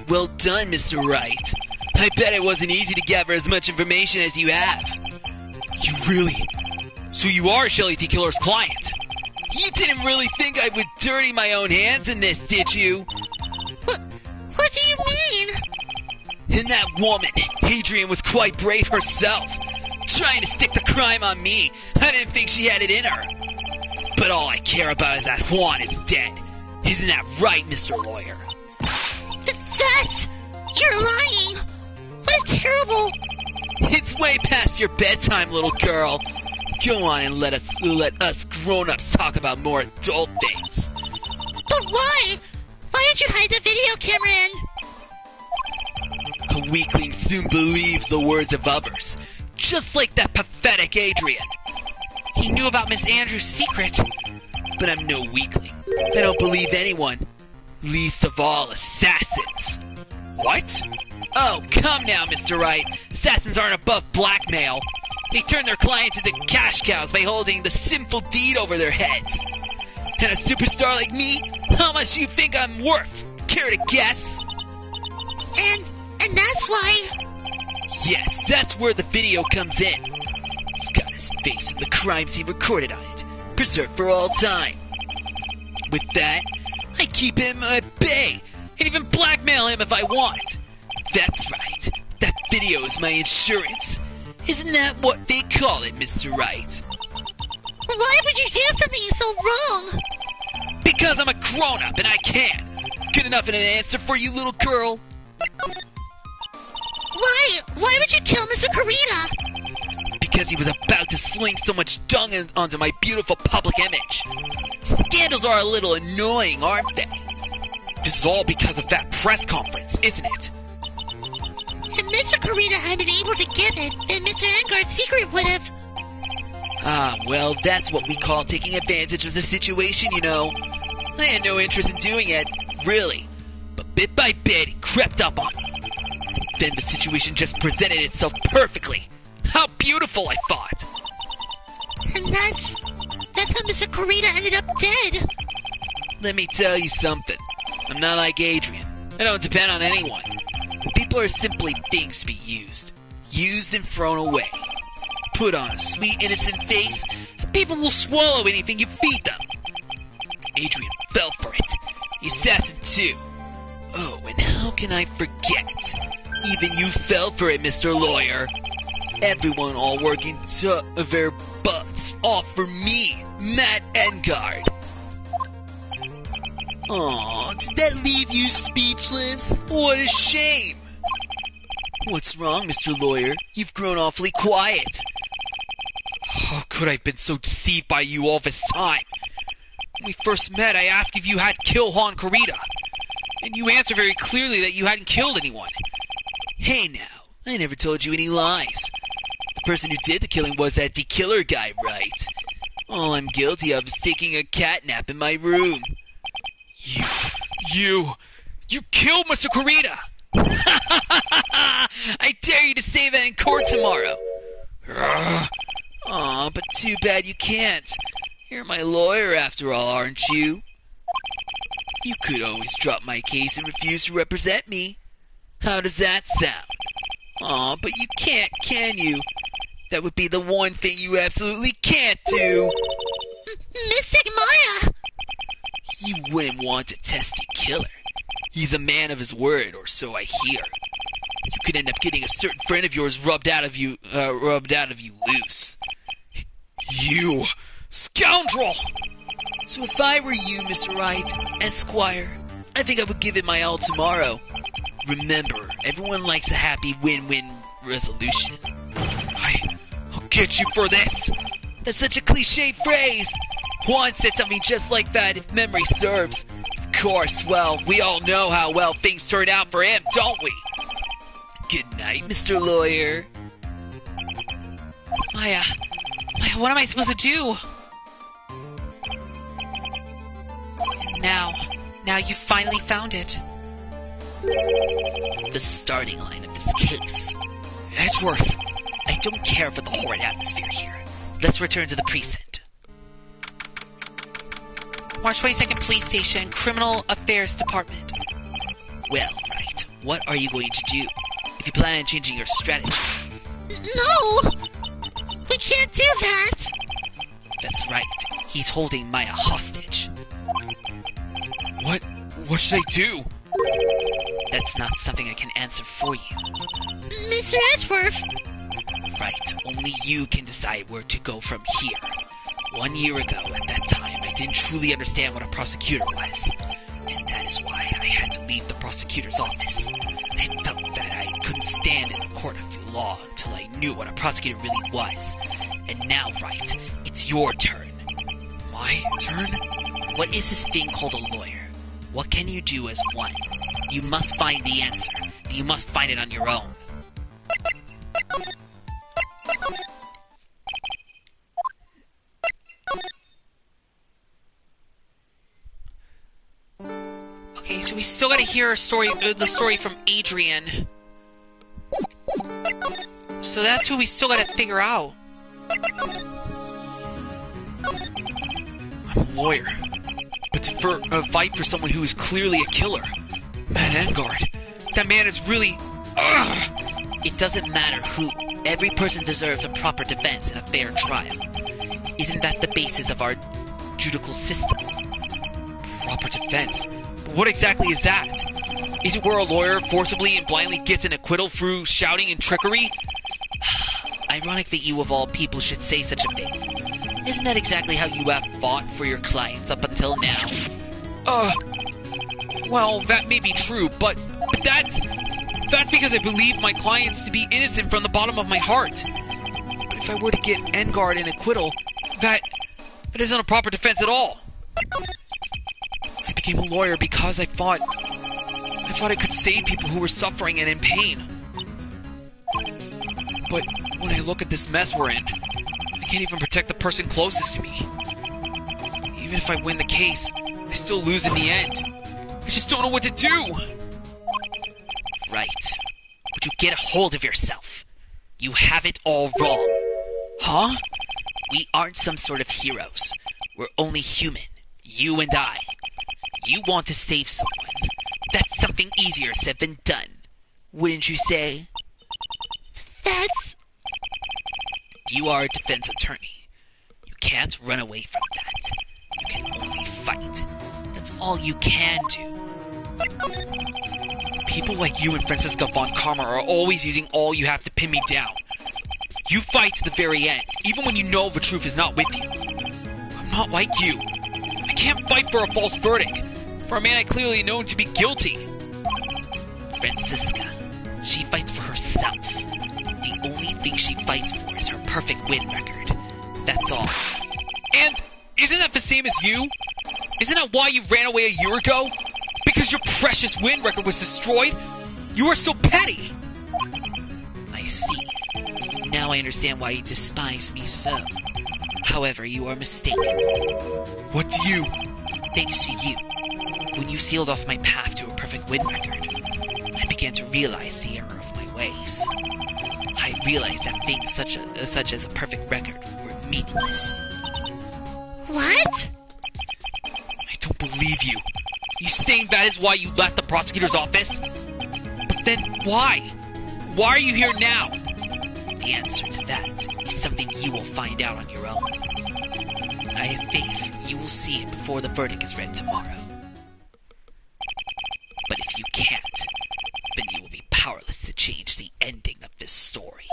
Speaker 2: Well done, Mr. Wright. I bet it wasn't easy to gather as much information as you have.
Speaker 1: You really? So you are Shelley T. Killer's client?
Speaker 2: You didn't really think I would dirty my own hands in this, did you?
Speaker 3: What do you mean?
Speaker 2: And that woman, Adrian, was quite brave herself, trying to stick the crime on me. I didn't think she had it in her. But all I care about is that Juan is dead. Isn't that right, Mr. Lawyer?
Speaker 3: You're lying. What a terrible...
Speaker 2: It's way past your bedtime, little girl. Go on and let us grown-ups talk about more adult things.
Speaker 3: But why? Why did you hide the video camera in?
Speaker 2: A weakling soon believes the words of others, just like that pathetic Adrian.
Speaker 1: He knew about Miss Andrews' secret.
Speaker 2: But I'm no weakling. I don't believe anyone, least of all assassins.
Speaker 1: What?
Speaker 2: Oh, come now, Mr. Wright. Assassins aren't above blackmail. They turn their clients into cash cows by holding the sinful deed over their heads. And a superstar like me, how much do you think I'm worth? Care to guess?
Speaker 3: And that's why...
Speaker 2: Yes, that's where the video comes in. He's got his face and the crimes he recorded on it, preserved for all time. With that, I keep him at bay, and even blackmail him if I want. That's right. That video is my insurance. Isn't that what they call it, Mr. Wright?
Speaker 3: Why would you do something so wrong?
Speaker 2: Because I'm a grown-up and I can. Good enough in an answer for you, little girl?
Speaker 3: Why? Why would you kill Mr. Carita?
Speaker 2: Because he was about to sling so much dung onto my beautiful public image. Scandals are a little annoying, aren't they?
Speaker 1: This is all because of that press conference, isn't it?
Speaker 3: If Mr. Carita had been able to give it, then Mr. Engard's secret would have...
Speaker 2: Ah, well, that's what we call taking advantage of the situation, you know. I had no interest in doing it, really. But bit by bit, it crept up on me. Then the situation just presented itself perfectly. How beautiful, I thought.
Speaker 3: And that's how Mr. Carita ended up dead.
Speaker 2: Let me tell you something. I'm not like Adrian. I don't depend on anyone. People are simply things to be used. Used and thrown away. Put on a sweet, innocent face, and people will swallow anything you feed them. Adrian fell for it. The assassin, too. Oh, and how can I forget? Even you fell for it, Mr. Lawyer. Everyone all working their butts off for me, Matt Engard. Aw, did that leave you speechless? What a shame. What's wrong, Mr. Lawyer? You've grown awfully quiet.
Speaker 1: How could I have been so deceived by you all this time? When we first met, I asked if you had killed Juan Carita. And you answered very clearly that you hadn't killed anyone.
Speaker 2: Hey now, I never told you any lies. The person who did the killing was that D-Killer guy, right? All I'm guilty of is taking a cat nap in my room.
Speaker 1: You killed Mr. Carita!
Speaker 2: I dare you to say that in court tomorrow. Aw, but too bad you can't. You're my lawyer after all, aren't you? You could always drop my case and refuse to represent me. How does that sound? Aw, but you can't, can you? That would be the one thing you absolutely can't do.
Speaker 3: Miss Sigmaya!
Speaker 2: You wouldn't want to test D-Killer. He's a man of his word, or so I hear. You could end up getting a certain friend of yours rubbed out of you loose.
Speaker 1: You scoundrel!
Speaker 2: So if I were you, Mr. Wright, Esquire, I think I would give it my all tomorrow. Remember, everyone likes a happy win-win resolution.
Speaker 1: I
Speaker 2: get you for this. That's such a cliched phrase. Juan said something just like that, if memory serves. Of course, well, we all know how well things turned out for him, don't we? Good night, Mr. Lawyer.
Speaker 1: Maya, what am I supposed to do? Now you finally found it.
Speaker 4: The starting line of this case.
Speaker 2: Edgeworth.
Speaker 4: I don't care for the horrid atmosphere here. Let's return to the precinct.
Speaker 1: March 22nd Police Station, Criminal Affairs Department.
Speaker 4: Well, Wright, what are you going to do? If you plan on changing your strategy.
Speaker 3: No! We can't do that!
Speaker 4: That's right. He's holding Maya hostage.
Speaker 2: What should I do?
Speaker 4: That's not something I can answer for you.
Speaker 3: Mr. Edgeworth!
Speaker 4: Right, only you can decide where to go from here. 1 year ago, at that time, I didn't truly understand what a prosecutor was. And that is why I had to leave the prosecutor's office. I felt that I couldn't stand in a court of law until I knew what a prosecutor really was. And now, Wright, it's your turn.
Speaker 2: My turn?
Speaker 4: What is this thing called a lawyer? What can you do as one? You must find the answer, and you must find it on your own.
Speaker 1: Okay, so we still gotta hear the story from Adrian. So that's who we still gotta figure out.
Speaker 2: I'm a lawyer. But to fight for someone who is clearly a killer. Matt Engard. That man is really... Ugh!
Speaker 4: It doesn't matter who. Every person deserves a proper defense in a fair trial. Isn't that the basis of our judicial system?
Speaker 2: Proper defense? But what exactly is that? Is it where a lawyer forcibly and blindly gets an acquittal through shouting and trickery?
Speaker 4: Ironic that you of all people should say such a thing. Isn't that exactly how you have fought for your clients up until now?
Speaker 2: Well, that may be true, but that's because I believe my clients to be innocent from the bottom of my heart. But if I were to get Engard an acquittal, that isn't a proper defense at all. I became a lawyer because I thought I could save people who were suffering and in pain. But when I look at this mess we're in, I can't even protect the person closest to me. Even if I win the case, I still lose in the end. I just don't know what to do.
Speaker 4: Right. Would you get a hold of yourself? You have it all wrong.
Speaker 2: Huh?
Speaker 4: We aren't some sort of heroes. We're only human. You and I. You want to save someone. That's something easier said than done. Wouldn't you say?
Speaker 3: That's...
Speaker 4: You are a defense attorney. You can't run away from that. You can only fight. That's all you can do.
Speaker 2: People like you and Franziska von Karma are always using all you have to pin me down. You fight to the very end, even when you know the truth is not with you. I'm not like you. I can't fight for a false verdict, for a man I clearly know to be guilty.
Speaker 4: Franziska, she fights for herself. The only thing she fights for is her perfect win record. That's all.
Speaker 2: And isn't that the same as you? Isn't that why you ran away a year ago? Because your precious win record was destroyed? You are so petty!
Speaker 4: I see. Now I understand why you despise me so. However, you are mistaken.
Speaker 2: What do you?
Speaker 4: Thanks to you. When you sealed off my path to a perfect win record, I began to realize the error of my ways. I realized that things such as a perfect record were meaningless.
Speaker 3: What?
Speaker 2: I don't believe you. You saying that is why you left the prosecutor's office? But then why? Why are you here now?
Speaker 4: The answer to that is something you will find out on your own. I have faith you will see it before the verdict is read tomorrow. But if you can't, then you will be powerless to change the ending of this story.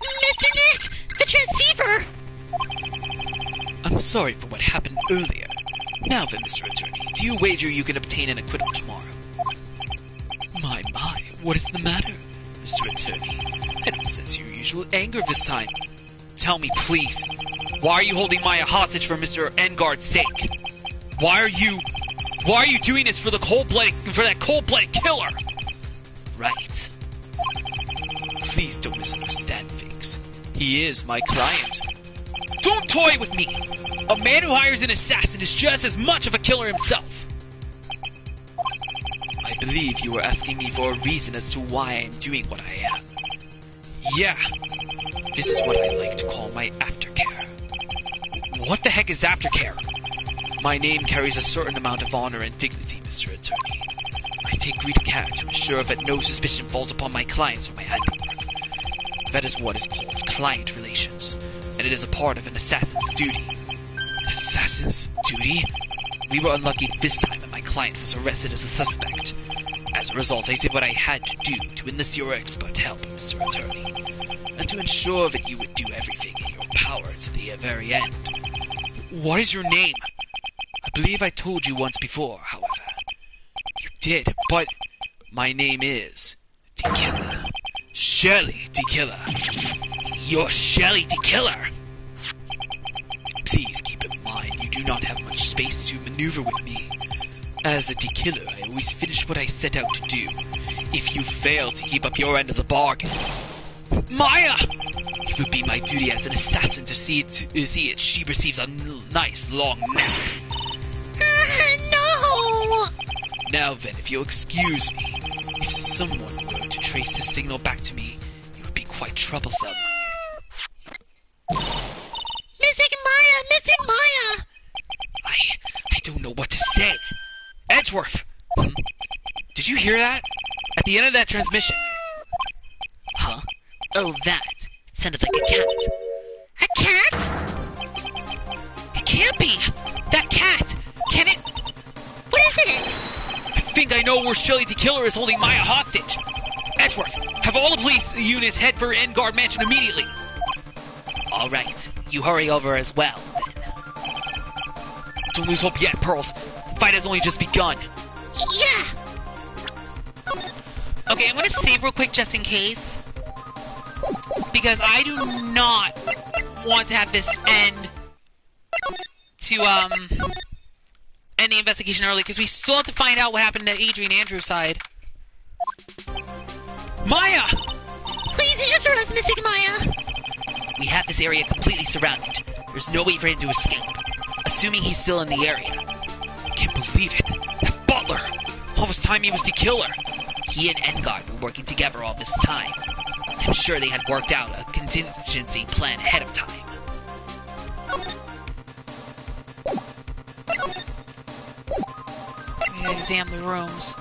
Speaker 3: Mr. Nick! The transceiver!
Speaker 2: I'm sorry for what happened earlier. Now then, Mr. Attorney, do you wager you can obtain an acquittal tomorrow? My, what is the matter? Mr. Attorney. I don't sense your usual anger this time. Tell me, please, why are you holding Maya hostage for Mr. Engard's sake? Why are you doing this for that cold-blooded killer?
Speaker 4: Right.
Speaker 2: Please don't misunderstand things. He is my client. Don't toy with me! A man who hires an assassin is just as much of a killer himself. I believe you were asking me for a reason as to why I am doing what I am. Yeah. This is what I like to call my aftercare. What the heck is aftercare? My name carries a certain amount of honor and dignity, Mr. Attorney. I take great care to ensure that no suspicion falls upon my clients or my handiwork. That is what is called client relations, and it is a part of an assassin's duty. An assassin's duty? We were unlucky this time and my client was arrested as a suspect. As a result, I did what I had to do to enlist your expert help, Mr. Attorney, and to ensure that you would do everything in your power to the very end. What is your name? I believe I told you once before, however. You did, but my name is Tequila. Shirley Tequila. You're Shirley Tequila! Please keep in mind you do not have much space to maneuver with me. As a Tequila, I always finish what I set out to do. If you fail to keep up your end of the bargain... Maya! It would be my duty as an assassin to see it she receives a nice long nap.
Speaker 3: No!
Speaker 2: Now then, if you'll excuse me, if someone were to trace this signal back to me, it would be quite troublesome.
Speaker 3: Missing Maya! Missing Maya!
Speaker 2: I don't know what to say. Edgeworth! Did you hear that? At the end of that transmission.
Speaker 4: Huh? Oh, that. It sounded like a cat.
Speaker 3: A cat?
Speaker 1: It can't be! That cat! Can it...
Speaker 3: What is it?
Speaker 2: I think I know where Shirley Tequila is holding Maya hostage. Edgeworth, have all the police units head for Engard Mansion immediately.
Speaker 4: All right. You hurry over as well, then.
Speaker 2: Don't lose hope yet, Pearls. The fight has only just begun.
Speaker 3: Yeah.
Speaker 1: Okay, I'm gonna save real quick just in case. Because I do not want to have this end the investigation early, because we still have to find out what happened to Adrian Andrews' side.
Speaker 2: Maya!
Speaker 3: Please answer us, Missing Maya.
Speaker 4: We have this area completely surrounded. There's no way for him to escape. Assuming he's still in the area.
Speaker 2: Can't believe it. That butler! All this time he was the killer.
Speaker 4: He and Engard were working together all this time. I'm sure they had worked out a contingency plan ahead of time.
Speaker 1: I'm gonna examine the rooms.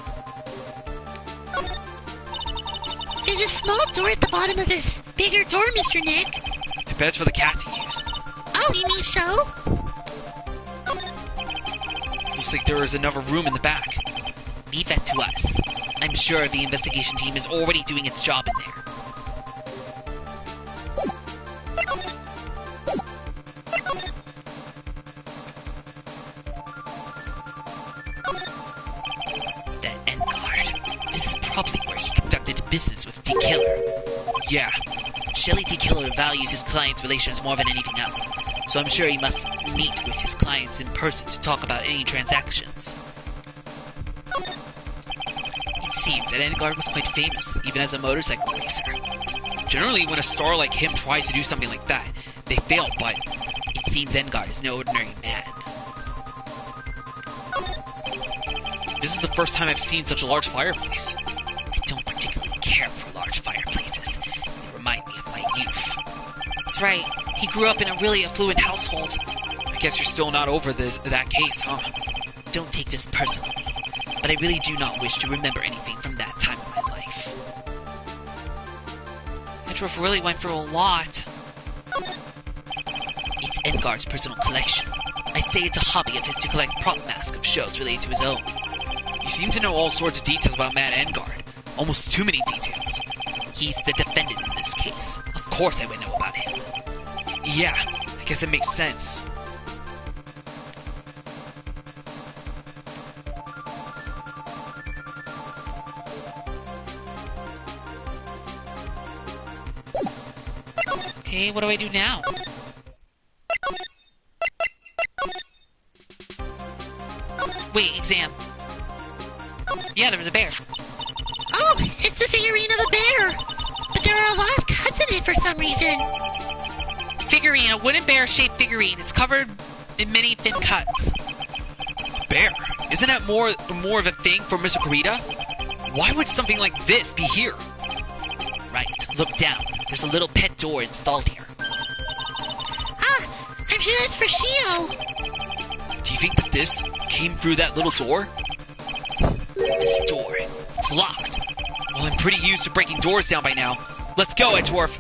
Speaker 3: There's a small door at the bottom of this bigger door, Mr. Nick.
Speaker 2: I bet it's for the cat to use.
Speaker 3: Oh, you mean show?
Speaker 2: Looks like there is another room in the back.
Speaker 4: Leave that to us. I'm sure the investigation team is already doing its job in there. That Engard. This is probably where he conducted business with Tequila.
Speaker 2: Yeah.
Speaker 4: Shelley Tequila values his clients' relations more than anything else, so I'm sure he must meet with his clients in person to talk about any transactions. It seems that Engard was quite famous, even as a motorcycle racer.
Speaker 2: Generally, when a star like him tries to do something like that, they fail, but
Speaker 4: it seems Engard is no ordinary man.
Speaker 2: This is the first time I've seen such a large fireplace.
Speaker 4: I don't particularly care for large fireplaces. They remind me of my youth.
Speaker 1: That's right. He grew up in a really affluent household.
Speaker 2: I guess you're still not over that case, huh?
Speaker 4: Don't take this personally, but I really do not wish to remember anything from that time of my life.
Speaker 1: Edgeworth really went through a lot.
Speaker 4: It's Engard's personal collection. I'd say it's a hobby of his to collect prop masks of shows related to his own.
Speaker 2: You seem to know all sorts of details about Matt Engard. Almost too many details.
Speaker 4: He's the defendant in this case. Of course I would know about him.
Speaker 2: Yeah, I guess it makes sense.
Speaker 1: Okay, what do I do now? Wait, exam. Yeah, there was a bear.
Speaker 3: Oh, it's the figurine of a bear. But there are a lot of cuts in it for some reason.
Speaker 1: Figurine, a wooden bear-shaped figurine. It's covered in many thin cuts.
Speaker 2: Bear? Isn't that more of a thing for Mr. Kurita? Why would something like this be here?
Speaker 4: Right, look down. There's a little pet door installed here.
Speaker 3: Ah, I'm sure that's for Shio.
Speaker 2: Do you think that this came through that little door?
Speaker 4: This door, it's locked.
Speaker 2: Well, I'm pretty used to breaking doors down by now. Let's go, Edgeworth.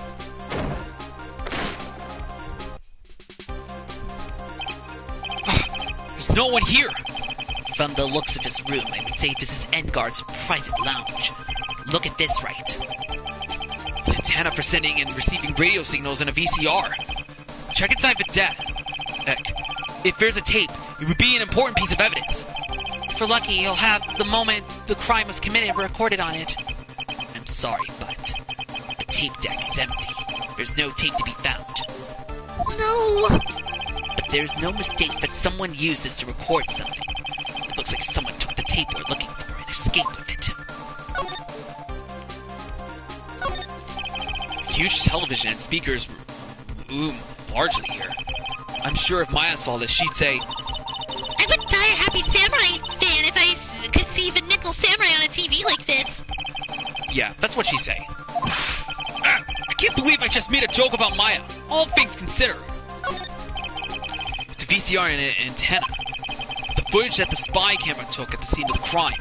Speaker 2: There's no one here.
Speaker 4: From the looks of this room, I would say this is Engar's private lounge. Look at this, right?
Speaker 2: An antenna for sending and receiving radio signals and a VCR. Check inside the deck. If there's a tape, it would be an important piece of evidence.
Speaker 1: If we're lucky, you'll have the moment the crime was committed recorded on it.
Speaker 4: I'm sorry, but the tape deck is empty. There's no tape to be found.
Speaker 3: No.
Speaker 4: But there's no mistake that someone used this to record something. It looks like someone took the tape we're looking for and escaped with it.
Speaker 2: Huge television and speakers loom largely here. I'm sure if Maya saw this, she'd say,
Speaker 3: I would die a happy samurai fan if I could see the nickel samurai on a TV like this.
Speaker 2: yeah, that's what she'd say. I can't believe I just made a joke about Maya, all things considered. It's a VCR and an antenna. The footage that the spy camera took at the scene of the crime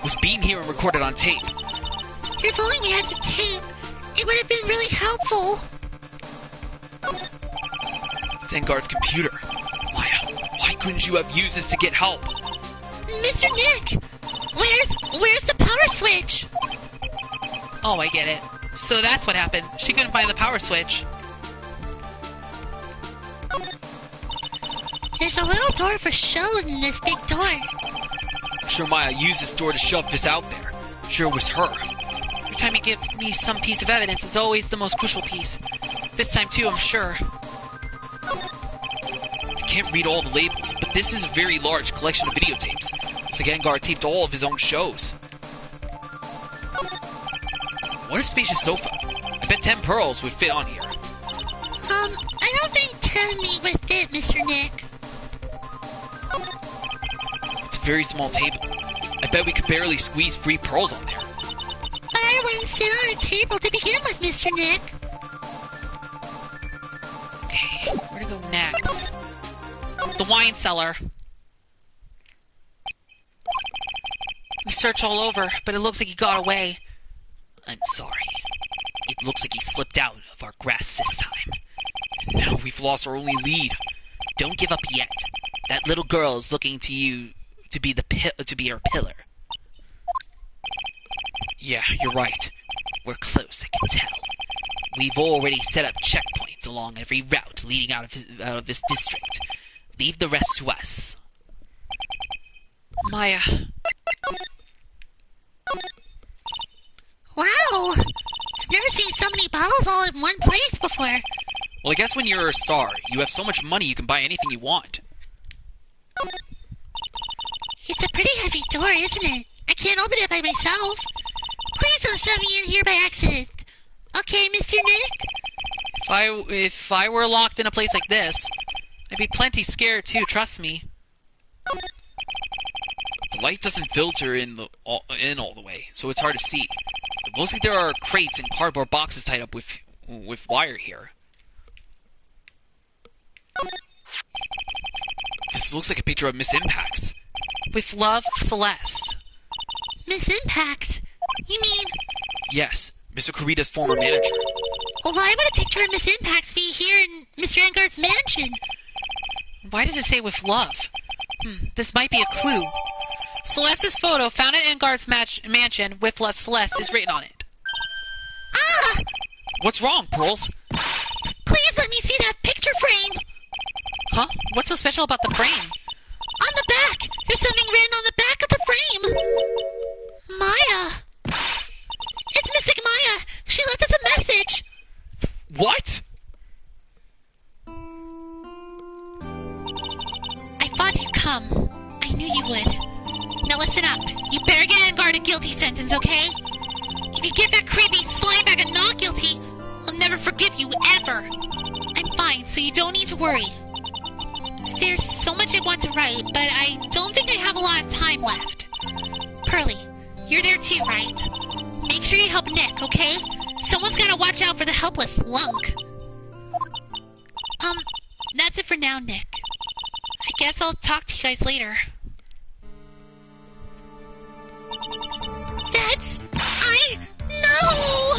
Speaker 2: was beamed here and recorded on tape.
Speaker 3: If only we had the tape, it would have been really helpful.
Speaker 2: It's Engar's computer. Maya, why couldn't you have used this to get help?
Speaker 3: Mr. Nick, where's the power switch?
Speaker 1: Oh, I get it. So that's what happened. She couldn't find the power switch.
Speaker 3: There's a little door for show in this big door.
Speaker 2: I'm sure Maya used this door to shove this out there. I'm sure it was her.
Speaker 1: Every time you give me some piece of evidence, it's always the most crucial piece. This time too, I'm sure.
Speaker 2: I can't read all the labels, but this is a very large collection of videotapes. Looks like Engar taped all of his own shows. What a spacious sofa. I bet 10 pearls would fit on here.
Speaker 3: I don't think 10 meat would fit, Mr. Nick.
Speaker 2: It's a very small table. I bet we could barely squeeze 3 pearls on there.
Speaker 3: But I wouldn't sit on a table to begin with, Mr. Nick.
Speaker 1: Okay, where to go next? The wine cellar. We searched all over, but it looks like he got away.
Speaker 4: I'm sorry. It looks like he slipped out of our grasp this time.
Speaker 2: Now we've lost our only lead.
Speaker 4: Don't give up yet. That little girl is looking to you to be her pillar.
Speaker 2: Yeah, you're right.
Speaker 4: We're close, I can tell. We've already set up checkpoints along every route leading out of this district. Leave the rest to us.
Speaker 1: Maya.
Speaker 3: Wow! I've never seen so many bottles all in one place before.
Speaker 2: Well, I guess when you're a star, you have so much money you can buy anything you want.
Speaker 3: It's a pretty heavy door, isn't it? I can't open it by myself. Please don't shove me in here by accident. Okay, Mr. Nick?
Speaker 1: If I were locked in a place like this, I'd be plenty scared too, trust me.
Speaker 2: The light doesn't filter in all the way, so it's hard to see. It looks like there are crates and cardboard boxes tied up with wire here. This looks like a picture of Miss Impax.
Speaker 1: With love, Celeste.
Speaker 3: Miss Impax? You mean...
Speaker 2: Yes, Mr. Kurita's former manager.
Speaker 3: Well, why would a picture of Miss Impax be here in Mr. Engar's mansion?
Speaker 1: Why does it say with love? This might be a clue. Celeste's photo found at Engar's mansion with love Celeste is written on it.
Speaker 3: Ah!
Speaker 2: What's wrong, Pearls?
Speaker 3: Please let me see that picture frame!
Speaker 1: Huh? What's so special about the frame?
Speaker 3: On the back! There's something written on the back of the frame! Maya! It's Mystic Maya! She left us a message!
Speaker 2: What?
Speaker 3: a guilty sentence, okay? If you give that creepy slime bag a not guilty, I'll never forgive you, ever. I'm fine, so you don't need to worry. There's so much I want to write, but I don't think I have a lot of time left. Pearly, you're there too, right? Make sure you help Nick, okay? Someone's gotta watch out for the helpless lunk. That's it for now, Nick. I guess I'll talk to you guys later. No!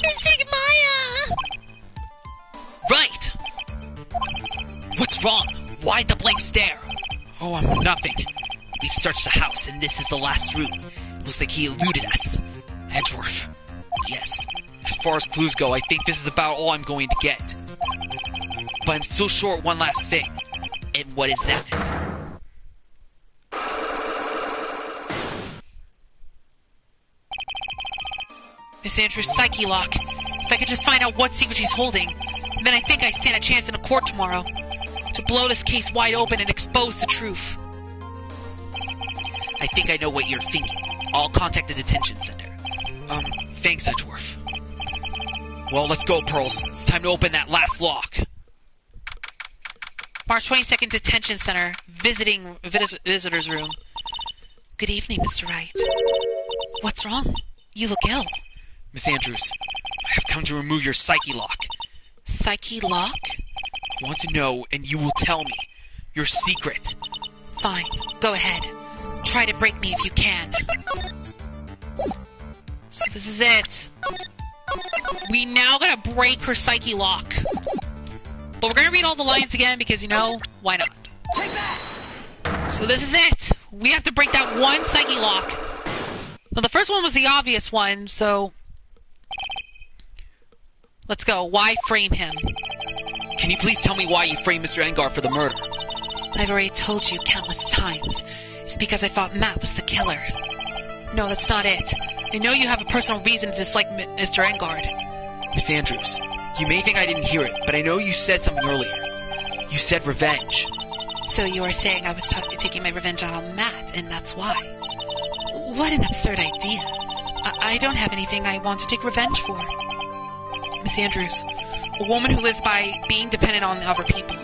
Speaker 3: Missing Maya!
Speaker 4: Right! What's wrong? Why the blank stare?
Speaker 2: Oh, I'm nothing.
Speaker 4: We've searched the house, and this is the last room. Looks like he eluded us.
Speaker 2: Edgeworth.
Speaker 4: Yes.
Speaker 2: As far as clues go, I think this is about all I'm going to get. But I'm still short one last thing.
Speaker 4: And what is that?
Speaker 1: Miss Andrews' psyche lock. If I could just find out what secret she's holding, then I think I stand a chance in a court tomorrow to blow this case wide open and expose the truth.
Speaker 4: I think I know what you're thinking. I'll contact the detention center.
Speaker 2: Thanks, Edgeworth. Well, let's go, Pearls. It's time to open that last lock.
Speaker 1: March 22nd Detention Center, visitor's room. Good evening, Mr. Wright. What's wrong? You look ill.
Speaker 2: Miss Andrews, I have come to remove your psyche lock.
Speaker 1: Psyche lock?
Speaker 2: I want to know, and you will tell me, your secret.
Speaker 1: Fine, go ahead. Try to break me if you can. So this is it. We now gotta break her psyche lock. But we're gonna read all the lines again because, why not? So this is it. We have to break that one psyche lock. Well, the first one was the obvious one, so... Let's go. Why frame him?
Speaker 2: Can you please tell me why you framed Mr. Engar for the murder?
Speaker 1: I've already told you countless times. It's because I thought Matt was the killer. No, that's not it. I know you have a personal reason to dislike Mr. Engard.
Speaker 2: Miss Andrews, you may think I didn't hear it, but I know you said something earlier. You said revenge.
Speaker 1: So you are saying I was taking my revenge on Matt, and that's why? What an absurd idea. I don't have anything I want to take revenge for. Miss Andrews, a woman who lives by being dependent on other people.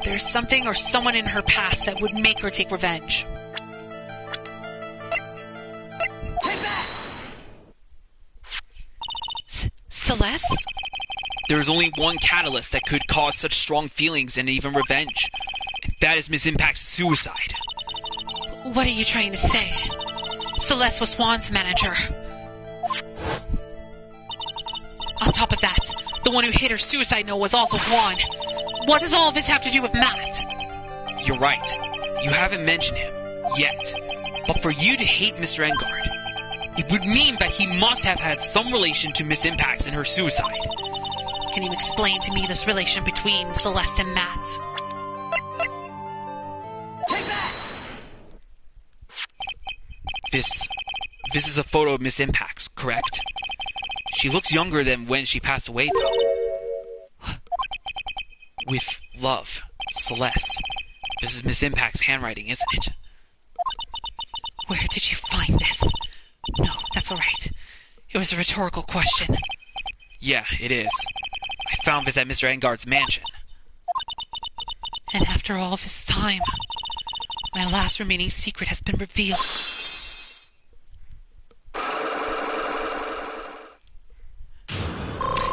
Speaker 1: There's something or someone in her past that would make her take revenge. Celeste?
Speaker 2: There is only one catalyst that could cause such strong feelings and even revenge. And that is Miss Impact's suicide.
Speaker 1: What are you trying to say? Celeste was Juan's manager. On top of that, the one who hit her suicide note was also Juan. What does all of this have to do with Matt?
Speaker 2: You're right. You haven't mentioned him yet. But for you to hate Mr. Engard, it would mean that he must have had some relation to Miss Impacts and her suicide.
Speaker 1: Can you explain to me this relation between Celeste and Matt?
Speaker 2: This is a photo of Miss Impacts, correct? She looks younger than when she passed away, though. With love, Celeste. This is Miss Impact's handwriting, isn't it?
Speaker 1: Where did you find this? No, that's all right. It was a rhetorical question.
Speaker 2: Yeah, it is. I found this at Mr. Engard's mansion.
Speaker 1: And after all this time, my last remaining secret has been revealed.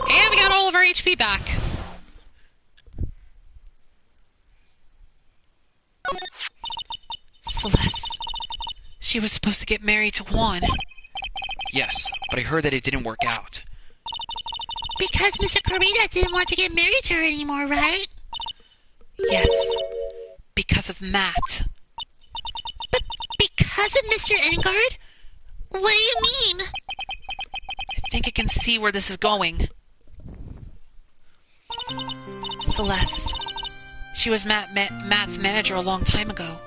Speaker 1: And we got all of our HP back. Celeste. She was supposed to get married to Juan.
Speaker 2: Yes, but I heard that it didn't work out.
Speaker 3: Because Mr. Carita didn't want to get married to her anymore, right?
Speaker 1: Yes. Because of Matt.
Speaker 3: But because of Mr. Engard? What do you mean?
Speaker 1: I think I can see where this is going. Celeste. She was Matt's manager a long time ago.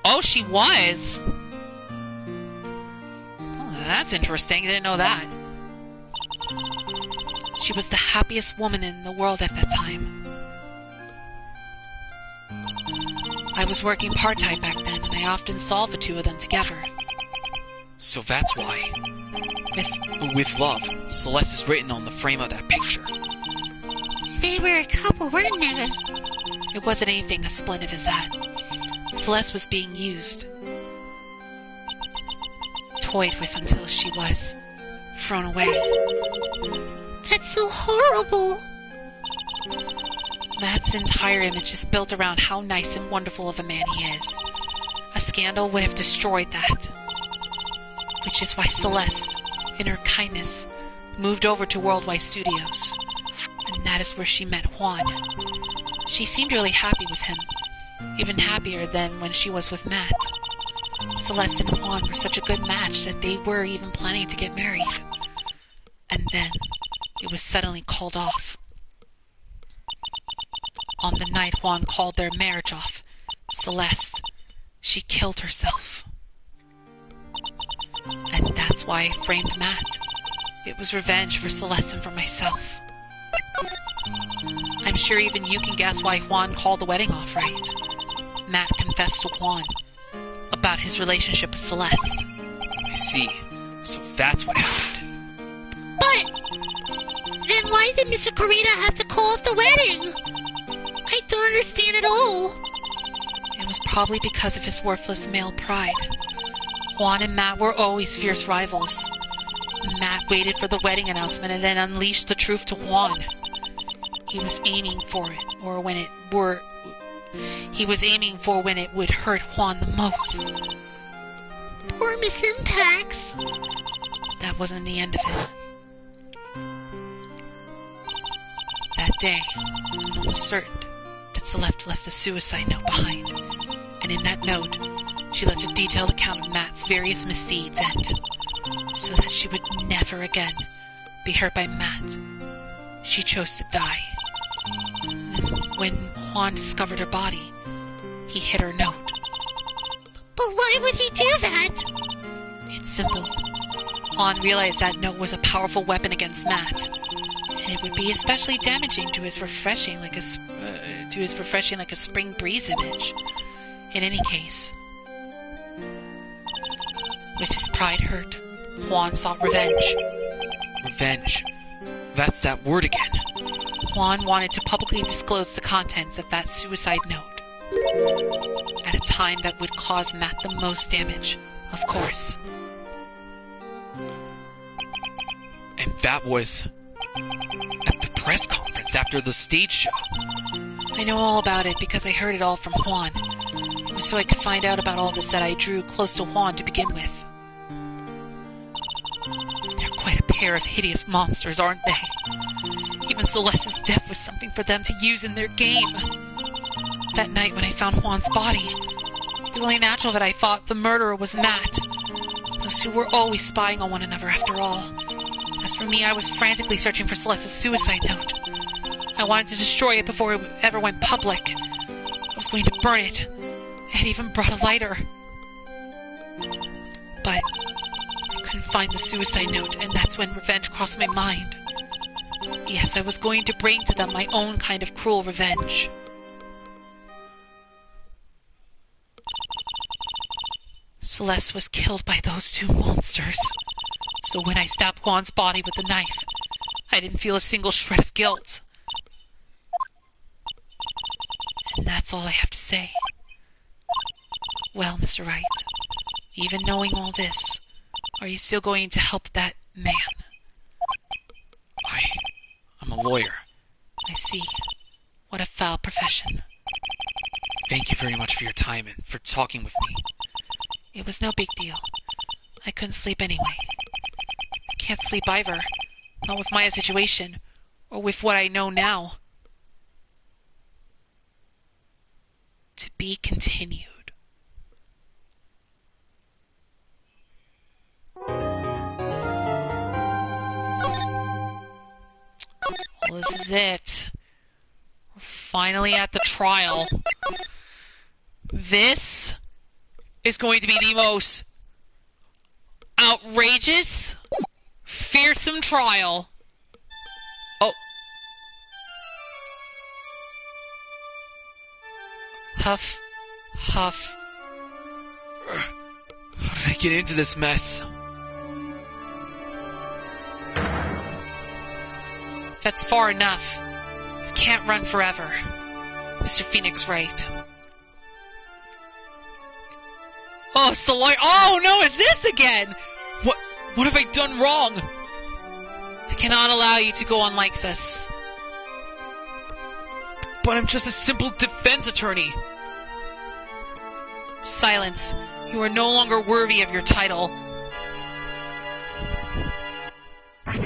Speaker 1: Oh, she was? Oh, that's interesting. I didn't know that. She was the happiest woman in the world at that time. I was working part-time back then, and I often saw the two of them together.
Speaker 2: So that's why. With love, Celeste is written on the frame of that picture.
Speaker 3: They were a couple, weren't they?
Speaker 1: It wasn't anything as splendid as that. Celeste was being used, toyed with until she was thrown away.
Speaker 3: That's so horrible.
Speaker 1: Matt's entire image is built around how nice and wonderful of a man he is. A scandal would have destroyed that. Which is why Celeste, in her kindness, moved over to Worldwide Studios. And that is where she met Juan. She seemed really happy with him, even happier than when she was with Matt. Celeste and Juan were such a good match that they were even planning to get married. And then it was suddenly called off. On the night Juan called their marriage off, Celeste, she killed herself. And that's why I framed Matt. It was revenge for Celeste and for myself. I'm sure even you can guess why Juan called the wedding off, right? Matt confessed to Juan about his relationship with Celeste.
Speaker 2: I see. So that's what happened.
Speaker 3: But then why did Mr. Corita have to call off the wedding? I don't understand at all.
Speaker 1: It was probably because of his worthless male pride. Juan and Matt were always fierce rivals. Matt waited for the wedding announcement and then unleashed the truth to Juan. He was aiming for it, or when it were... He was aiming for when it would hurt Juan the most.
Speaker 3: Poor Miss Impax.
Speaker 1: That wasn't the end of it. That day, I'm almost certain that Celeste left a suicide note behind. And in that note, she left a detailed account of Matt's various misdeeds and, so that she would never again be hurt by Matt, she chose to die. And when Juan discovered her body, he hid her note.
Speaker 3: But why would he do that?
Speaker 1: It's simple. Juan realized that note was a powerful weapon against Matt, and it would be especially damaging to his refreshing like a spring breeze image. In any case, with his pride hurt, Juan sought revenge.
Speaker 2: Revenge. That's that word again.
Speaker 1: Juan wanted to publicly disclose the contents of that suicide note. At a time that would cause Matt the most damage, of course.
Speaker 2: And that was at the press conference after the stage show.
Speaker 1: I know all about it because I heard it all from Juan. It was so I could find out about all this that I drew close to Juan to begin with. They're quite a pair of hideous monsters, aren't they? Even Celeste's death was something for them to use in their game. That night when I found Juan's body, it was only natural that I thought the murderer was Matt. Those two were always spying on one another after all. As for me, I was frantically searching for Celeste's suicide note. I wanted to destroy it before it ever went public. I was going to burn it. I had even brought a lighter. But I couldn't find the suicide note, and that's when revenge crossed my mind. Yes, I was going to bring to them my own kind of cruel revenge. Celeste was killed by those two monsters. So when I stabbed Juan's body with the knife, I didn't feel a single shred of guilt. And that's all I have to say. Well, Mr. Wright, even knowing all this, are you still going to help that man?
Speaker 2: I'm a lawyer.
Speaker 1: I see. What a foul profession.
Speaker 2: Thank you very much for your time and for talking with me.
Speaker 1: It was no big deal. I couldn't sleep anyway. I can't sleep either. Not with my situation, or with what I know now. To be continued. Well, this is it. We're finally at the trial. This is going to be the most outrageous, fearsome trial. Oh. Huff. Huff.
Speaker 2: How did I get into this mess.
Speaker 1: That's far enough. You can't run forever, Mr. Phoenix Wright. Oh, it's the lawyer. Oh no, it's this again!
Speaker 2: What have I done wrong?
Speaker 1: I cannot allow you to go on like this.
Speaker 2: But I'm just a simple defense attorney.
Speaker 1: Silence. You are no longer worthy of your title.
Speaker 2: I've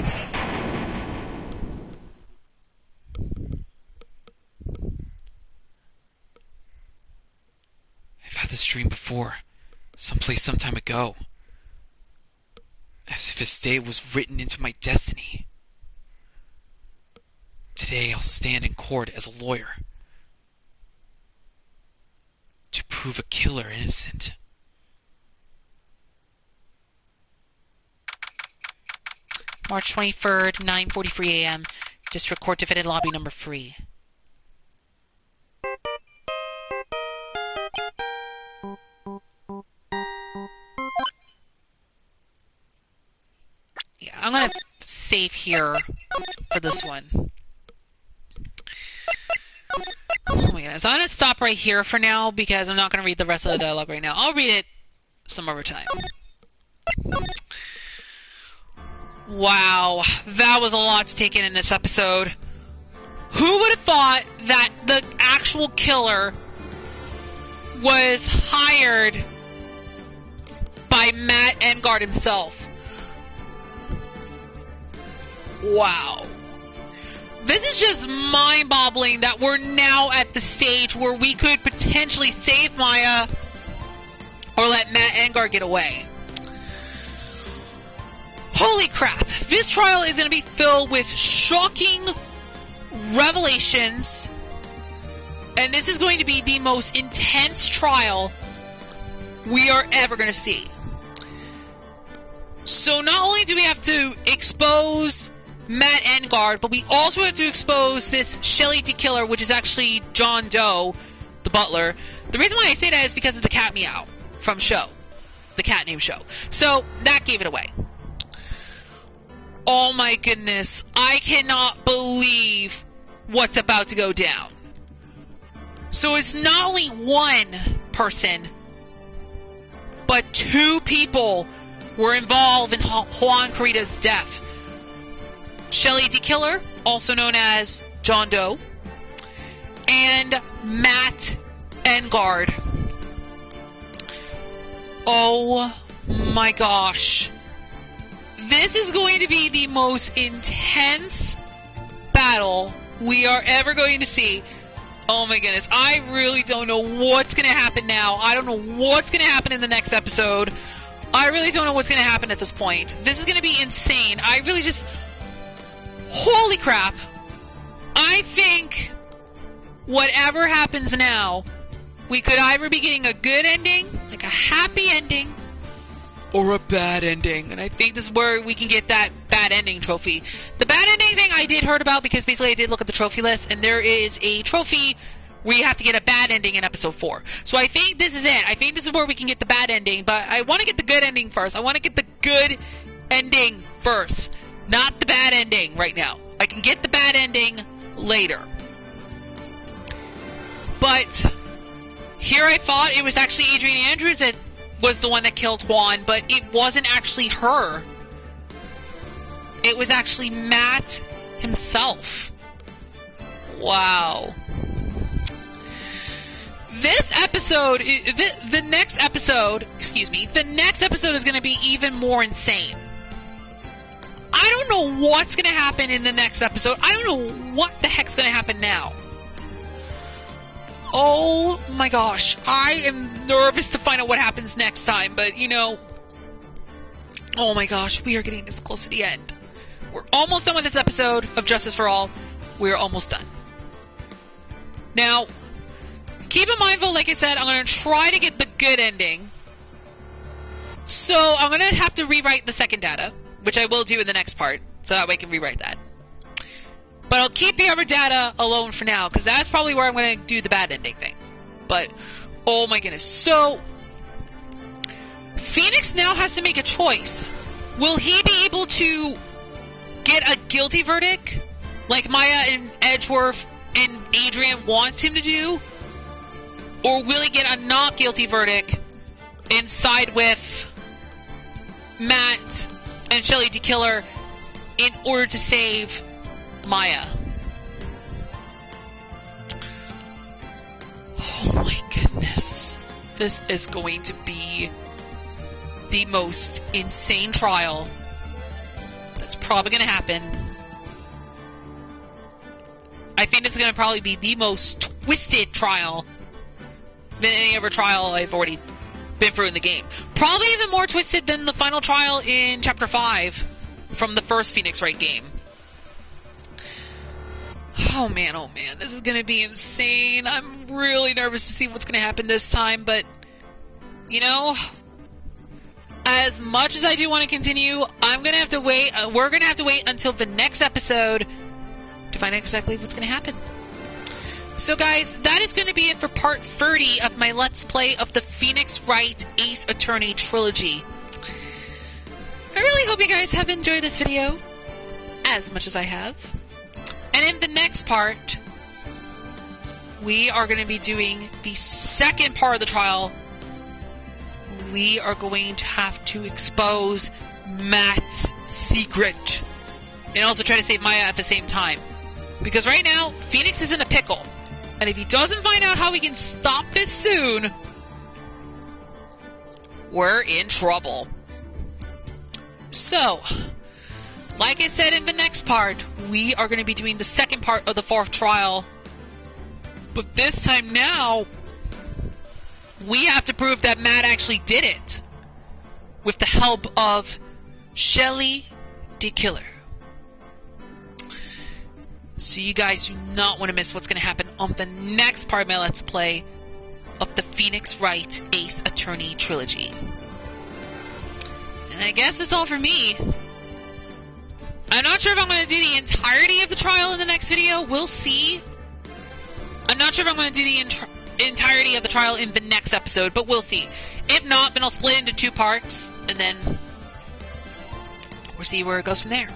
Speaker 2: had this dream before, someplace some time ago. As if his fate was written into my destiny. Today I'll stand in court as a lawyer to prove a killer innocent.
Speaker 1: March 23rd, 9:43 a.m. District Court Defendant Lobby number 3. Yeah, I'm gonna save here for this one. Oh my goodness. I'm gonna stop right here for now because I'm not gonna read the rest of the dialogue right now. I'll read it some other time. Wow, that was a lot to take in this episode. Who would have thought that the actual killer was hired by Matt Engard himself? Wow. This is just mind-boggling that we're now at the stage where we could potentially save Maya or let Matt Engard get away. Holy crap. This trial is going to be filled with shocking revelations, and this is going to be the most intense trial we are ever going to see. So not only do we have to expose Matt Engard, but we also have to expose this Shelley D. Killer, which is actually John Doe, the butler. The reason why I say that is because of the cat meow from Show. The cat named Show. So that gave it away. Oh my goodness. I cannot believe what's about to go down. So it's not only one person, but 2 people were involved in Juan Carita's death. Shelley D. Killer, also known as John Doe, and Matt Engard. Oh my gosh. This is going to be the most intense battle we are ever going to see. Oh my goodness. I really don't know what's going to happen now. I don't know what's going to happen in the next episode. I really don't know what's going to happen at this point. This is going to be insane. I really just... Holy crap. I think whatever happens now, we could either be getting a good ending, like a happy ending, or a bad ending. And I think this is where we can get that bad ending trophy. The bad ending thing I did heard about because basically I did look at the trophy list, and there is a trophy where you have to get a bad ending in episode 4. So I think this is it. I think this is where we can get the bad ending, but I want to get the good ending first. I want to get the good ending first, not the bad ending right now. I can get the bad ending later. But here I thought it was actually Adrienne Andrews that was the one that killed Juan, but it wasn't actually her. It was actually Matt himself. Wow. This episode, the next episode is going to be even more insane. I don't know what's going to happen in the next episode. I don't know what the heck's going to happen now. Oh my gosh. I am nervous to find out what happens next time, but you know, oh my gosh, we are getting this close to the end. We're almost done with this episode of Justice for All. We're almost done. Now, keep in mind, though, like I said, I'm going to try to get the good ending. So I'm going to have to rewrite the second data, which I will do in the next part, so that way I can rewrite that. But I'll keep the other data alone for now, because that's probably where I'm going to do the bad ending thing. But, oh my goodness. So, Phoenix now has to make a choice. Will he be able to get a guilty verdict, like Maya and Edgeworth and Adrian wants him to do? Or will he get a not guilty verdict and side with Matt and Shelly DeKiller in order to save Maya? Oh my goodness. This is going to be the most insane trial that's probably going to happen. I think this is going to probably be the most twisted trial than any other trial I've already been through in the game. Probably even more twisted than the final trial in Chapter 5 from the first Phoenix Wright game. Oh man, this is going to be insane. I'm really nervous to see what's going to happen this time, but, you know, as much as I do want to continue, I'm going to have to wait. We're going to have to wait until the next episode to find out exactly what's going to happen. So guys, that is going to be it for part 30 of my Let's Play of the Phoenix Wright Ace Attorney Trilogy. I really hope you guys have enjoyed this video as much as I have. And in the next part, we are going to be doing the second part of the trial. We are going to have to expose Matt's secret and also try to save Maya at the same time. Because right now, Phoenix is in a pickle. And if he doesn't find out how he can stop this soon, we're in trouble. So, like I said in the next part, we are going to be doing the second part of the fourth trial. But this time now, we have to prove that Matt actually did it with the help of Shelly DeKiller. So you guys do not want to miss what's going to happen on the next part of my Let's Play of the Phoenix Wright Ace Attorney Trilogy. And I guess that's all for me. I'm not sure if I'm going to do the entirety of the trial in the next video. We'll see. I'm not sure if I'm going to do the entirety of the trial in the next episode, but we'll see. If not, then I'll split it into 2 parts, and then we'll see where it goes from there.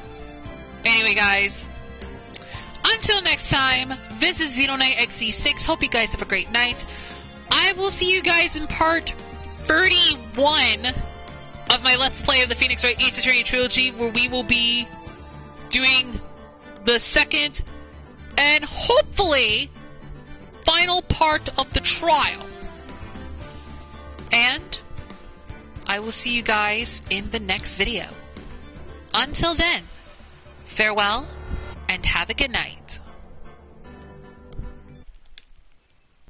Speaker 1: Anyway, guys, until next time, this is Xenoknight XC6. Hope you guys have a great night. I will see you guys in part 31 of my Let's Play of the Phoenix Wright Ace Attorney Trilogy, where we will be doing the second and hopefully final part of the trial. And I will see you guys in the next video. Until then, farewell and have a good night.